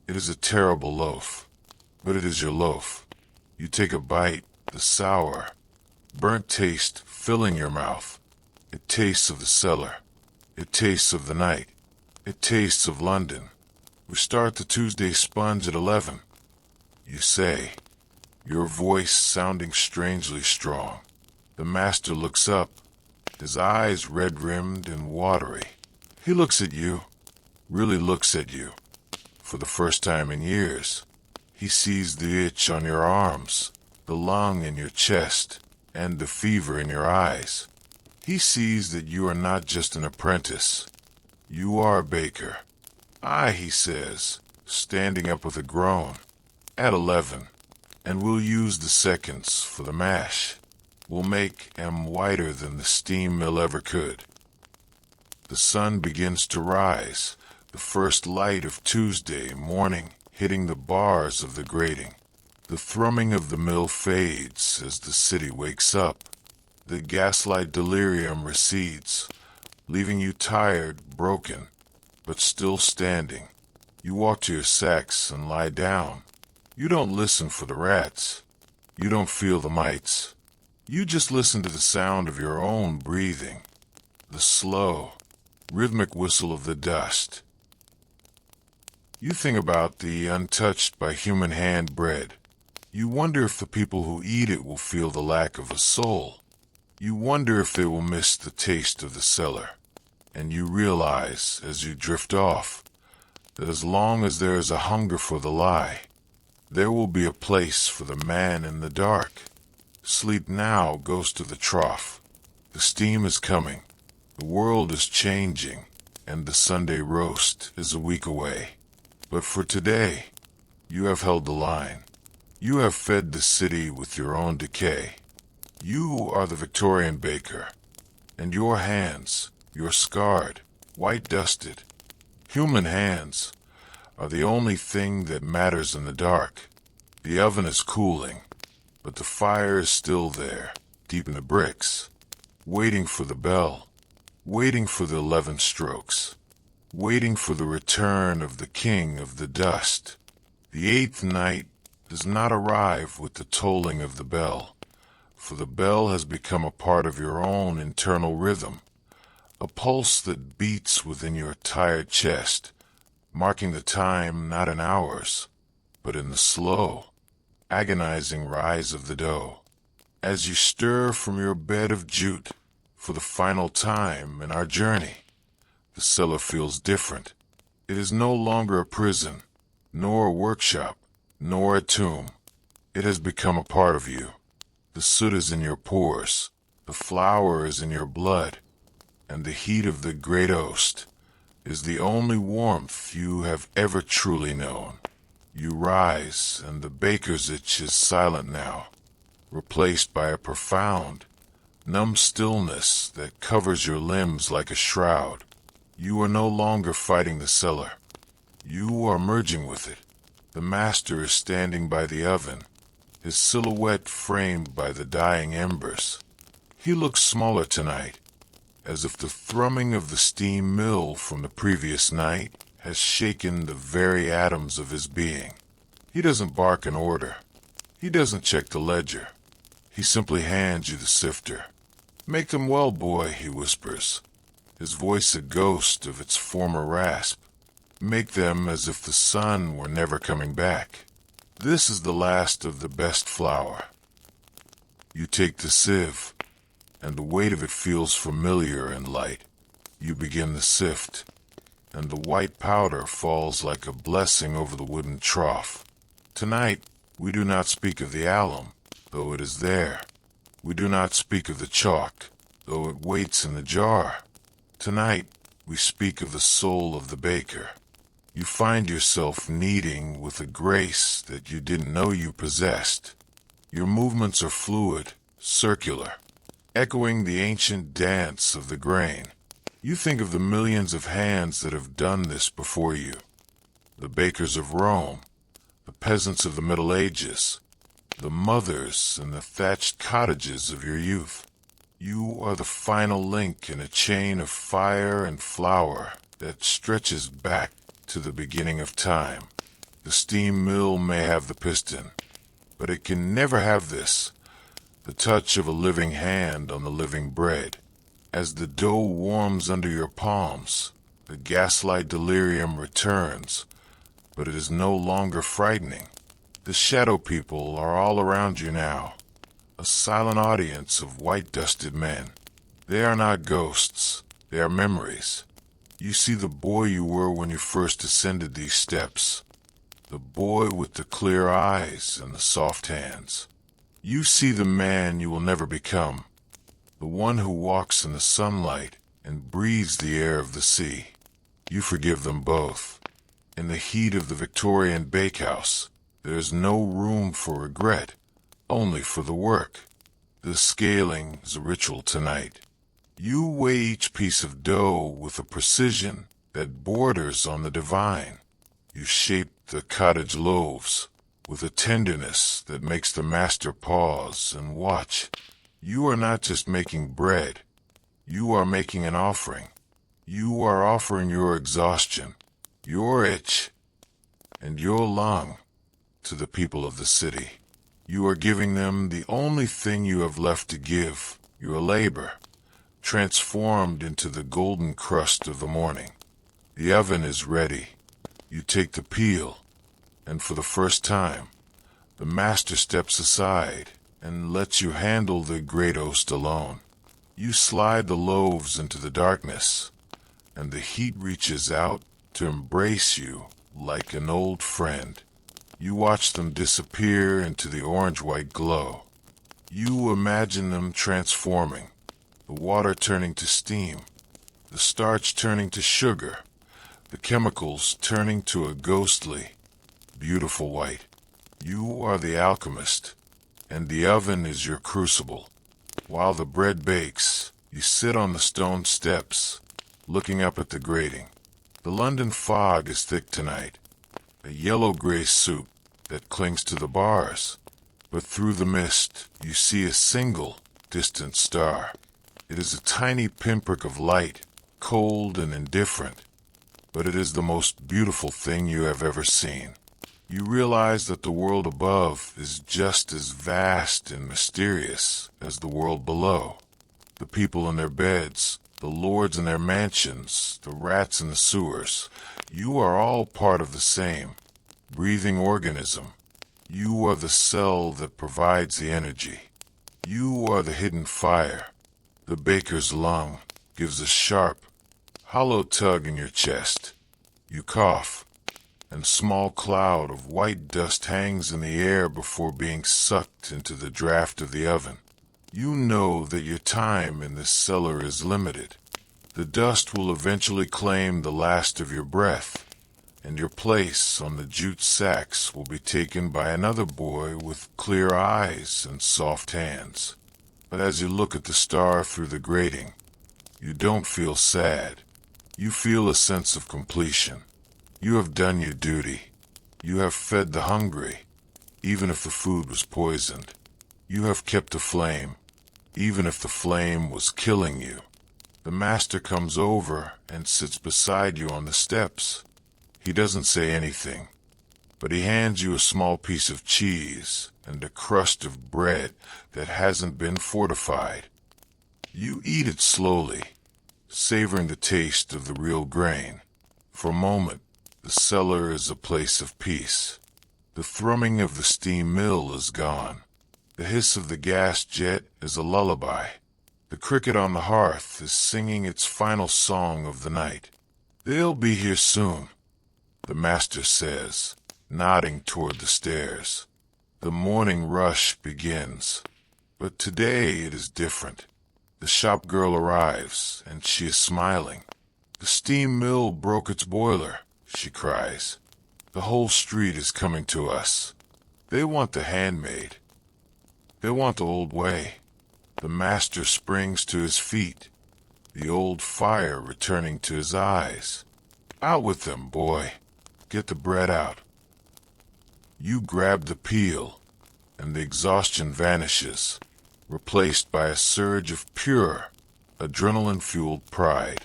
It is a terrible loaf, but it is your loaf. You take a bite, the sour, burnt taste filling your mouth. It tastes of the cellar. It tastes of the night. It tastes of London. We start the Tuesday sponge at 11. You say, your voice sounding strangely strong. The master looks up, his eyes red-rimmed and watery. He looks at you, really looks at you. For the first time in years, he sees the itch on your arms, the lung in your chest, and the fever in your eyes. He sees that you are not just an apprentice. You are a baker. Aye, he says, standing up with a groan. At 11, and we'll use the seconds for the mash. We'll make 'em whiter than the steam mill ever could. The sun begins to rise, the first light of Tuesday morning hitting the bars of the grating. The thrumming of the mill fades as the city wakes up. The gaslight delirium recedes, leaving you tired, broken, but still standing. You walk to your sacks and lie down. You don't listen for the rats. You don't feel the mites. You just listen to the sound of your own breathing, the slow, rhythmic whistle of the dust. You think about the untouched by human hand bread. You wonder if the people who eat it will feel the lack of a soul. You wonder if they will miss the taste of the cellar. And you realize, as you drift off, that as long as there is a hunger for the lie, there will be a place for the man in the dark. Sleep now goes to the trough. The steam is coming. The world is changing, and the Sunday roast is a week away. But for today, you have held the line. You have fed the city with your own decay. You are the Victorian baker, and your hands, your scarred, white-dusted, human hands, are the only thing that matters in the dark. The oven is cooling, but the fire is still there, deep in the bricks, waiting for the bell, waiting for the 11 strokes, waiting for the return of the king of the dust. The 8th night does not arrive with the tolling of the bell, for the bell has become a part of your own internal rhythm, a pulse that beats within your tired chest, marking the time not in hours, but in the slow, agonizing rise of the dough. As you stir from your bed of jute for the final time in our journey, the cellar feels different. It is no longer a prison, nor a workshop, nor a tomb. It has become a part of you. The soot is in your pores, the flour is in your blood, and the heat of the great oast is the only warmth you have ever truly known. You rise, and the baker's itch is silent now, replaced by a profound, numb stillness that covers your limbs like a shroud. You are no longer fighting the cellar. You are merging with it. The master is standing by the oven, his silhouette framed by the dying embers. He looks smaller tonight, as if the thrumming of the steam mill from the previous night has shaken the very atoms of his being. He doesn't bark an order. He doesn't check the ledger. He simply hands you the sifter. "Make them well, boy," he whispers, his voice a ghost of its former rasp. "Make them as if the sun were never coming back. This is the last of the best flour." You take the sieve, and the weight of it feels familiar and light. You begin the sift, and the white powder falls like a blessing over the wooden trough. Tonight, we do not speak of the alum, though it is there. We do not speak of the chalk, though it waits in the jar. Tonight, we speak of the soul of the baker. You find yourself kneading with a grace that you didn't know you possessed. Your movements are fluid, circular, echoing the ancient dance of the grain. You think of the millions of hands that have done this before you. The bakers of Rome, the peasants of the Middle Ages, the mothers in the thatched cottages of your youth. You are the final link in a chain of fire and flour that stretches back to the beginning of time. The steam mill may have the piston, but it can never have this, the touch of a living hand on the living bread. As the dough warms under your palms, the gaslight delirium returns, but it is no longer frightening. The shadow people are all around you now, a silent audience of white-dusted men. They are not ghosts, they are memories. You see the boy you were when you first ascended these steps, the boy with the clear eyes and the soft hands. You see the man you will never become, the one who walks in the sunlight and breathes the air of the sea. You forgive them both. In the heat of the Victorian bakehouse, there is no room for regret, only for the work. The scaling is a ritual tonight. You weigh each piece of dough with a precision that borders on the divine. You shape the cottage loaves with a tenderness that makes the master pause and watch. You are not just making bread. You are making an offering. You are offering your exhaustion, your itch, and your lung to the people of the city. You are giving them the only thing you have left to give, your labor, transformed into the golden crust of the morning. The oven is ready. You take the peel, and for the first time, the master steps aside and lets you handle the great host alone. You slide the loaves into the darkness, and the heat reaches out to embrace you like an old friend. You watch them disappear into the orange-white glow. You imagine them transforming, the water turning to steam, the starch turning to sugar, the chemicals turning to a ghostly, beautiful white. You are the alchemist, and the oven is your crucible. While the bread bakes, you sit on the stone steps, looking up at the grating. The London fog is thick tonight, a yellow-gray soot that clings to the bars. But through the mist, you see a single, distant star. It is a tiny pinprick of light, cold and indifferent, but it is the most beautiful thing you have ever seen. You realize that the world above is just as vast and mysterious as the world below. The people in their beds, the lords in their mansions, the rats in the sewers, you are all part of the same breathing organism. You are the cell that provides the energy. You are the hidden fire. The baker's lung gives a sharp, hollow tug in your chest. You cough, and a small cloud of white dust hangs in the air before being sucked into the draft of the oven. You know that your time in this cellar is limited. The dust will eventually claim the last of your breath, and your place on the jute sacks will be taken by another boy with clear eyes and soft hands. But as you look at the star through the grating, you don't feel sad. You feel a sense of completion. You have done your duty. You have fed the hungry, even if the food was poisoned. You have kept the flame, even if the flame was killing you. The master comes over and sits beside you on the steps. He doesn't say anything, but he hands you a small piece of cheese and a crust of bread that hasn't been fortified. You eat it slowly, savoring the taste of the real grain. For a moment, the cellar is a place of peace. The thrumming of the steam mill is gone. The hiss of the gas jet is a lullaby. The cricket on the hearth is singing its final song of the night. They'll be here soon, the master says, nodding toward the stairs. The morning rush begins, but today it is different. The shop girl arrives, and she is smiling. The steam mill broke its boiler, she cries. The whole street is coming to us. They want the handmade. They want the old way. The master springs to his feet, the old fire returning to his eyes. Out with them, boy. Get the bread out. You grab the peel, and the exhaustion vanishes, replaced by a surge of pure, adrenaline-fueled pride.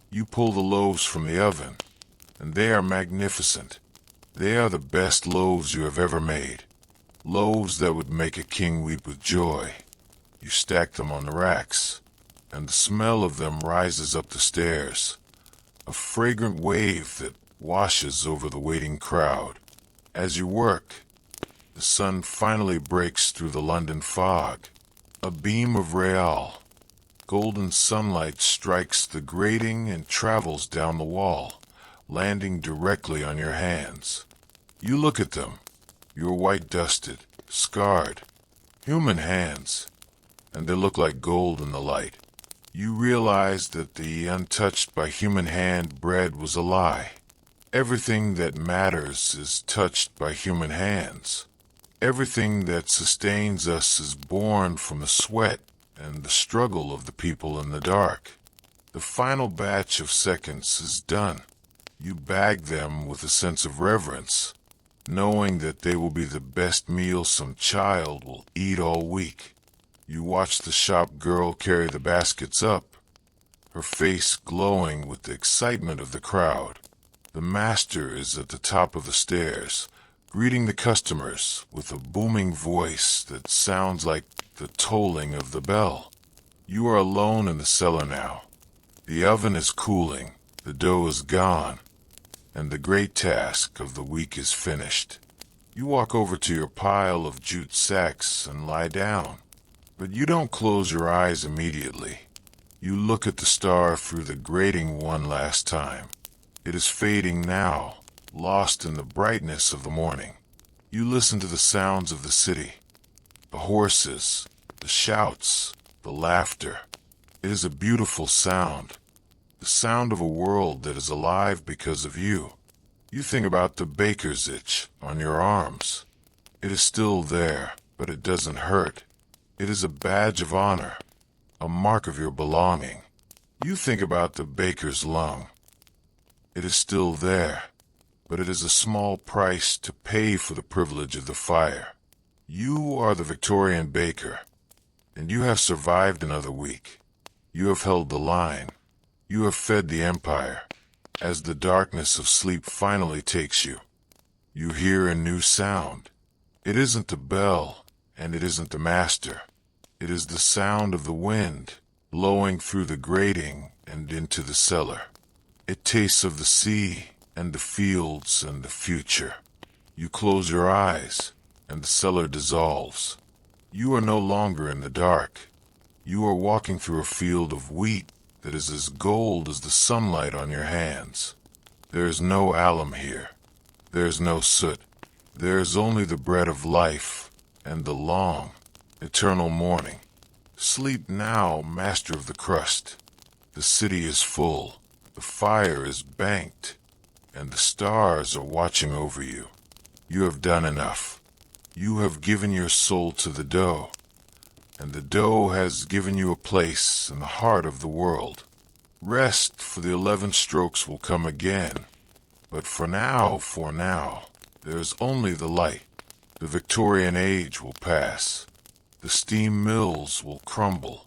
You pull the loaves from the oven, and they are magnificent. They are the best loaves you have ever made. Loaves that would make a king weep with joy. You stack them on the racks, and the smell of them rises up the stairs, a fragrant wave that washes over the waiting crowd. As you work, the sun finally breaks through the London fog. A beam of real, golden sunlight strikes the grating and travels down the wall, landing directly on your hands. You look at them. You're white-dusted, scarred, human hands, and they look like gold in the light. You realize that the untouched by human hand bread was a lie. Everything that matters is touched by human hands. Everything that sustains us is born from the sweat and the struggle of the people in the dark. The final batch of seconds is done. You bag them with a sense of reverence, knowing that they will be the best meal some child will eat all week. You watch the shop girl carry the baskets up, her face glowing with the excitement of the crowd. The master is at the top of the stairs, greeting the customers with a booming voice that sounds like the tolling of the bell. You are alone in the cellar now. The oven is cooling, the dough is gone, and the great task of the week is finished. You walk over to your pile of jute sacks and lie down, but you don't close your eyes immediately. You look at the star through the grating one last time. It is fading now, lost in the brightness of the morning. You listen to the sounds of the city, the horses, the shouts, the laughter. It is a beautiful sound, the sound of a world that is alive because of you. You think about the baker's itch on your arms. It is still there, but it doesn't hurt. It is a badge of honor, a mark of your belonging. You think about the baker's lung. It is still there, but it is a small price to pay for the privilege of the fire. You are the Victorian baker, and you have survived another week. You have held the line. You have fed the empire. As the darkness of sleep finally takes you, you hear a new sound. It isn't the bell, and it isn't the master. It is the sound of the wind blowing through the grating and into the cellar. It tastes of the sea and the fields and the future. You close your eyes, and the cellar dissolves. You are no longer in the dark. You are walking through a field of wheat that is as gold as the sunlight on your hands. There is no alum here. There is no soot. There is only the bread of life and the long, eternal morning. Sleep now, master of the crust. The city is full. The fire is banked, and the stars are watching over you. You have done enough. You have given your soul to the dough, and the dough has given you a place in the heart of the world. Rest, for the 11 strokes will come again. But for now, there is only the light. The Victorian age will pass. The steam mills will crumble.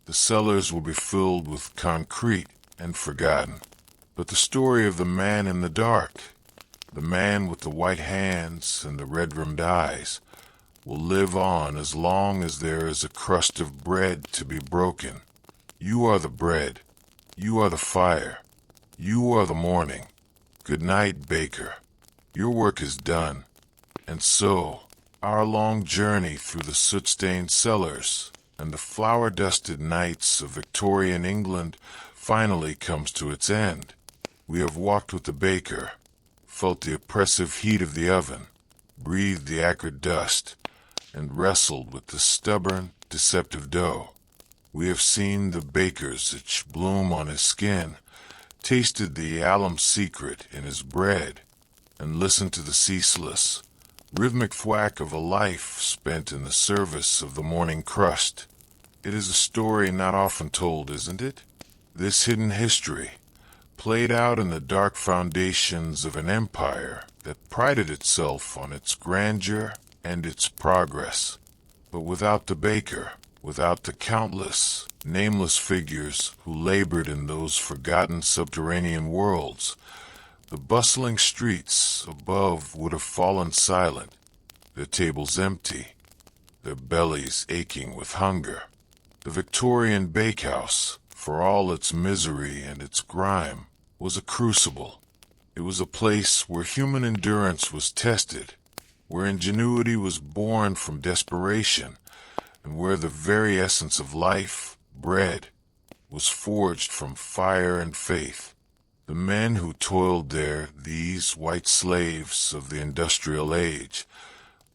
The cellars will be filled with concrete and forgotten. But the story of the man in the dark, the man with the white hands and the red-rimmed eyes, will live on as long as there is a crust of bread to be broken. You are the bread. You are the fire. You are the morning. Good night, baker. Your work is done. And so, our long journey through the soot-stained cellars and the flour-dusted nights of Victorian England finally comes to its end. We have walked with the baker, felt the oppressive heat of the oven, breathed the acrid dust, and wrestled with the stubborn, deceptive dough. We have seen the baker's itch bloom on his skin, tasted the alum secret in his bread, and listened to the ceaseless, rhythmic thwack of a life spent in the service of the morning crust. It is a story not often told, isn't it? This hidden history, played out in the dark foundations of an empire that prided itself on its grandeur and its progress. But without the baker, without the countless, nameless figures who labored in those forgotten subterranean worlds, the bustling streets above would have fallen silent, their tables empty, their bellies aching with hunger. The Victorian bakehouse, for all its misery and its grime, was a crucible. It was a place where human endurance was tested, where ingenuity was born from desperation, and where the very essence of life, bread, was forged from fire and faith. The men who toiled there, these white slaves of the industrial age,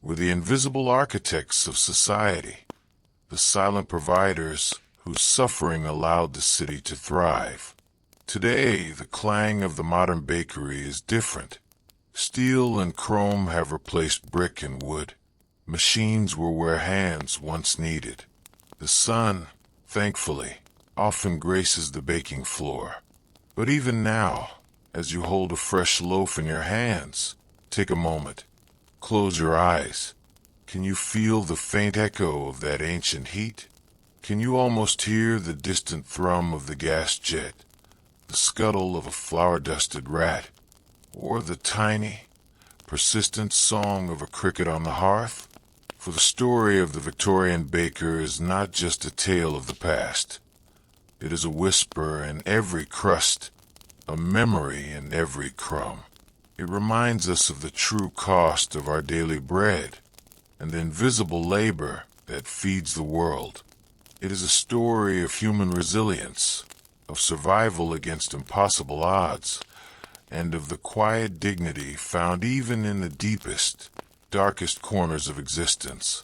were the invisible architects of society, the silent providers whose suffering allowed the city to thrive. Today, the clang of the modern bakery is different. Steel and chrome have replaced brick and wood. Machines were where hands once needed. The sun, thankfully, often graces the baking floor. But even now, as you hold a fresh loaf in your hands, take a moment. Close your eyes. Can you feel the faint echo of that ancient heat? Can you almost hear the distant thrum of the gas jet, the scuttle of a flour-dusted rat, or the tiny, persistent song of a cricket on the hearth? For the story of the Victorian baker is not just a tale of the past. It is a whisper in every crust, a memory in every crumb. It reminds us of the true cost of our daily bread and the invisible labor that feeds the world. It is a story of human resilience, of survival against impossible odds, and of the quiet dignity found even in the deepest, darkest corners of existence.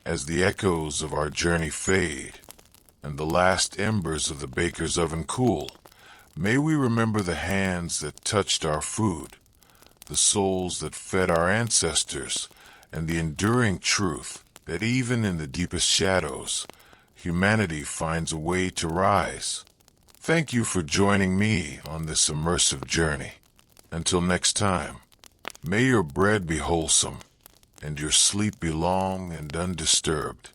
As the echoes of our journey fade, and the last embers of the baker's oven cool, may we remember the hands that touched our food, the souls that fed our ancestors, and the enduring truth that even in the deepest shadows, humanity finds a way to rise. Thank you for joining me on this immersive journey. Until next time, may your bread be wholesome and your sleep be long and undisturbed.